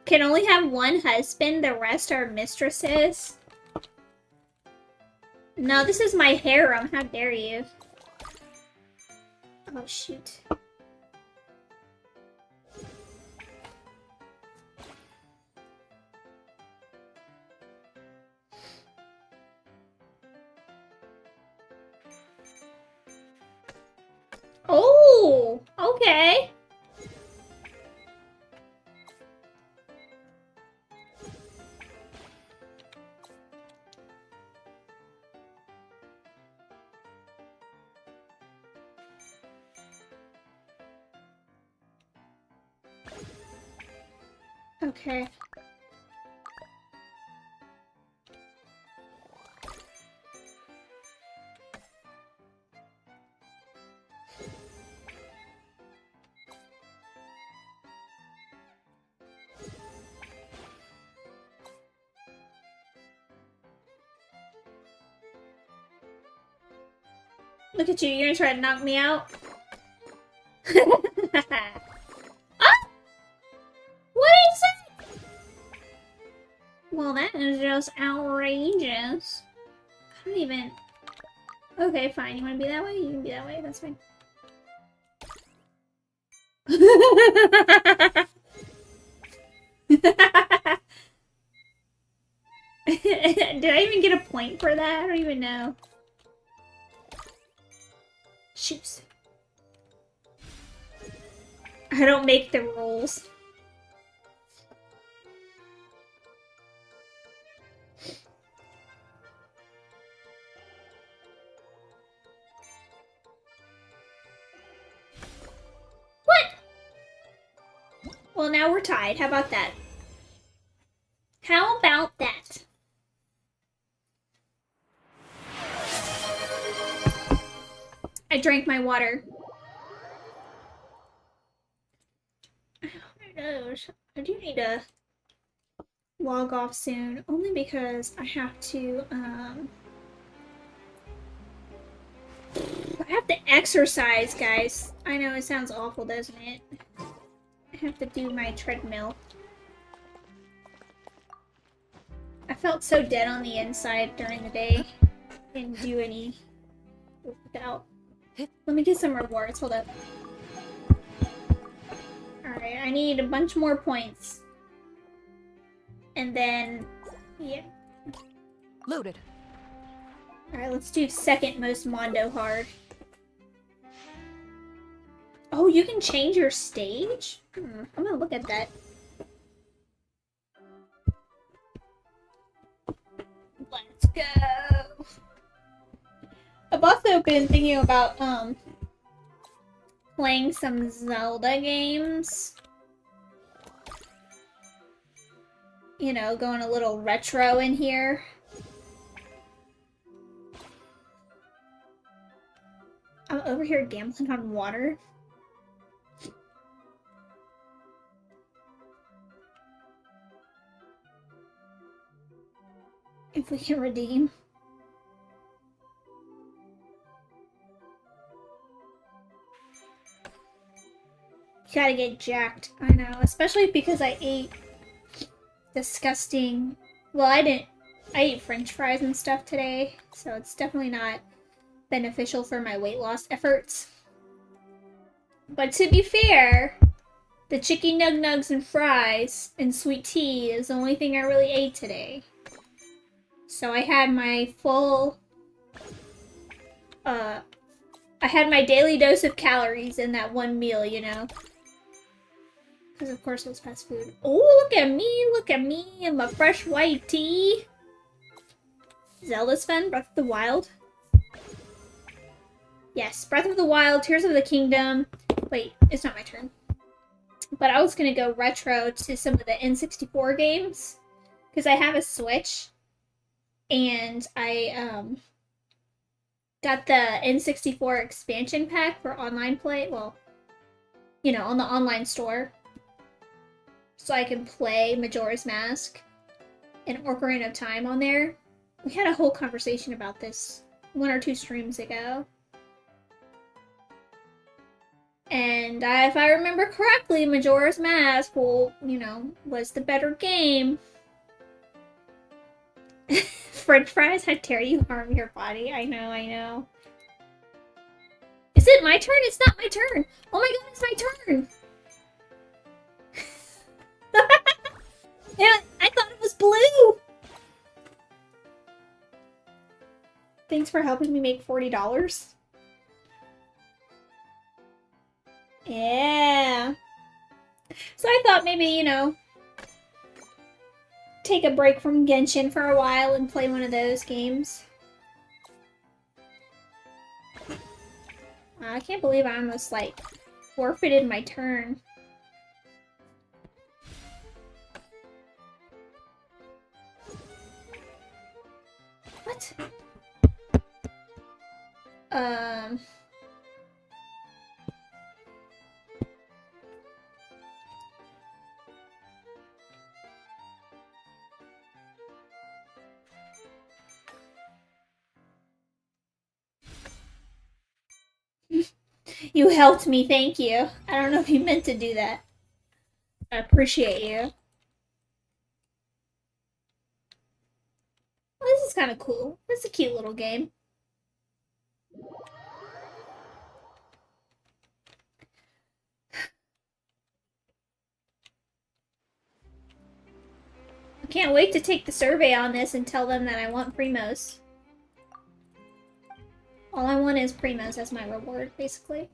Can only have one husband, the rest are mistresses. No, this is my harem, how dare you. Oh shoot. Oh, okay. Okay. Look at you, you're gonna try to knock me out? Ah! What is it? Well, that is just outrageous. I don't even... Okay, fine. You wanna be that way? You can be that way. That's fine. Did I even get a point for that? I don't even know. Shoes. I don't make the rules. What? Well, now we're tied. How about that? How about that? I drank my water. Oh my gosh. I do need to log off soon, only because I have to, I have to exercise, guys. I know it sounds awful, doesn't it? I have to do my treadmill. I felt so dead on the inside during the day. Didn't do any workout. Let me get some rewards. Hold up. Alright, I need a bunch more points. And then... yeah. Loaded. Alright, let's do second most Mondo hard. Oh, you can change your stage? I'm gonna look at that. Let's go! I've also been thinking about, playing some Zelda games. You know, going a little retro in here. I'm over here gambling on water. If we can redeem. Gotta get jacked. I know, especially because I ate disgusting... Well, I ate french fries and stuff today, so it's definitely not beneficial for my weight loss efforts. But to be fair, the chicken nug nugs and fries and sweet tea is the only thing I really ate today. So I had my full... I had my daily dose of calories in that one meal, you know? Because of course it was fast food. Oh, look at me and my fresh white tea. Zelda's fun, Breath of the Wild. Yes, Breath of the Wild, Tears of the Kingdom. Wait, it's not my turn. But I was gonna go retro to some of the N64 games. Because I have a Switch. And I, got the N64 expansion pack for online play. Well, you know, on the online store. So I can play Majora's Mask and Ocarina of Time on there. We had a whole conversation about this 1 or 2 streams ago. And if I remember correctly, Majora's Mask, well, you know, was the better game. French fries, how dare you harm your body? I know, I know. Is it my turn? It's not my turn. Oh my god, it's my turn. Yeah, I thought it was blue. Thanks for helping me make $40. Yeah. So I thought maybe, you know, take a break from Genshin for a while and play one of those games. I can't believe I almost, like, forfeited my turn. What? You helped me, thank you. I don't know if you meant to do that. I appreciate you. Well, this is kind of cool. It's a cute little game. I can't wait to take the survey on this and tell them that I want primos. All I want is primos as my reward, basically.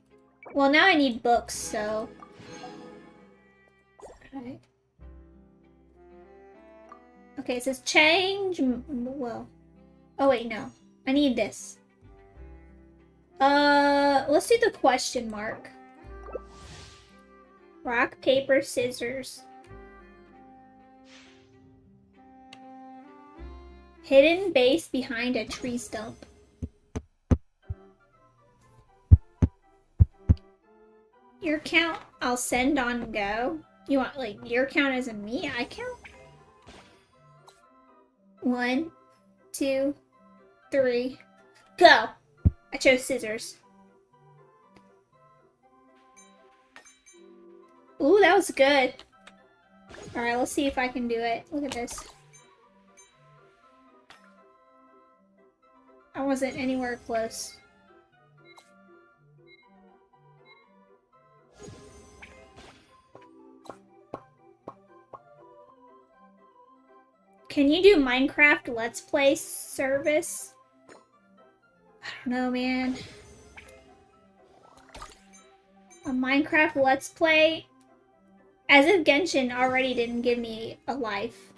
Well, now I need books, so... Alright. Okay, it says change... Well... Oh, wait, no. I need this. Let's do the question mark. Rock, paper, scissors. Hidden base behind a tree stump. Your count, I'll send on go. You want, like, your count as in me? I count? 1, 2, 3, go! I chose scissors. Ooh, that was good. Alright, let's see if I can do it. Look at this. I wasn't anywhere close. Can you do Minecraft Let's Play service? I don't know, man. A Minecraft Let's Play? As if Genshin already didn't give me a life.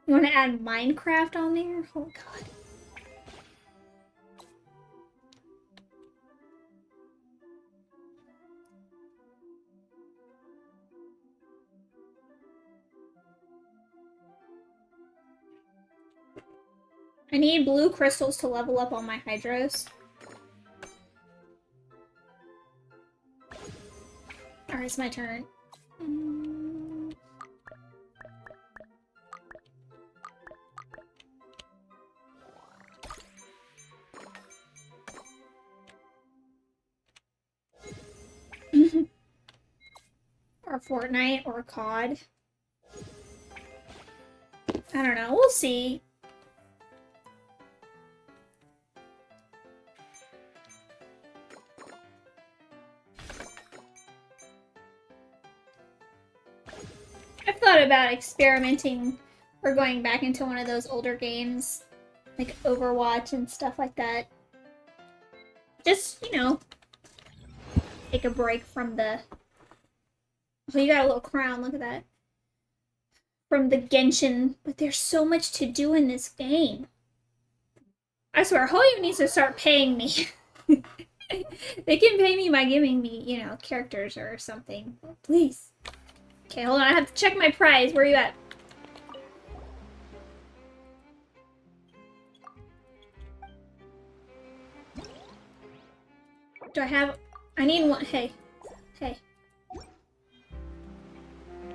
You want to add Minecraft on there? Oh god. I need blue crystals to level up all my hydros. Alright, it's my turn. Or Fortnite or COD. I don't know, we'll see. I've thought about experimenting or going back into one of those older games, like Overwatch and stuff like that. Just, you know, take a break from the... Oh, you got a little crown, look at that. From the Genshin, but there's so much to do in this game. I swear, Hoyu needs to start paying me. They can pay me by giving me, you know, characters or something. Please. Okay, hold on, I have to check my prize. Where are you at? Do I have... I need one... Hey. Hey.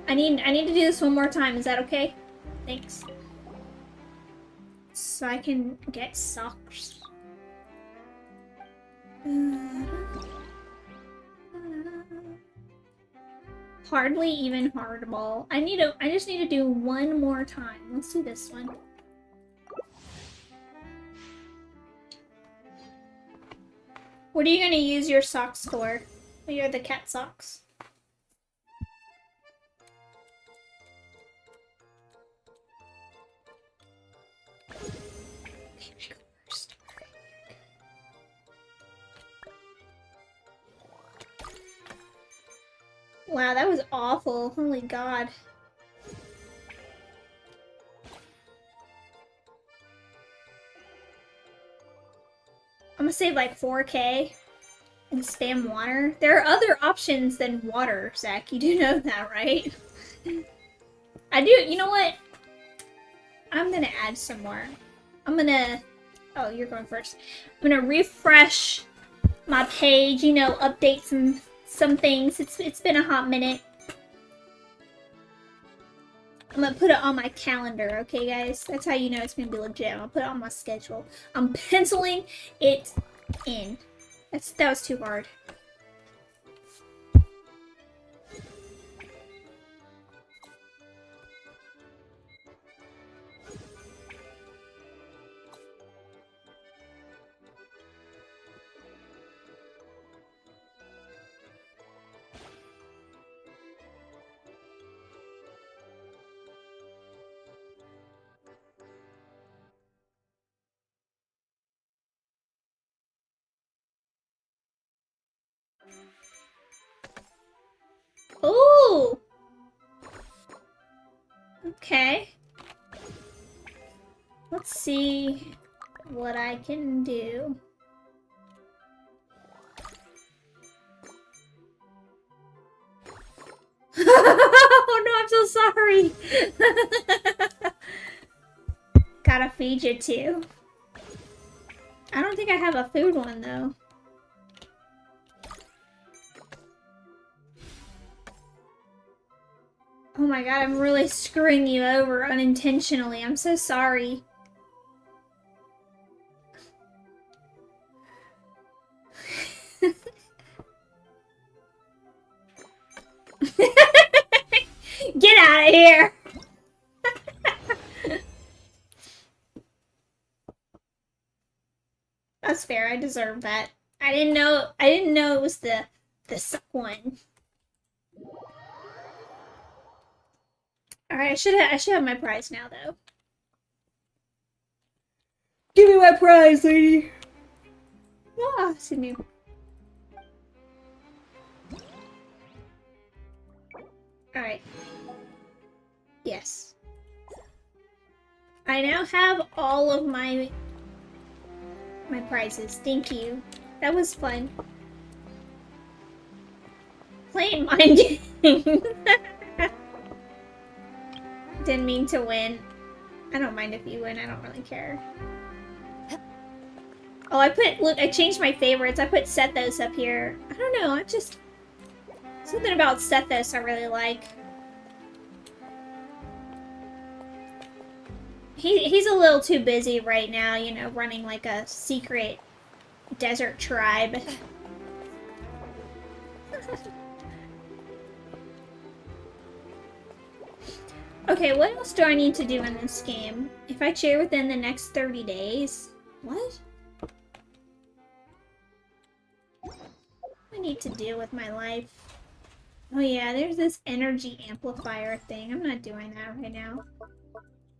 I need to do this one more time. Is that okay? Thanks. So I can get socks. Hardly even hardball. I just need to do one more time. Let's do this one. What are you gonna use your socks for? Oh, you're the cat socks. Wow, that was awful. Holy God. I'm gonna save like 4K and spam water. There are other options than water, Zach. You do know that, right? I do. You know what? I'm gonna add some more. I'm gonna Oh, you're going first. I'm gonna refresh my page, you know, update some things. It's been a hot minute. I'm gonna put it on my calendar, okay, guys? That's how you know it's gonna be legit. I'm gonna put it on my schedule. I'm penciling it in. That was too hard. Ooh! Okay. Let's see what I can do. Oh no, I'm so sorry. Gotta feed you too. I don't think I have a food one though. Oh my god, I'm really screwing you over unintentionally. I'm so sorry. Get out of here! That's fair, I deserve that. I didn't know it was the suck one. Alright, I should have my prize now though. Give me my prize, lady! Ah, see me. Alright. Yes. I now have all of my prizes. Thank you. That was fun. Playing mind games. Didn't mean to win. I don't mind if you win. I don't really care. Oh, look, I changed my favorites. I put Sethos up here. I don't know. Something about Sethos I really like. He's a little too busy right now, you know, running like a secret desert tribe. Okay, what else do I need to do in this game? If I cheer within the next 30 days? What? I need to do with my life. Oh yeah, there's this energy amplifier thing. I'm not doing that right now.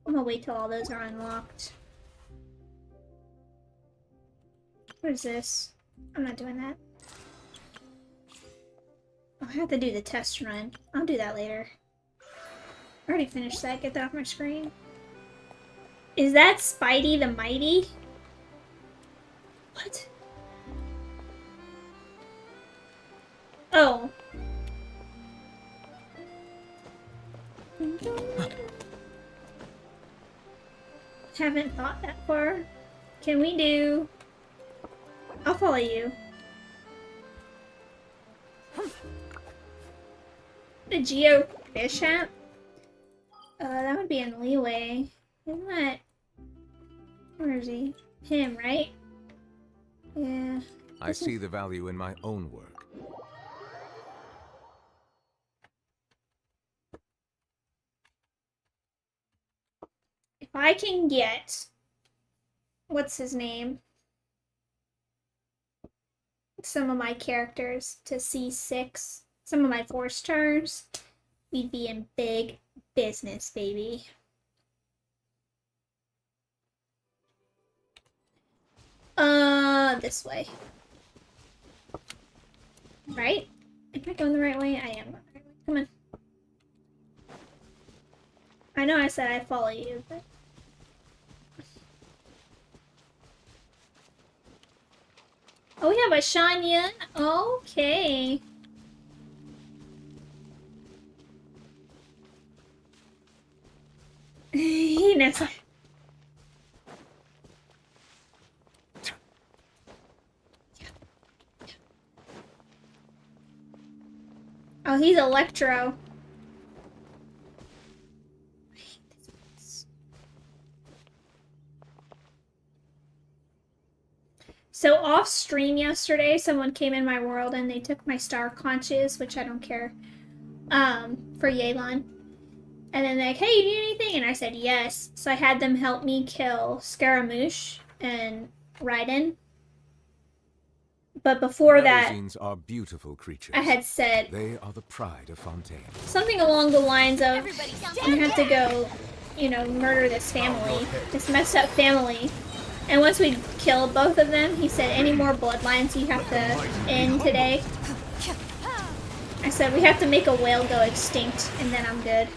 I'm gonna wait till all those are unlocked. What is this? I'm not doing that. I have to do the test run. I'll do that later. I already finished that. Get that off my screen. Is that Spidey the Mighty? What? Oh. Haven't thought that far. Can we do... I'll follow you. The Geo Fish hat? That would be in Leeway. Isn't that... Where is he? Him, right? Yeah. I see the value in my own work. If I can get... What's his name? Some of my characters to C6. Some of my 4-stars. We'd be in big business, baby. This way. Right? Am I going the right way? I am going the right way. Come on. I know I said I'd follow you, but... Oh, we have a Shanya. Okay. He knows. Oh, he's Electro. So off stream yesterday, someone came in my world and they took my star conches, which I don't care, for Yelan. And then they're like, hey, you need anything? And I said yes. So I had them help me kill Scaramouche and Raiden. But before that, Melusines are beautiful creatures. I had said they are the pride of Fontaine. something along the lines of, you have to go, you know, murder this family, this messed up family. And once we killed both of them, he said, any more bloodlines you have to end today? I said, we have to make a whale go extinct, and then I'm good.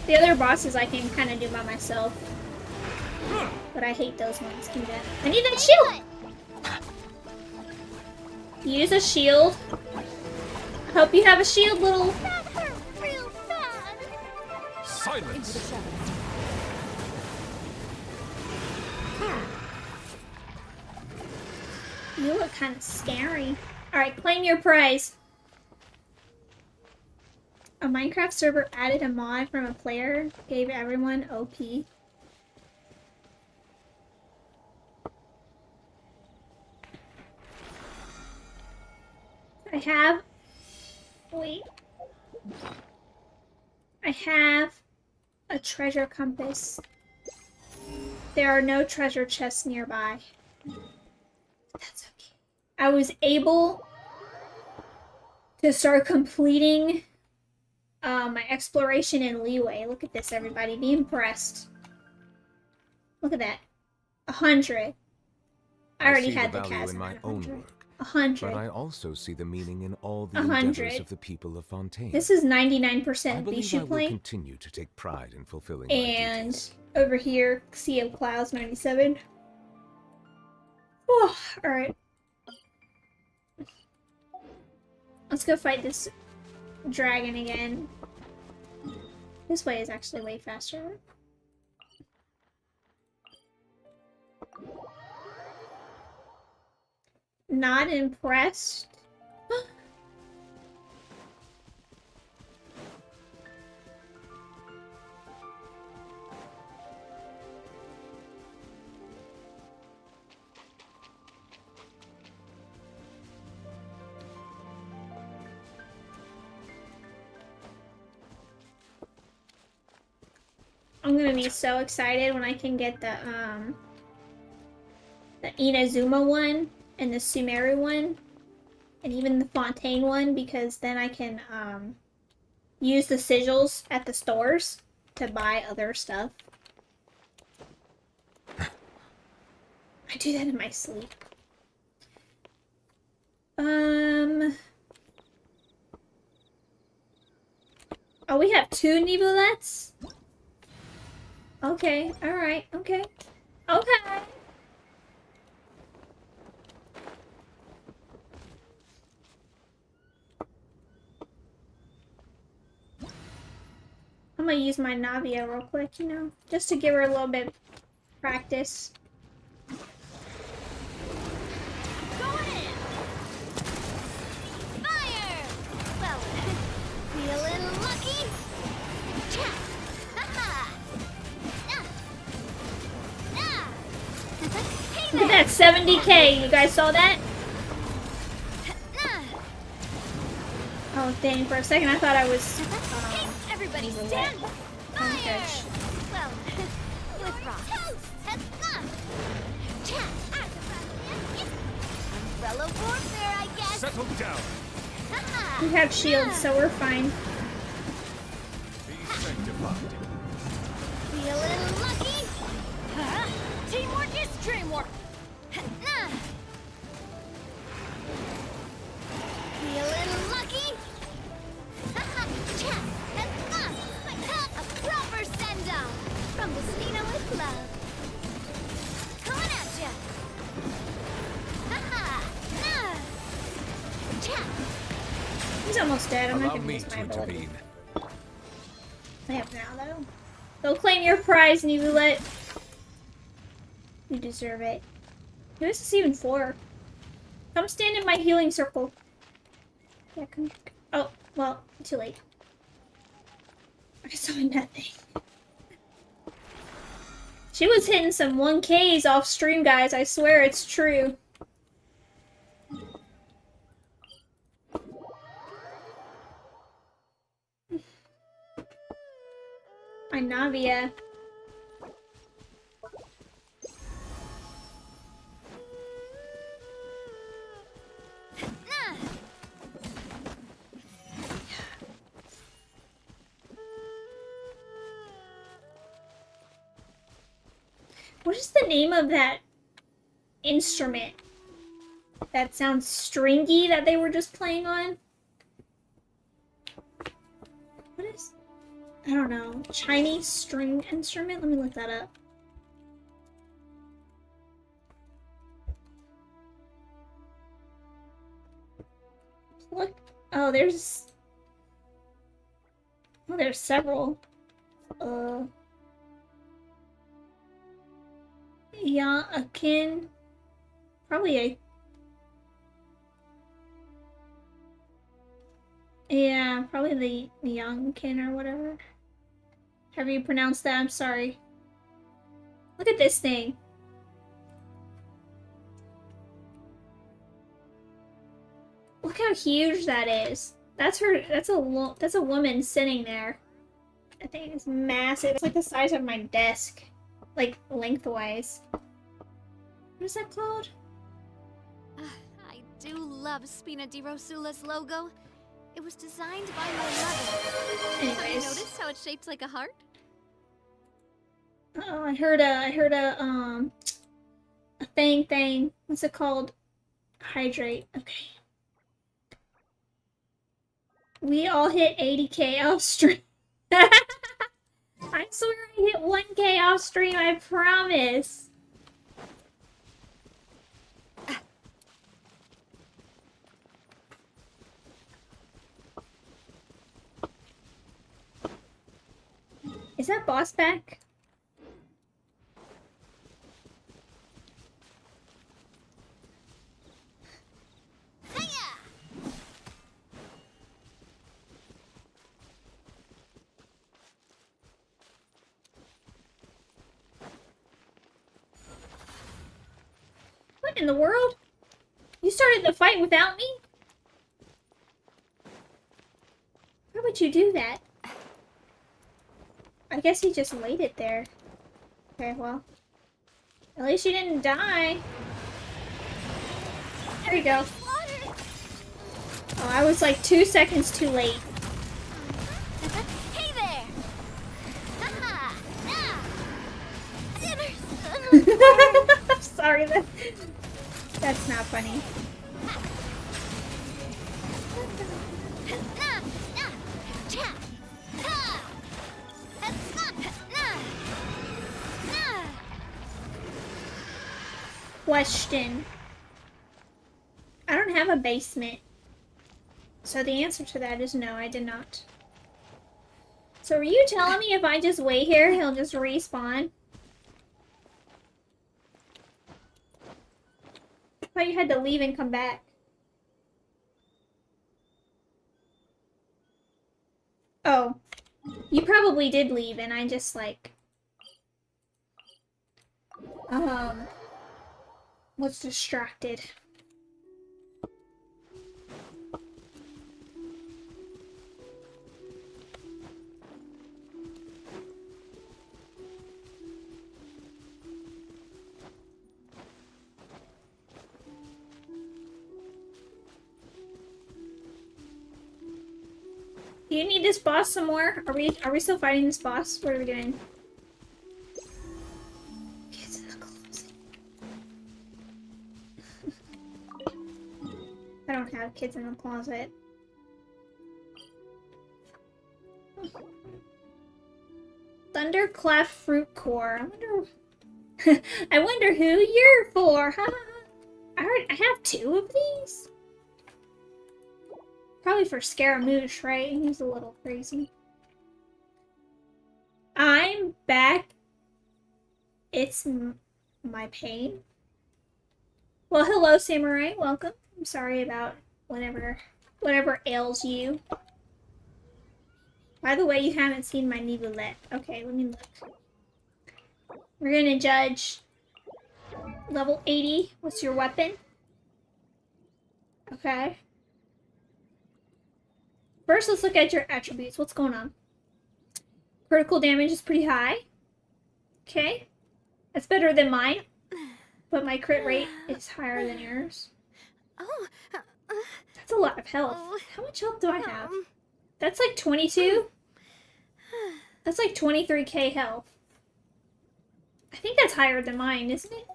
The other bosses I can kind of do by myself. But I hate those ones. Give me that. I need that shield! Use a shield. I hope you have a shield, little... Silence! You look kind of scary. Alright, claim your prize. A Minecraft server added a mod from a player, gave everyone OP. I have... Wait. I have a treasure compass. There are no treasure chests nearby. That's okay. I was able to start completing my exploration in Leeway. Look at this, everybody. Be impressed. Look at that. 100. I already had the chasm. In my own work. 100. But I also see the meaning in all the 100. endeavors of the people of Fontaine. This is 99% I believe Bishu I will point. continue to take pride in fulfilling And my duties. over here, Sea of Clouds 97. Oh, alright. Let's go fight this dragon again. This way is actually way faster. Not impressed. I'm gonna be so excited when I can get the Inazuma one and the Sumeru one and even the Fontaine one, because then I can use the sigils at the stores to buy other stuff. I do that in my sleep. Oh, we have 2 Nibulets? Okay, alright, okay. Okay. I'm gonna use my Navia real quick, you know, just to give her a little bit of practice. Fire! Well, feeling lucky? Look at that, 70k. You guys saw that? Oh, dang, for a second I thought I was... Everybody stand! Fire! Well, with rock. Umbrella warfare, I guess. Settle down. We have shields, so we're fine. Be sanctified. Feeling lucky? Teamwork is dreamwork. Feeling lucky? A proper send-off from the Spina with love. Coming at ya. He's almost dead. I'm not Allow gonna me use to my ability. intervene. I have now, though. Go claim your prize, Nivulet. You deserve it. Who is this even for? Come stand in my healing circle. Yeah, come here. Oh, well, too late. I saw nothing. She was hitting some 1Ks off stream, guys. I swear it's true. Navia. What is the name of that instrument that sounds stringy that they were just playing on? What is... I don't know. Chinese string instrument? Let me look that up. Look. Oh, there's... Oh, there's several. Yeah, akin. Probably a... Yeah, probably the youngkin or whatever. However you pronounce that, I'm sorry. Look at this thing. Look how huge that is. That's her, that's a woman sitting there. That thing is massive. It's like the size of my desk. Like, lengthwise. What is that called? I do love Spina di Rosula's logo. It was designed by my mother. Anyways. Have you noticed how it's shaped like a heart? Oh, I heard a thing. What's it called? Hydrate. Okay. We all hit 80K off stream. I swear I hit 1K off stream, I promise. Is that boss back? What in the world? You started the fight without me? Why would you do that? I guess he just waited there. Okay, well. At least you didn't die. There you go. Oh, I was like 2 seconds too late. Hey there! Sorry, that's not funny. Question. I don't have a basement. So the answer to that is no, I did not. So are you telling me if I just wait here, he'll just respawn? I thought you had to leave and come back. Oh. You probably did leave and I just like... was distracted. Do you need this boss some more? Are we still fighting this boss? What are we doing? Kids in the closet. I don't have kids in the closet. Thunderclap fruit core. I wonder who you're for. I have 2 of these. Probably for Scaramouche, right? He's a little crazy. I'm back. It's my pain. Well, hello, Samurai. Welcome. I'm sorry about whatever ails you. By the way, you haven't seen my Nivelette. Okay, let me look. We're gonna judge level 80. What's your weapon? Okay. First, let's look at your attributes. What's going on? Critical damage is pretty high. Okay. That's better than mine. But my crit rate is higher than yours. Oh. That's a lot of health. How much health do I have? That's like 22? That's like 23k health. I think that's higher than mine, isn't it?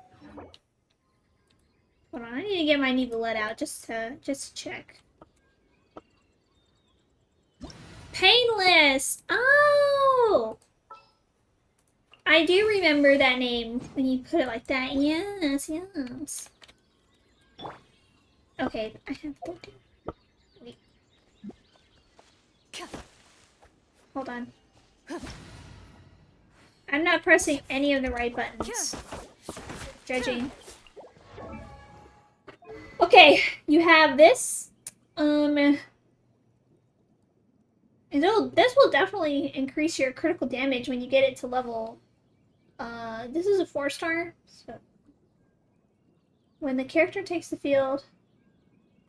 Hold on, I need to get my Nivelette out just to check. Painless! Oh! I do remember that name when you put it like that. Yes, yes. Okay, I have 14. Wait. Hold on. I'm not pressing any of the right buttons. Judging. Okay, you have this. This will definitely increase your critical damage when you get it to level. This is a 4-star. So when the character takes the field,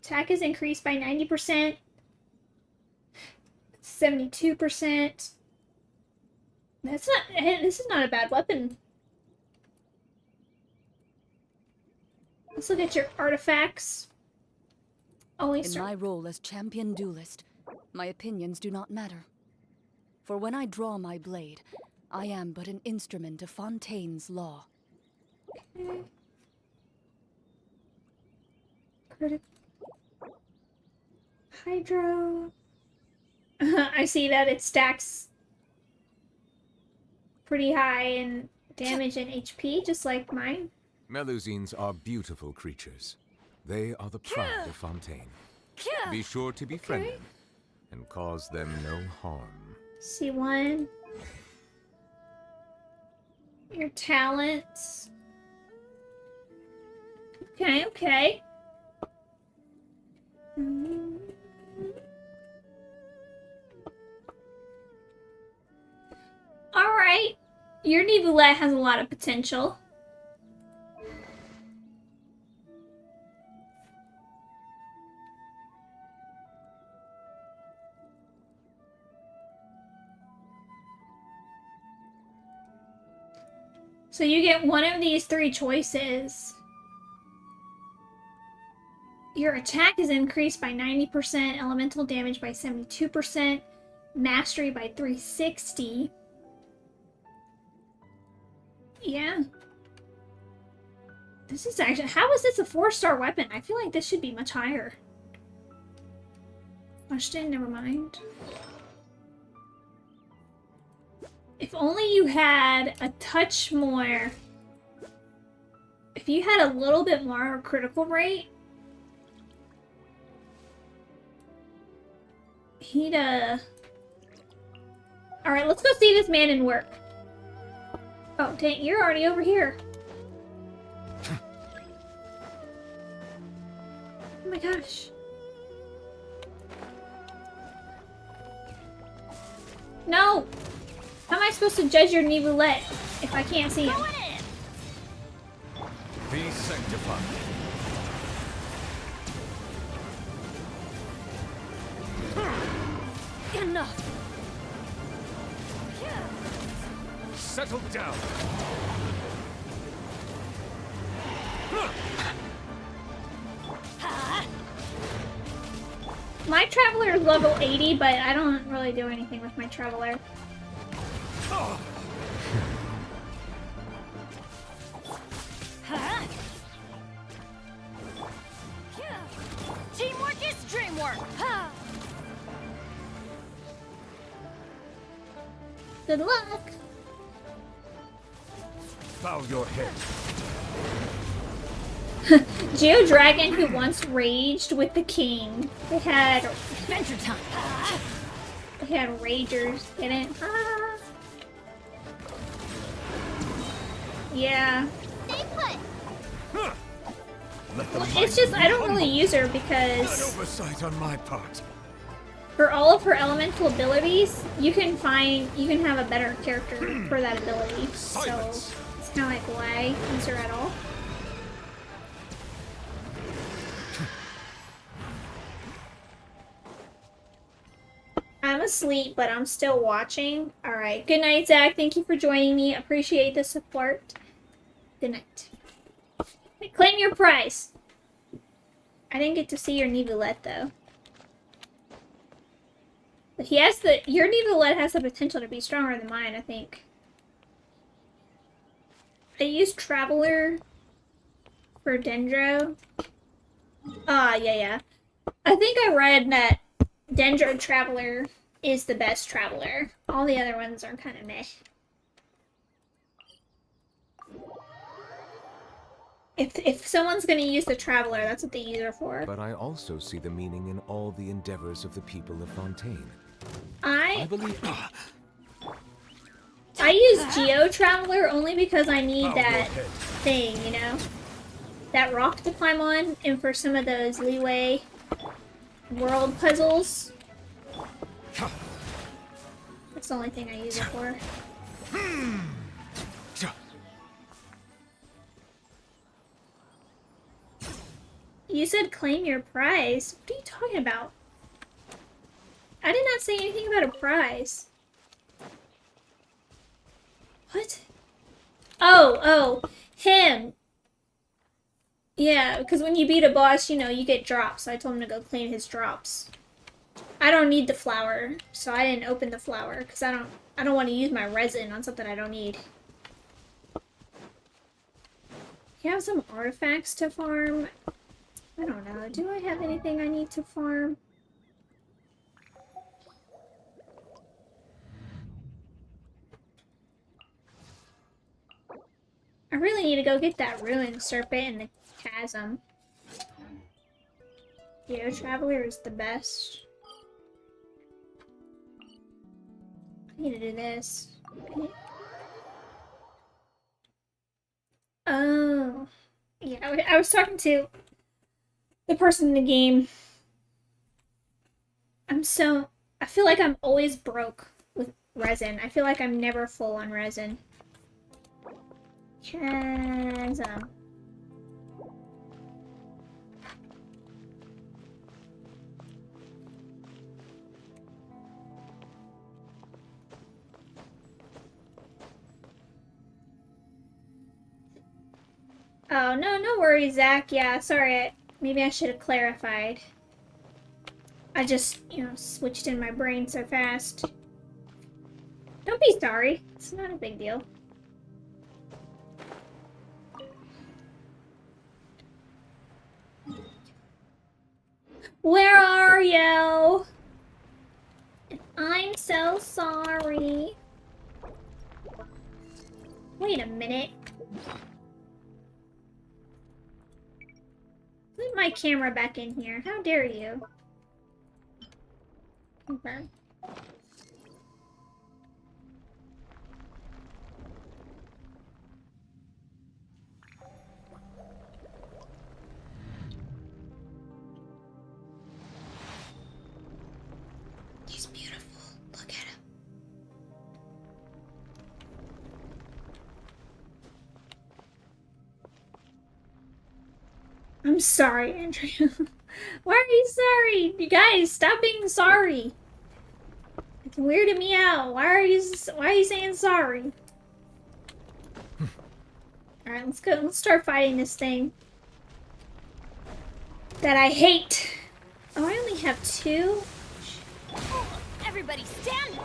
attack is increased by 90%, 72%. This is not a bad weapon. Let's look at your artifacts. In my role as champion duelist, my opinions do not matter. For when I draw my blade, I am but an instrument of Fontaine's law. Okay. Critical. Hydro. I see that it stacks pretty high in damage and HP, just like mine. Melusines are beautiful creatures. They are the pride of Fontaine. Be sure to befriend them and cause them no harm. C1. Your talents. Okay, okay. Alright. Your Nivelette has a lot of potential. So you get one of these 3 choices. Your attack is increased by 90%, elemental damage by 72%, mastery by 360. Yeah. This is actually... How is this a 4-star weapon? I feel like this should be much higher. Question, never mind. If only you had a touch more... If you had a little bit more critical rate... He'd, Alright, let's go see this man in work. Oh, dang, you're already over here. Oh my gosh. No! How am I supposed to judge your Nivelette if I can't see him? Be sanctified. Enough. Settle down. My Traveler is level 80, but I don't really do anything with my Traveler. Teamwork is dreamwork. Good luck. Bow your head. Geodragon who once raged with the king. They had adventure time. They had ragers in it. Yeah. Stay put. Well, it's just I don't really use her An because oversight on my part. for all of her elemental abilities, you can have a better character for that ability. Silence. So it's kind of like why use her at all. I'm asleep, but I'm still watching. Alright. Good night, Zach. Thank you for joining me. Appreciate the support. Good night. Hey, claim your prize. I didn't get to see your Nivelette, though. But your Nivelette has the potential to be stronger than mine, I think. I used Traveler for Dendro. Yeah. I think I read that Dendro Traveler is the best Traveler. All the other ones are kind of meh. If someone's gonna use the Traveler, that's what they use her for. But I also see the meaning in all the endeavors of the people of Fontaine. I believe. I use Geo Traveler only because I need Bow that your head. thing, you know? That rock to climb on, and for some of those leeway world puzzles. That's the only thing I use it for. You said claim your prize. What are you talking about? I did not say anything about a prize. What? Oh, him. Yeah, because when you beat a boss, you know, you get drops. So I told him to go claim his drops. I don't need the flower, so I didn't open the flower because I don't want to use my resin on something I don't need. You have some artifacts to farm. I don't know. Do I have anything I need to farm? I really need to go get that ruined serpent in the chasm. Geo Traveler is the best. I need to do this. Oh. Yeah, I was talking to the person in the game. I feel like I'm always broke with resin. I feel like I'm never full on resin. Chasm. Oh, no worries, Zach. Yeah, sorry. Maybe I should have clarified. I just, switched in my brain so fast. Don't be sorry. It's not a big deal. Where are you? I'm so sorry. Wait a minute. Put my camera back in here. How dare you? Confirm. He's beautiful. Look at him. I'm sorry, Andrea. Why are you sorry? You guys, stop being sorry. It's weirding me out. Why are you saying sorry? Alright, let's go. Let's start fighting this thing that I hate. Oh, I only have 2? Everybody stand!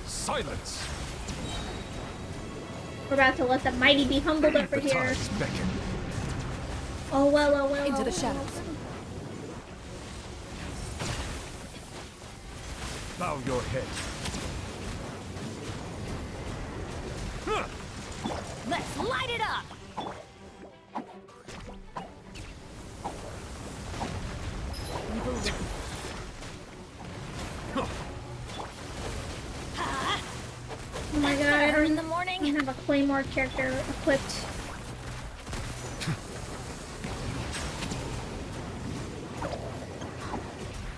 Silence! We're about to let the mighty be humbled over here. Oh well. Into the shadows. Bow your head. Let's light it up! have a Claymore character equipped.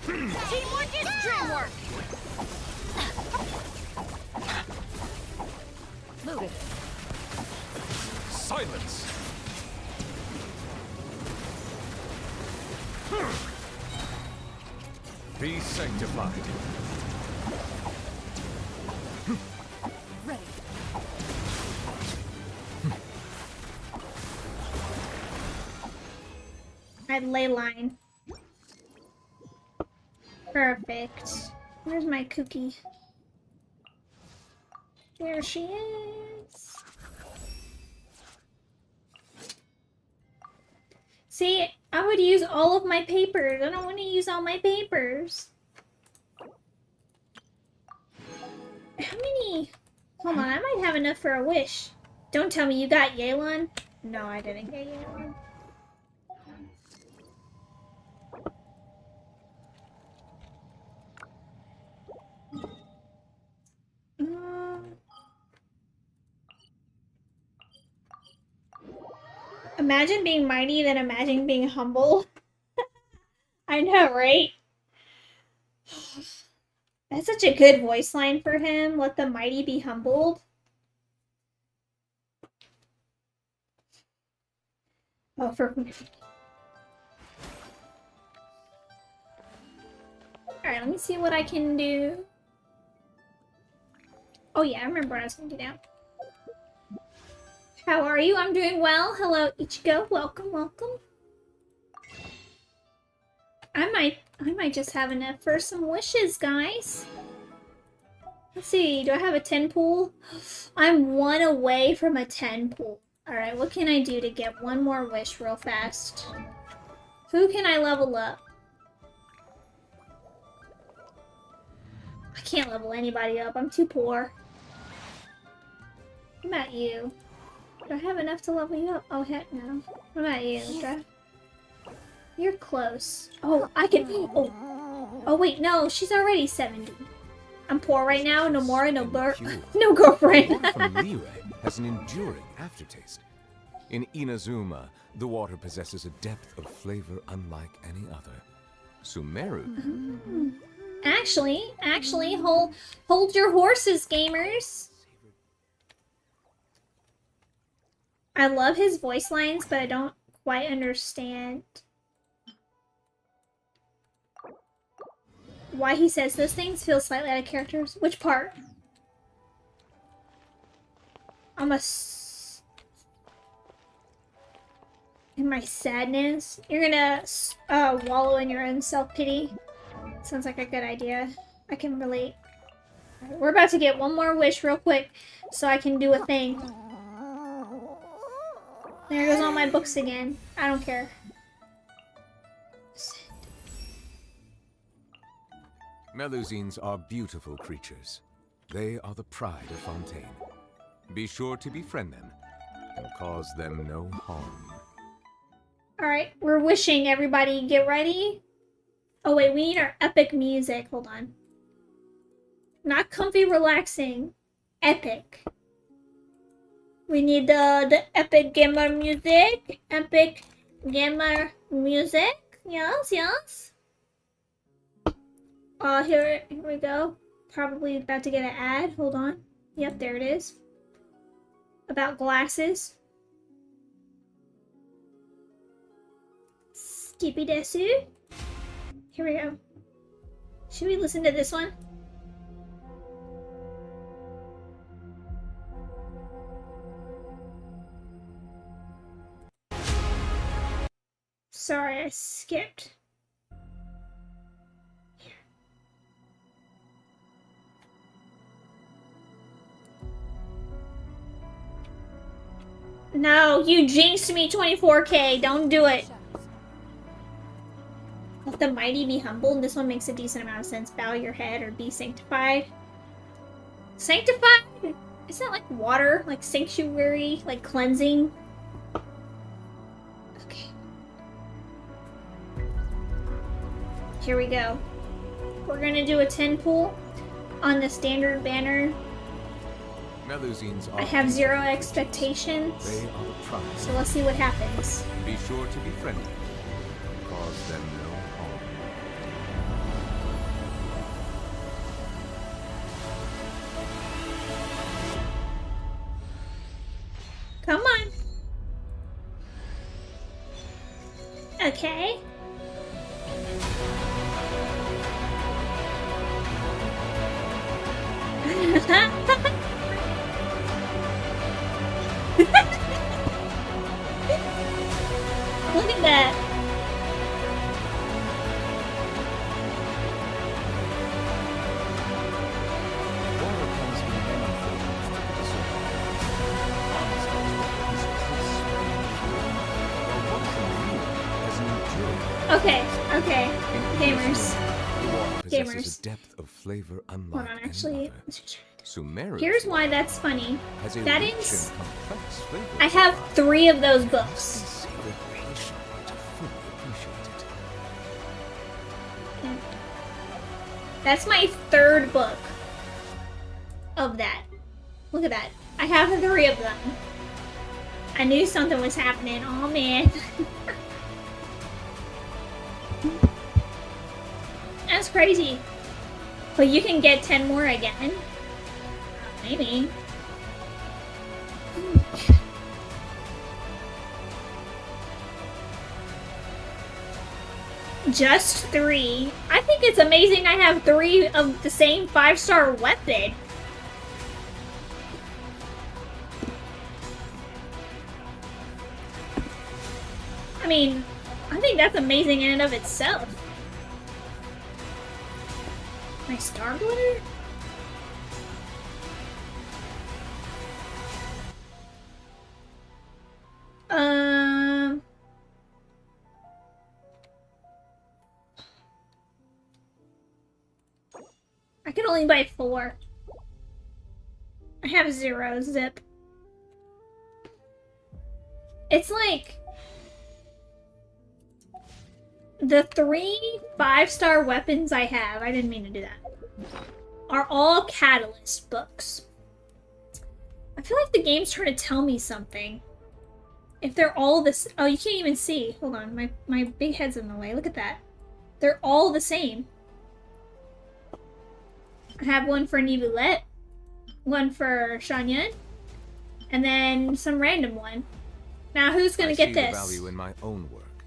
Teamwork is dreamwork! Loaded. Silence! Be sanctified. Ready. I have ley line. Perfect. Where's my cookie? There she is. See, I would use all of my papers. I don't want to use all my papers. How many? Hold on, I might have enough for a wish. Don't tell me you got Yelan. No, I didn't get Yelan. Imagine being mighty, then imagine being humble. I know, right? That's such a good voice line for him. Let the mighty be humbled. Oh, for... Alright, let me see what I can do. Oh yeah, I remember what I was gonna do now. How are you? I'm doing well. Hello, Ichigo. Welcome, welcome. I might just have enough for some wishes, guys. Let's see, do I have a 10 pool? I'm 1 away from a 10 pool. Alright, what can I do to get one more wish real fast? Who can I level up? I can't level anybody up. I'm too poor. What about you? Do I have enough to level you up? Oh, heck no. What about you? You're close. Oh, I can... Oh, wait, no. She's already 70. I'm poor right now. No more, no no girlfriend. The water from Liyue has an enduring aftertaste. In Inazuma, the water possesses a depth of flavor unlike any other. Sumeru... Actually, hold your horses, gamers. I love his voice lines, but I don't quite understand why he says those things. Feels slightly out of character. Which part? In my sadness? You're gonna wallow in your own self-pity? Sounds like a good idea. I can relate. Right, we're about to get one more wish real quick so I can do a thing. There goes all my books again. I don't care. Melusines are beautiful creatures. They are the pride of Fontaine. Be sure to befriend them and cause them no harm. Alright, we're wishing, everybody. Get ready. Oh wait, we need our epic music. Hold on. Not comfy, relaxing. Epic. We need the epic gamer music. Epic gamer music. Yes, yes. Here we go. Probably about to get an ad. Hold on. Yep, there it is. About glasses. Skippy desu. Here we go. Should we listen to this one? Sorry, I skipped. No, you jinxed me, 24K. Don't do it. Let the mighty be humbled. This one makes a decent amount of sense. Bow your head or be sanctified. Sanctified? Is that like water? Like sanctuary? Like cleansing? Okay. Here we go. We're gonna do a 10 pull on the standard banner. Melusines are I have zero expectations. They are the prize. So let's see what happens. Be sure to be friendly. Cause them no harm. Come on. Okay. Look at that. Okay, okay. Gamers. Possesses a depth of flavor unlike Hold on, actually. Sumeru. Here's why that's funny. That is. Complex flavor. I have 3 of those books. That's my 3rd book of that. Look at that. I have 3 of them. I knew something was happening. Oh man. That's crazy. But you can get 10 more again. Maybe. Just 3. I think it's amazing I have 3 of the same 5-star weapon. I mean, I think that's amazing in and of itself. My star glitter? I can only buy 4. I have 0 zip. It's like the 3 5-star weapons I have, I didn't mean to do that, are all Catalyst books. I feel like the game's trying to tell me something. If they're all this, oh, you can't even see. Hold on, my big head's in the way. Look at that. They're all the same. I have one for Nivoulet, one for Shanyan, and then some random one. Now, who's gonna get this? I see the value in my own work,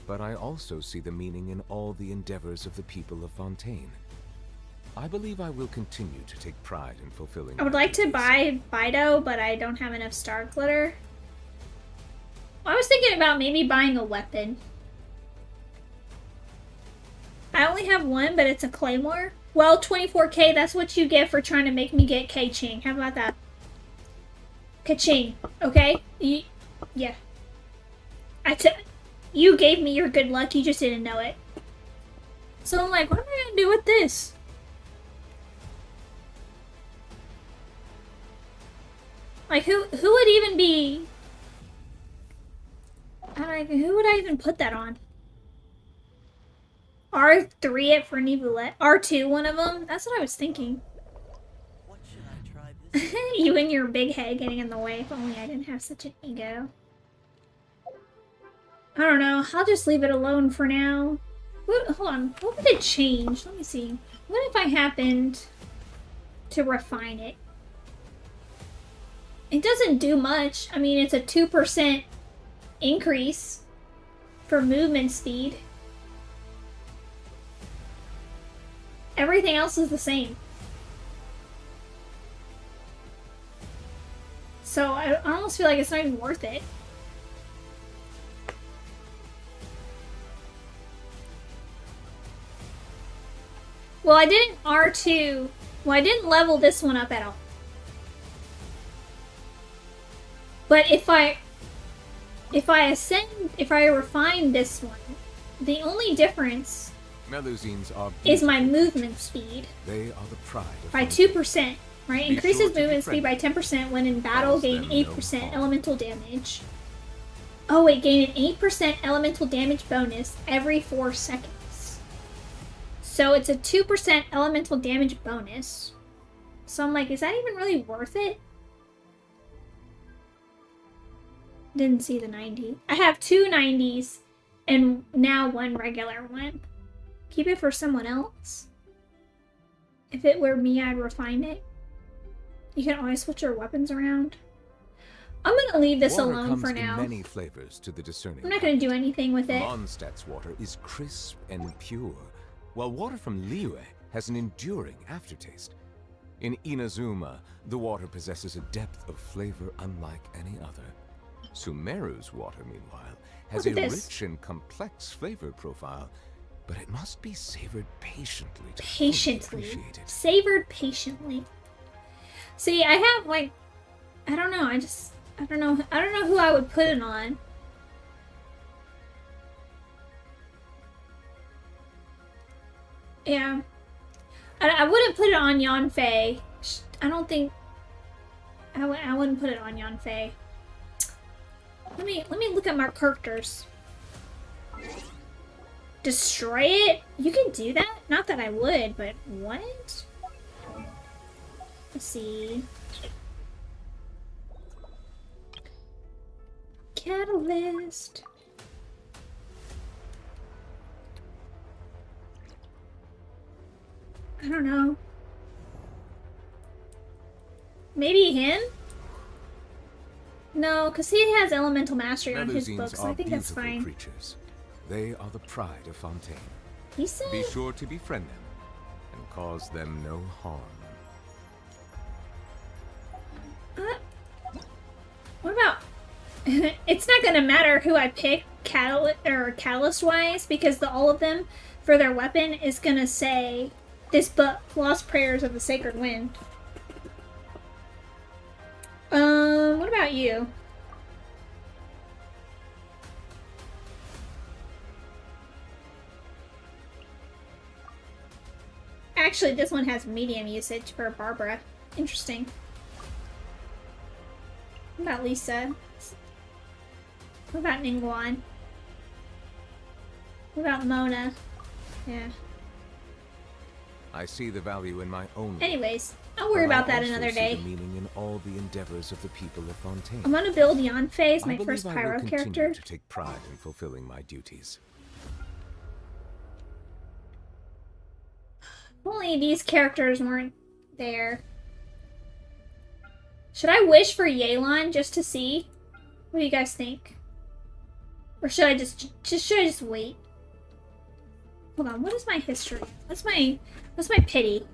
but I also see the meaning in all the endeavors of the people of Fontaine. I believe I will continue to take pride in fulfilling. I would like to buy Bido, but I don't have enough star glitter. I was thinking about maybe buying a weapon. I only have one, but it's a claymore. Well, 24k, that's what you get for trying to make me get K-Ching. How about that? Ka-ching, okay? Yeah. You gave me your good luck, you just didn't know it. So I'm like, what am I gonna do with this? Like, who would even be... who would I even put that on? R3 it for Nivoulet. R2, one of them? That's what I was thinking. What should I try this? You and your big head getting in the way. If only I didn't have such an ego. I don't know. I'll just leave it alone for now. Hold on. What would it change? Let me see. What if I happened to refine it? It doesn't do much. I mean, it's a 2% increase for movement speed. Everything else is the same. So I almost feel like it's not even worth it. Well, I didn't R2. Well, I didn't level this one up at all. But if I refine this one, the only difference is my movement speed. They are the pride of by 2%, right? Increases movement speed by 10% when in battle, gain 8% elemental damage. Oh wait, gain an 8% elemental damage bonus every 4 seconds. So it's a 2% elemental damage bonus. So I'm like, is that even really worth it? Didn't see the 90. I have 2 90s and now 1 regular one. Keep it for someone else. If it were me, I'd refine it. You can always switch your weapons around. I'm gonna leave this Water alone comes for in now. many flavors to the discerning. I'm not gonna do anything with it. Mondstadt's water is crisp and pure, while water from Liyue has an enduring aftertaste. In Inazuma, the water possesses a depth of flavor unlike any other. Sumeru's water, meanwhile, has a rich and complex flavor profile, but it must be savored patiently to fully appreciate it. Savored patiently. See, I have like, I don't know. I don't know who I would put it on. Yeah, I wouldn't put it on Yanfei. I don't think I wouldn't put it on Yanfei. Let me look at my characters. Destroy it? You can do that? Not that I would, but what? Let's see. Catalyst. I don't know. Maybe him? No, because he has elemental mastery on his books, so I think that's fine. Creatures. They are the pride of Fontaine. He said... Be sure to befriend them and cause them no harm. What about... It's not gonna matter who I pick catalyst-wise, because all of them, for their weapon, is gonna say this book, Lost Prayers of the Sacred Wind. What about you? Actually, this one has medium usage for Barbara. Interesting. What about Lisa? What about Ningguan? What about Mona? Yeah. I see the value in my own. Anyways, I'll worry about that another day. The meaning in all the endeavors of the people of Fontaine. I'm gonna build Yanfei as my first I pyro will character. To take pride in fulfilling my duties. If only these characters weren't there. Should I wish for Yelan just to see? What do you guys think? Or should I just wait? Hold on, what is my history? What's my pity?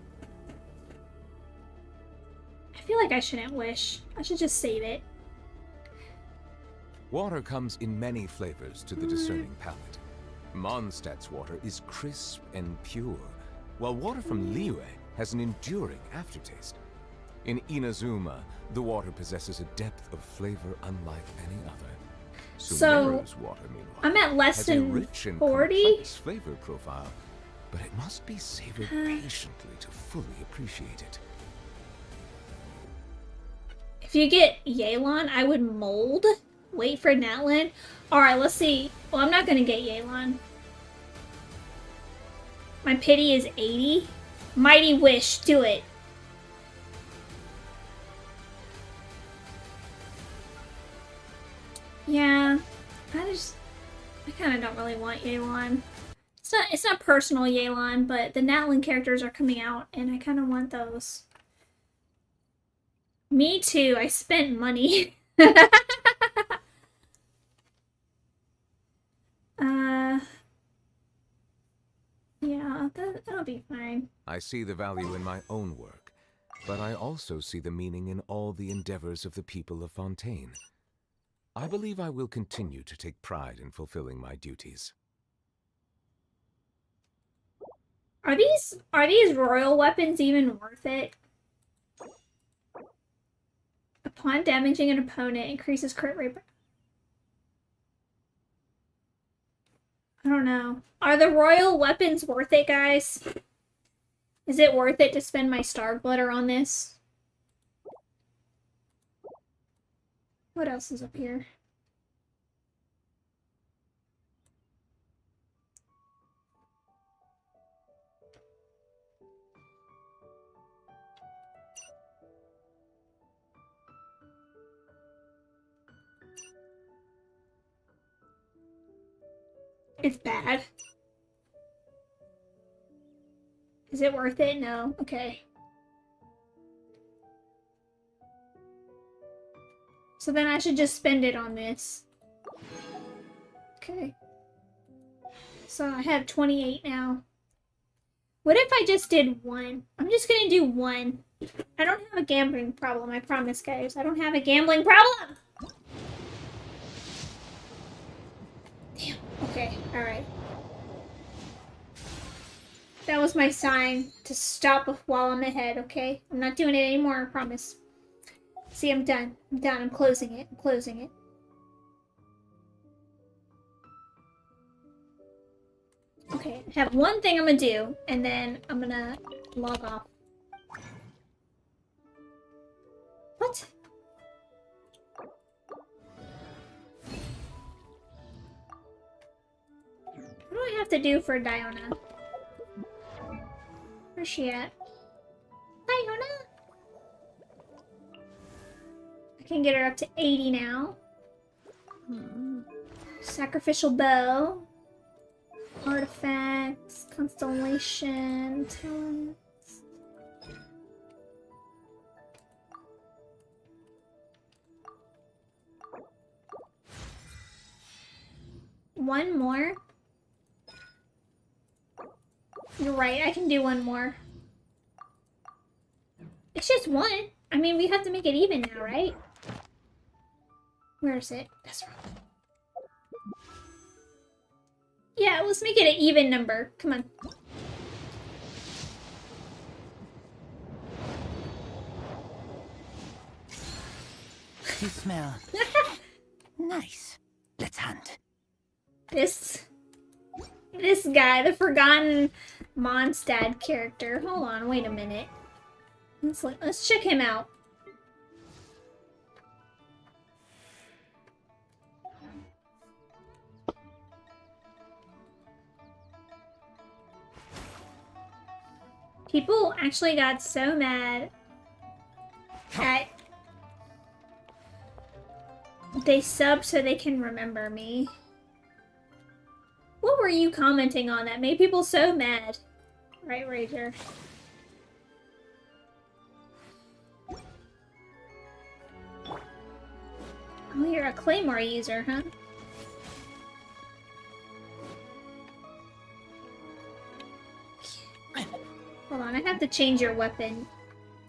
I feel like I shouldn't wish. I should just save it. Water comes in many flavors to the discerning palate. Mondstadt's water is crisp and pure, while water from Liyue has an enduring aftertaste. In Inazuma, the water possesses a depth of flavor unlike any other. Sumeru's water, meanwhile, I'm at less has than a rich and 40. complex flavor profile, but it must be savored patiently to fully appreciate it. If you get Yelan, I would mold. Wait for Natlan. Alright, let's see. Well, I'm not gonna get Yelan. My pity is 80. Mighty Wish, do it. Yeah, I kind of don't really want Yelan. It's not personal Yelan, but the Natlan characters are coming out, and I kind of want those. Me too. I spent money. Yeah, that'll be fine. I see the value in my own work, but I also see the meaning in all the endeavors of the people of Fontaine. I believe I will continue to take pride in fulfilling my duties. Are these royal weapons even worth it? Upon damaging an opponent, increases crit rate. I don't know. Are the royal weapons worth it, guys? Is it worth it to spend my star glitter on this? What else is up here? It's bad. Is it worth it? No. Okay. So then I should just spend it on this. Okay. So I have 28 now. What if I just did one? I'm just gonna do one. I don't have a gambling problem, I promise, guys. I don't have a gambling problem! Damn. Okay, alright. That was my sign to stop while I'm ahead, okay? I'm not doing it anymore, I promise. See, I'm done. I'm done. I'm closing it. I'm closing it. Okay, I have one thing I'm gonna do, and then I'm gonna log off. What? What do I have to do for Diona? Where's she at? Diona? I can get her up to 80 now. Sacrificial bow. Artifacts. Constellation. Talents. One more? You're right, I can do one more. It's just one. I mean, we have to make it even now, right? Where is it? That's wrong. Yeah, let's make it an even number. Come on. You smell nice. Let's hunt. This guy, the forgotten Mondstadt character. Hold on, wait a minute. Let's check him out. People actually got so mad at they sub so they can remember me. What were you commenting on that made people so mad? Right, Rager. Oh, you're a Claymore user, huh? Hold on, I have to change your weapon.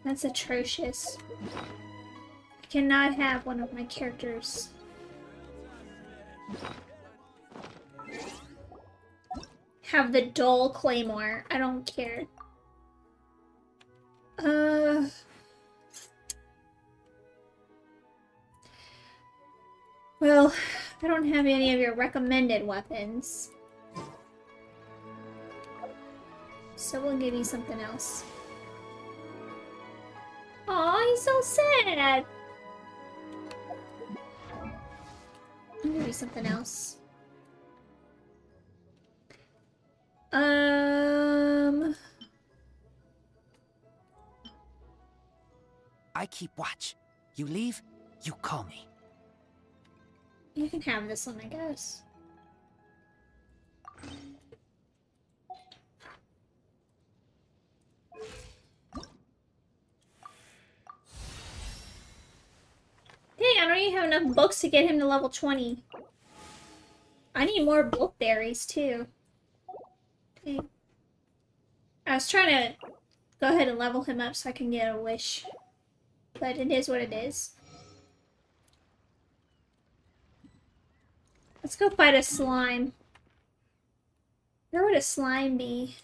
That's atrocious. I cannot have one of my characters. Have the dull Claymore. I don't care. Well, I don't have any of your recommended weapons. So we'll give you something else. Aw, he's so sad! I'll give you something else. I keep watch. You leave, you call me. You can have this one, I guess. Dang, I don't even have enough books to get him to level 20. I need more book berries, too. Okay. I was trying to go ahead and level him up so I can get a wish. But it is what it is. Let's go fight a slime. Where would a slime be?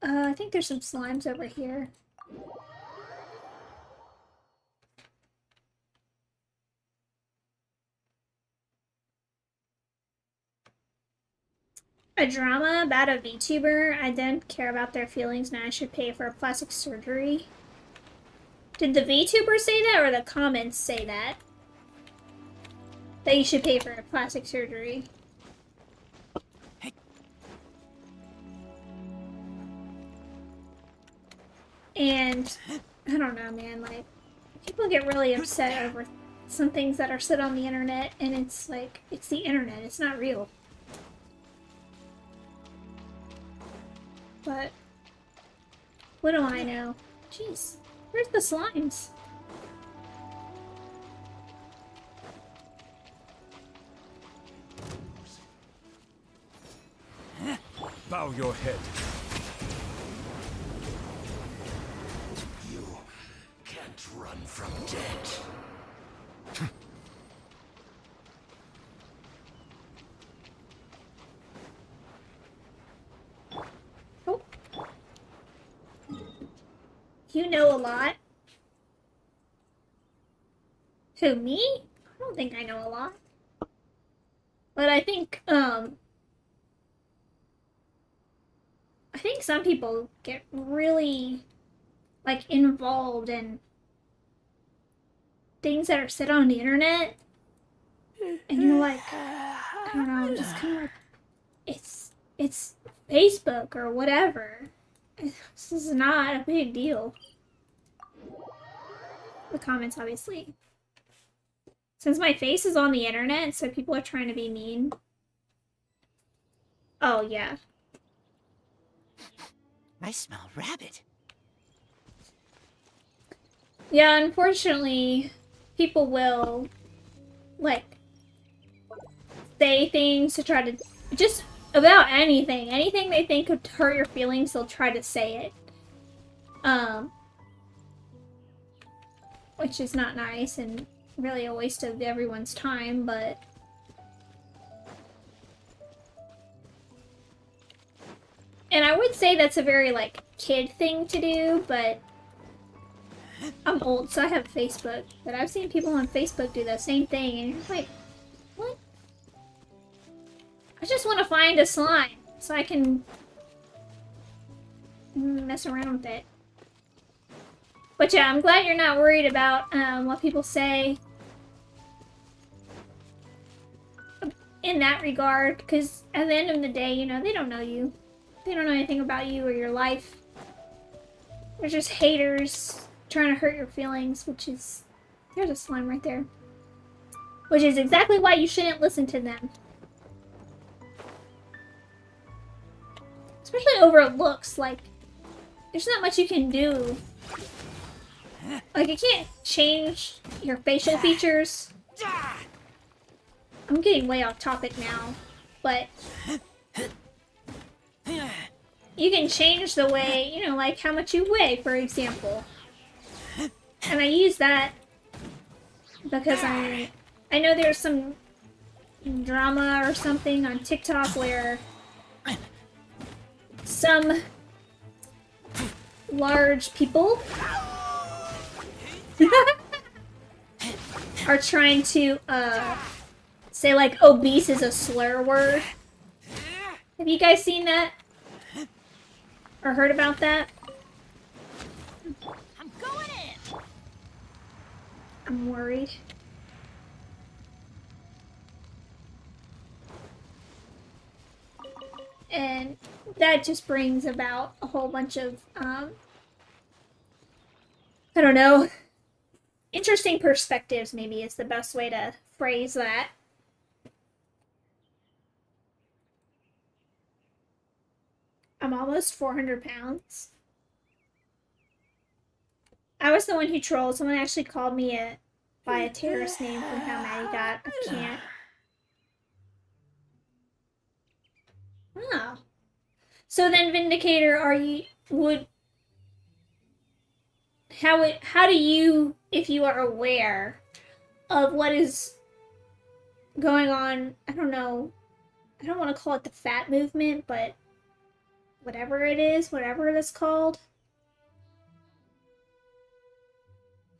I think there's some slimes over here. A drama about a VTuber. I don't care about their feelings. Now I should pay for a plastic surgery. Did the VTuber say that or the comments say that? That you should pay for a plastic surgery. Hey. And I don't know, man, like people get really upset over some things that are said on the internet, and it's like, it's the internet, it's not real. But what do I know? Jeez, where's the slimes? Bow your head. You can't run from death. Oh. You know a lot. Who, me? I don't think I know a lot. But I think some people get really, like, involved in things that are said on the internet. And you're like, I don't know, just kind of like, it's Facebook or whatever. This is not a big deal. The comments, obviously. Since my face is on the internet, so people are trying to be mean. Oh, yeah. I smell rabbit. Yeah, unfortunately, people will, like, say things to try to, just about anything. Anything they think could hurt your feelings, they'll try to say it. Which is not nice and really a waste of everyone's time, but and I would say that's a very, like, kid thing to do, but I'm old, so I have Facebook. But I've seen people on Facebook do the same thing, and you're like, what? I just want to find a slime so I can mess around with it. But yeah, I'm glad you're not worried about what people say in that regard, because at the end of the day, you know, they don't know you. They don't know anything about you or your life. They're just haters trying to hurt your feelings, which is... There's a slime right there. Which is exactly why you shouldn't listen to them. Especially over looks, like, there's not much you can do. Like, you can't change your facial features. I'm getting way off topic now, but you can change the way, you know, like how much you weigh, for example. And I use that because I know there's some drama or something on TikTok where some large people are trying to say, like, obese is a slur word. Have you guys seen that? Or heard about that? I'm going in. I'm worried. And that just brings about a whole bunch of, I don't know, interesting perspectives, maybe is the best way to phrase that. I'm almost 400 pounds. I was the one who trolled. Someone actually called me by a terrorist name from how mad he got. I can't. Oh. So then, Vindicator, how do you, if you are aware of what is going on, I don't know, I don't want to call it the fat movement, but whatever it is, whatever it is called.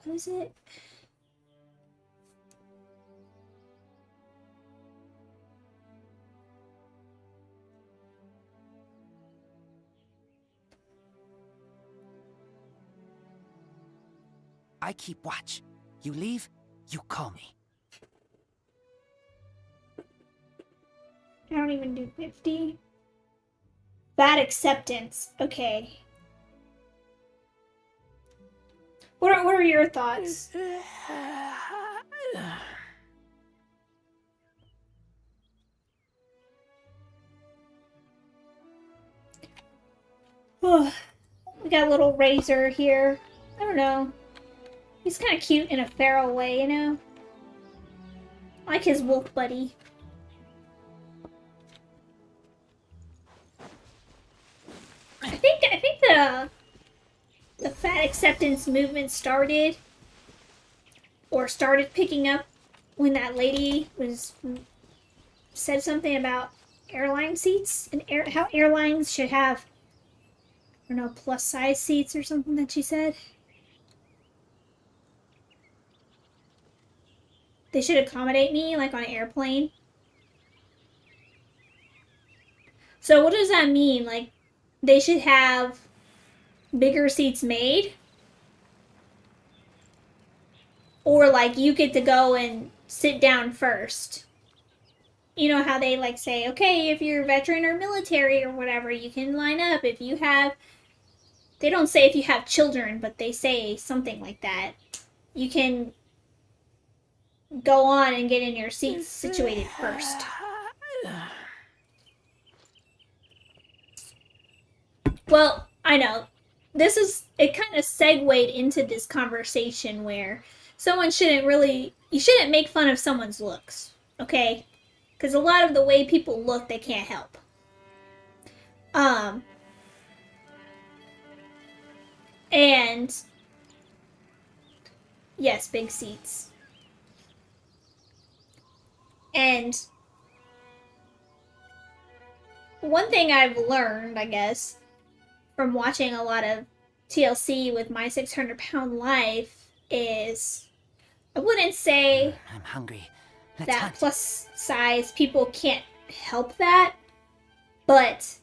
What is it? I keep watch. You leave, you call me. I don't even do 50. Bad acceptance. Okay. What are your thoughts? Oh, we got a little Razor here. I don't know. He's kind of cute in a feral way, you know? I like his wolf buddy. I think the fat acceptance movement started picking up when that lady said something about airline seats and how airlines should have, I don't know, plus size seats or something that she said. They should accommodate me like on an airplane. So what does that mean? Like they should have bigger seats made? Or like you get to go and sit down first? You know how they like say, okay, if you're a veteran or military or whatever, you can line up. If you have, they don't say if you have children, but they say something like that. You can go on and get in your seats situated first. Well, I know. It kind of segued into this conversation where you shouldn't make fun of someone's looks, okay? Because a lot of the way people look, they can't help. And yes, big seats. And one thing I've learned, I guess, from watching a lot of TLC with My 600-Pound Life is I wouldn't say I'm hungry. Let's that hunt. plus size people can't help that, but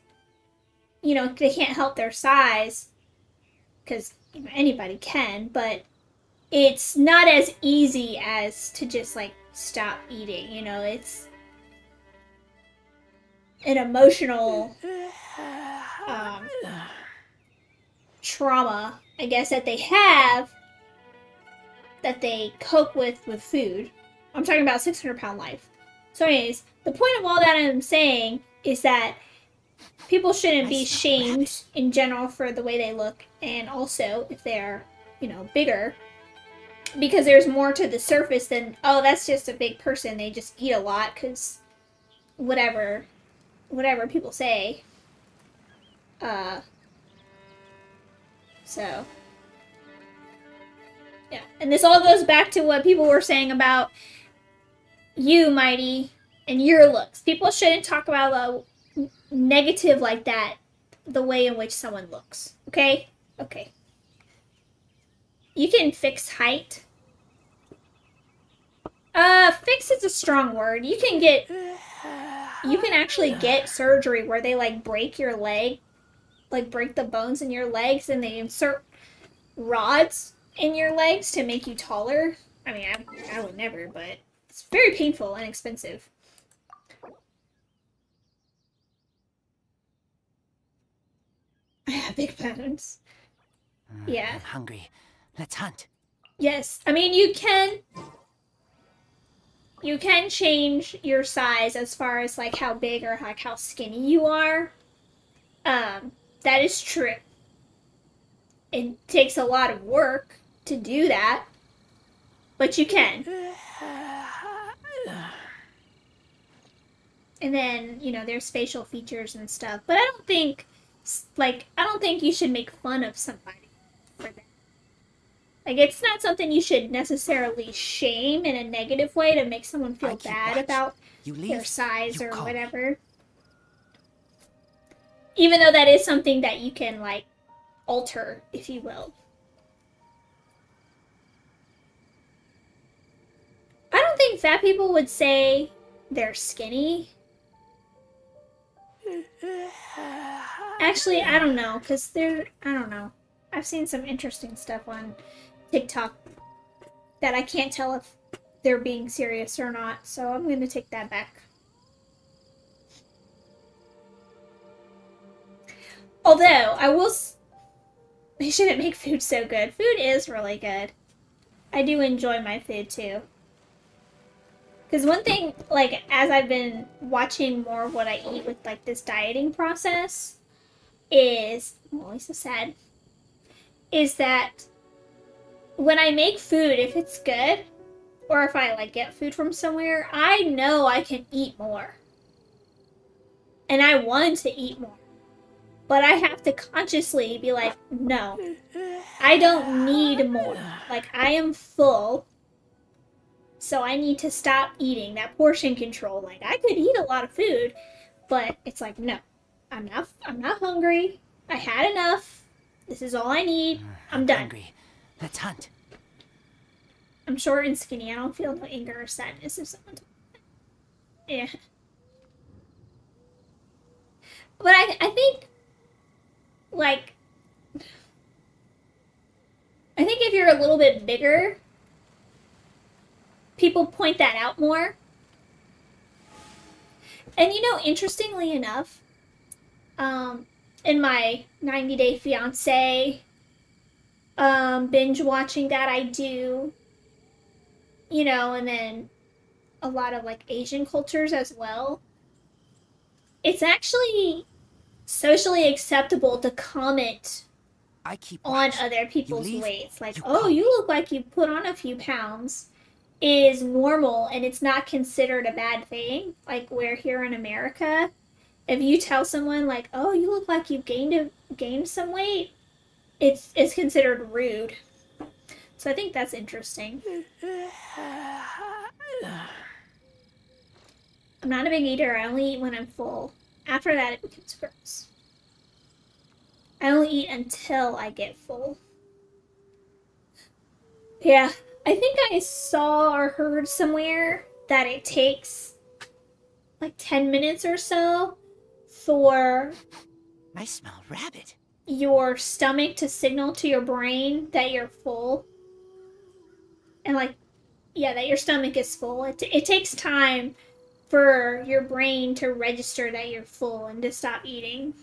you know, they can't help their size because anybody can, but it's not as easy as to just like stop eating, you know, it's an emotional trauma, I guess, that they have that they cope with food. I'm talking about 600-Pound Life. So anyways, the point of all that I'm saying is that people shouldn't be shamed in general for the way they look, and also if they're, you know, bigger, because there's more to the surface than, oh, that's just a big person, they just eat a lot, because whatever people say. So yeah, and this all goes back to what people were saying about you, Mighty, and your looks. People shouldn't talk about negative like that, the way in which someone looks. Okay? Okay. You can fix height. Fix is a strong word. You can actually get surgery where they like break your leg, like break the bones in your legs, and they insert rods in your legs to make you taller. I mean, I would never, but it's very painful and expensive. I have big bones. Yeah. I'm hungry. Let's hunt. Yes. I mean, you can change your size as far as like how big or like how skinny you are. That is true. It takes a lot of work to do that, but you can. And then, you know, there's facial features and stuff, but I don't think you should make fun of somebody for that. Like, it's not something you should necessarily shame in a negative way to make someone feel bad about their size or whatever. Even though that is something that you can, like, alter, if you will. I don't think fat people would say they're skinny. Actually, I don't know, because I don't know. I've seen some interesting stuff on TikTok that I can't tell if they're being serious or not, so I'm going to take that back. Although, they shouldn't make food so good. Food is really good. I do enjoy my food, too. Because one thing, like, as I've been watching more of what I eat with, like, this dieting process is, I'm always so sad, is that when I make food, if it's good, or if I, like, get food from somewhere, I know I can eat more. And I want to eat more. But I have to consciously be like, no, I don't need more. Like, I am full. So I need to stop eating. That portion control. Like, I could eat a lot of food, but it's like, no, I'm not hungry. I had enough. This is all I need. I'm done. Hungry. Let's hunt. I'm short and skinny. I don't feel no anger or sadness if someone told me that. Yeah. But I think, like, I think if you're a little bit bigger, people point that out more. And you know, interestingly enough, in my 90 Day Fiancé binge watching that I do, you know, and then a lot of like Asian cultures as well, it's actually socially acceptable to comment on other people's weights. Like, oh, you look like you put on a few pounds, is normal, and it's not considered a bad thing. Like, where here in America, if you tell someone like, oh, you look like you've gained some weight, it's considered rude. So I think that's interesting. I'm not a big eater. I only eat when I'm full. After that, it becomes gross. I only eat until I get full. Yeah, I think I saw or heard somewhere that it takes like 10 minutes or so for I smell rabbit. Your stomach to signal to your brain that you're full. And like, yeah, that your stomach is full. It takes time for your brain to register that you're full and to stop eating.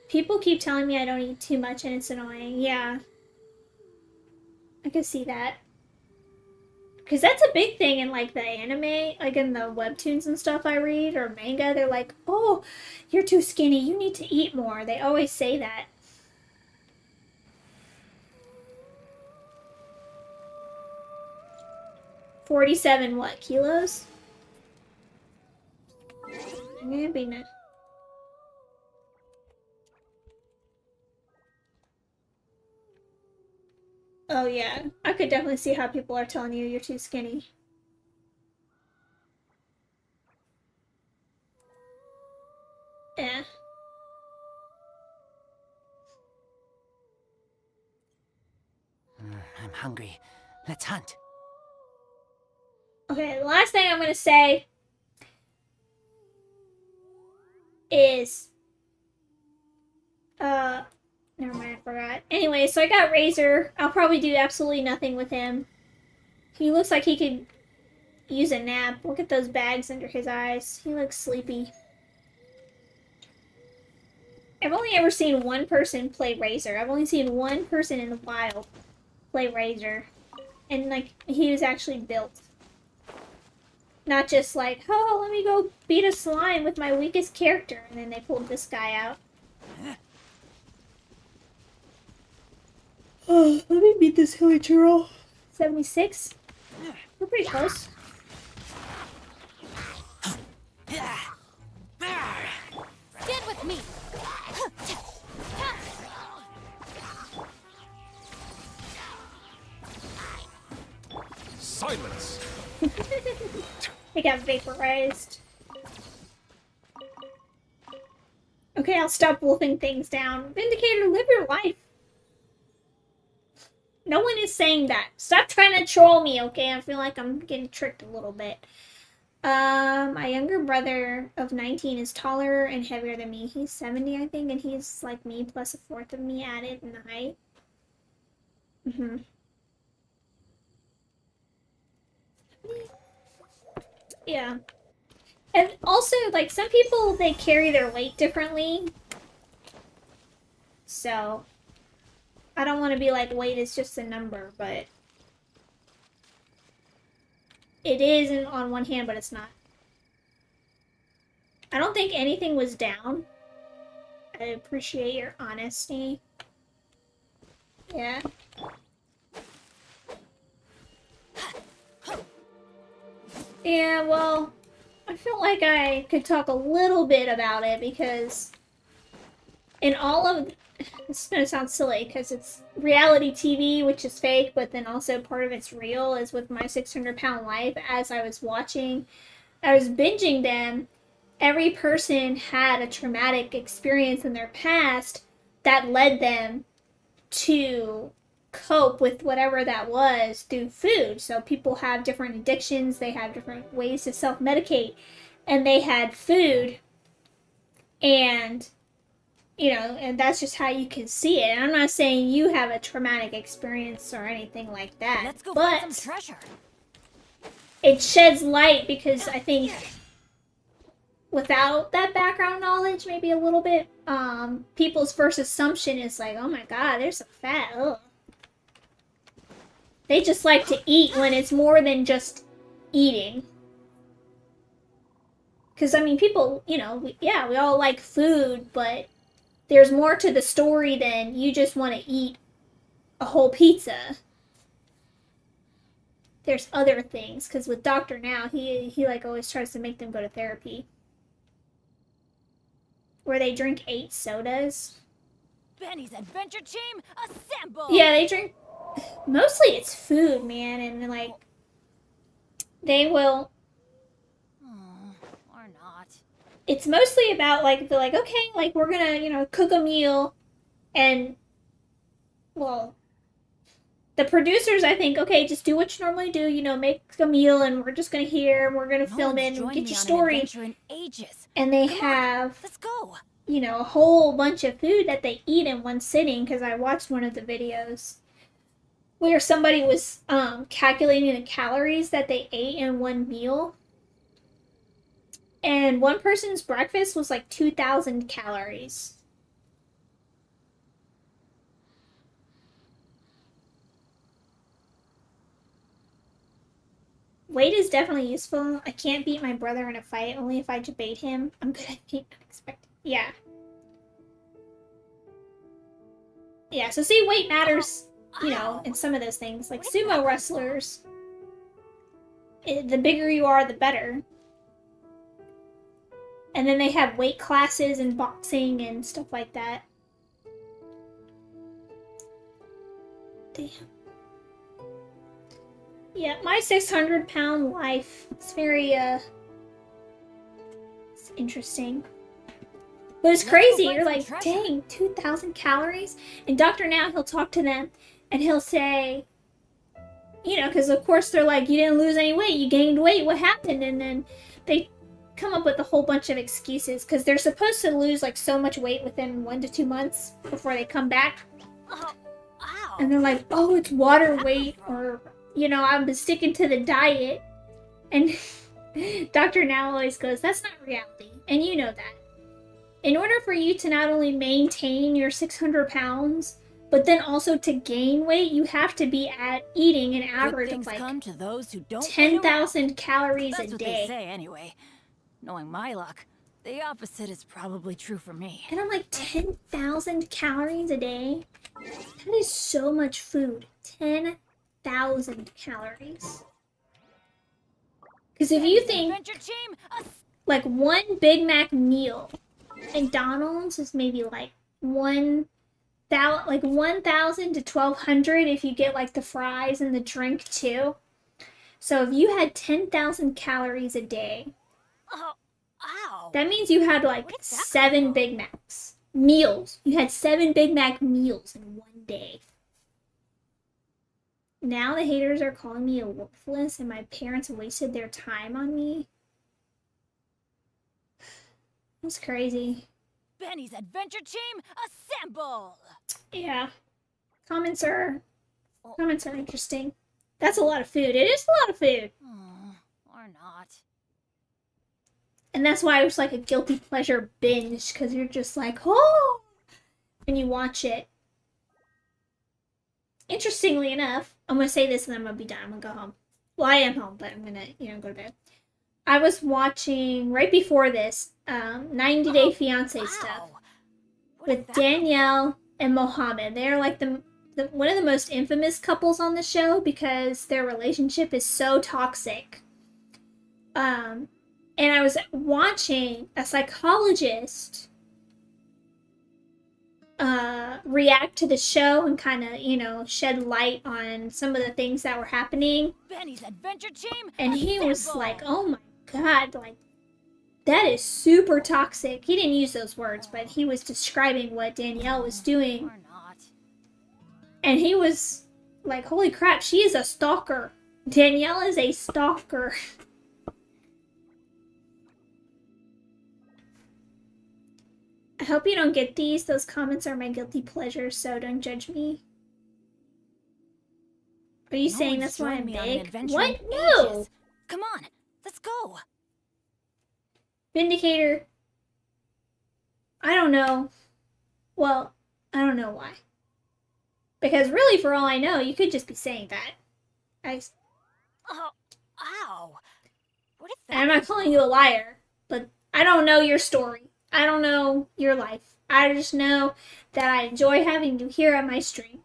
People keep telling me I don't eat too much and it's annoying. Yeah. I can see that. Because that's a big thing in like the anime, like in the webtoons and stuff I read, or manga. They're like, oh, you're too skinny. You need to eat more. They always say that. $47 what, kilos? Maybe not. Oh yeah, I could definitely see how people are telling you you're too skinny. Yeah. I'm hungry. Let's hunt. Okay, the last thing I'm gonna say is, never mind, I forgot. Anyway, so I got Razor. I'll probably do absolutely nothing with him. He looks like he could use a nap. Look at those bags under his eyes. He looks sleepy. I've only ever seen one person play Razor. I've only seen one person in the wild play Razor. And, like, he was actually built. Not just like, oh, let me go beat a slime with my weakest character. And then they pulled this guy out. Oh, let me beat this hilly churl. 76? We're pretty close. Stand with me. Silence! They got vaporized. Okay, I'll stop wolfing things down. Vindicator, live your life. No one is saying that. Stop trying to troll me, okay? I feel like I'm getting tricked a little bit. My younger brother of 19 is taller and heavier than me. He's 70, I think, and he's like me plus a fourth of me added in the height. Yeah. And also, like, some people, they carry their weight differently. So, I don't want to be like weight is just a number, but it is on one hand, but it's not. I don't think anything was down. I appreciate your honesty. Yeah. Yeah, well, I feel like I could talk a little bit about it because in all of... This is going to sound silly because it's reality TV, which is fake, but then also part of it's real, is with my 600-pound life. As I was binging them, every person had a traumatic experience in their past that led them to cope with whatever that was through food. So people have different addictions, they have different ways to self-medicate, and they had food, and you know, and that's just how you can see it. And I'm not saying you have a traumatic experience or anything like that. Let's go but find some treasure. It sheds light because I think without that background knowledge, maybe a little bit, people's first assumption is like, oh my god, there's some fat. Ugh. They just like to eat when it's more than just eating. Because, I mean, people, you know, we all like food, but there's more to the story than you just want to eat a whole pizza. There's other things, because with Dr. Now, he like always tries to make them go to therapy. Where they drink 8 sodas. Benny's adventure team, assemble! Yeah, they drink... Mostly it's food, man, and like... They will... Or not. It's mostly about, like, they're like, okay, like, we're gonna, you know, cook a meal, and... Well... The producers, I think, okay, just do what you normally do, you know, make a meal, and we're just gonna hear, and we're gonna film it, and get your story. And they have... Let's go. You know, a whole bunch of food that they eat in one sitting, because I watched one of the videos where somebody was calculating the calories that they ate in one meal. And one person's breakfast was like 2,000 calories. Weight is definitely useful. I can't beat my brother in a fight, only if I debate him. I'm good at being unexpected. Yeah. Yeah, so see, weight matters, you know, in some of those things. Like sumo wrestlers, the bigger you are, the better. And then they have weight classes in boxing and stuff like that. Damn. Yeah, my 600-pound life. It's very, it's interesting. But it's crazy. You're like, dang, 2,000 calories? And Dr. Now, he'll talk to them, and he'll say, you know, because of course they're like, you didn't lose any weight, you gained weight, what happened? And then they come up with a whole bunch of excuses, because they're supposed to lose like so much weight within 1 to 2 months before they come back. And they're like, oh, it's water weight, or, you know, I've been sticking to the diet. And Dr. Now always goes, that's not reality. And you know that. In order for you to not only maintain your 600 pounds, but then also to gain weight, you have to be at eating an average of like 10,000 calories a day. That's what they say anyway. Knowing my luck, the opposite is probably true for me. And I'm like, 10,000 calories a day? That is so much food. 10,000 calories. Because if you think, like, one Big Mac meal, McDonald's is maybe like 1,000 to 1,200 if you get like the fries and the drink too. So if you had 10,000 calories a day, that means you had like 7 Big Macs meals. You had 7 Big Mac meals in one day. Now the haters are calling me a worthless and my parents wasted their time on me. That's crazy. Benny's adventure team, assemble! Yeah. Comments are interesting. That's a lot of food. It is a lot of food. Or not. And that's why it was like a guilty pleasure binge, because you're just like, oh, when you watch it. interestingly enough, I'm gonna say this and then I'm gonna be done. I'm gonna go home. Well, I am home, but I'm gonna, go to bed. I was watching right before this 90 Day Fiancé stuff with Danielle and Mohammed. They're like the one of the most infamous couples on the show because their relationship is so toxic. And I was watching a psychologist react to the show and kind of, shed light on some of the things that were happening. Benny's adventure team. And he was like, "Oh my God, like that is super toxic." He didn't use those words, but he was describing what Danielle was doing. Or not. And he was like, "Holy crap, she is a stalker. Danielle is a stalker." I hope you don't get these. Those comments are my guilty pleasure, so don't judge me. Are you saying that's why I'm big? What? No! Come on, let's go. Vindicator. I don't know. Well, I don't know why. Because really, for all I know, you could just be saying that. Oh, ow. What is that? I'm not calling you a liar, but I don't know your story. I don't know your life. I just know that I enjoy having you here at my stream.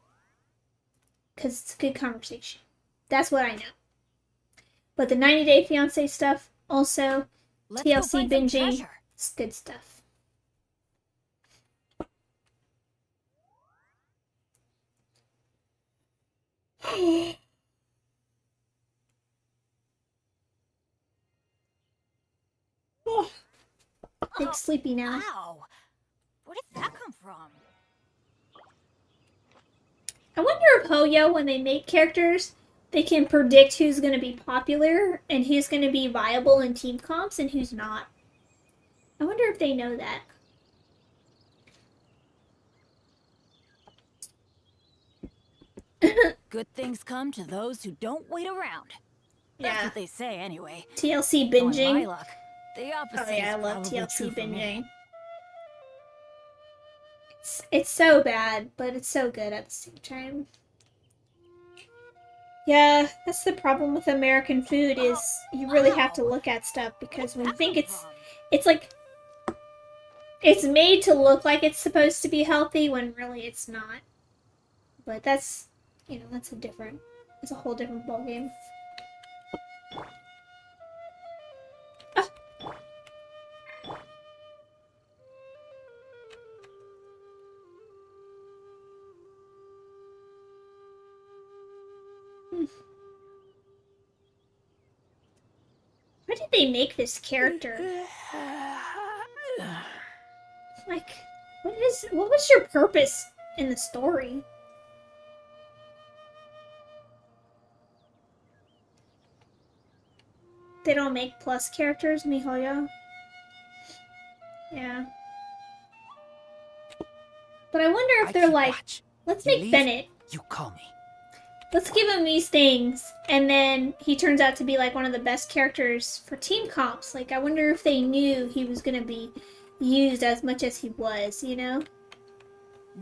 Because it's a good conversation. That's what I know. But the 90 Day Fiancé stuff, also, TLC binging, it's good stuff. Big sleepy now. Wow. Where did that come from? I wonder if Hoyo, when they make characters, they can predict who's going to be popular and who's going to be viable in team comps and who's not. I wonder if they know that. Good things come to those who don't wait around. That's what they say anyway. TLC Knowing binging. my luck, the opposite Oh yeah, I is love probably TLC true for me. binging. It's so bad, but it's so good at the same time. Yeah, that's the problem with American food is you really have to look at stuff because we think it's like it's made to look like it's supposed to be healthy when really it's not. But that's, that's it's a whole different ballgame. Why did they make this character? Like, what was your purpose in the story? They don't make plus characters, miHoYo? Yeah. But I wonder if they're like, let's make Bennett. You call me. Let's give him these things, and then he turns out to be like one of the best characters for team comps. Like, I wonder if they knew he was gonna be used as much as he was, No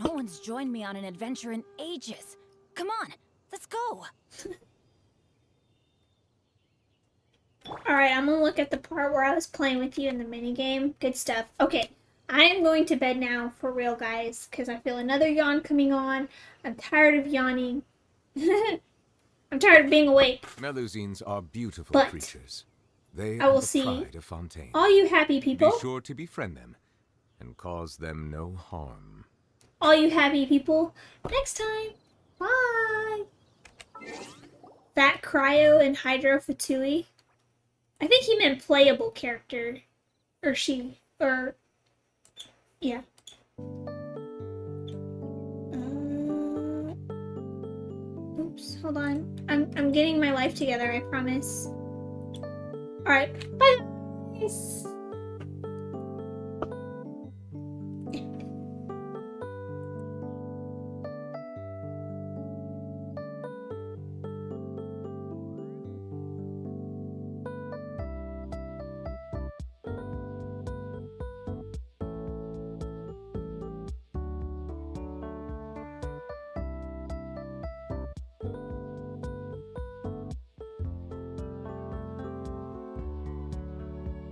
one's joined me on an adventure in ages. Come on, let's go. Alright, I'm gonna look at the part where I was playing with you in the minigame. Good stuff. Okay, I am going to bed now, for real, guys, because I feel another yawn coming on. I'm tired of yawning. I'm tired of being awake. Melusines are beautiful But creatures. They I are will the see pride of Fontaine. all you happy people. Be sure to befriend them and cause them no harm. All you happy people next time. Bye. Fat Cryo and Hydro Fatui. I think he meant playable character. Or she. Or. Yeah. Oops, hold on. I'm getting my life together, I promise. Alright, bye guys!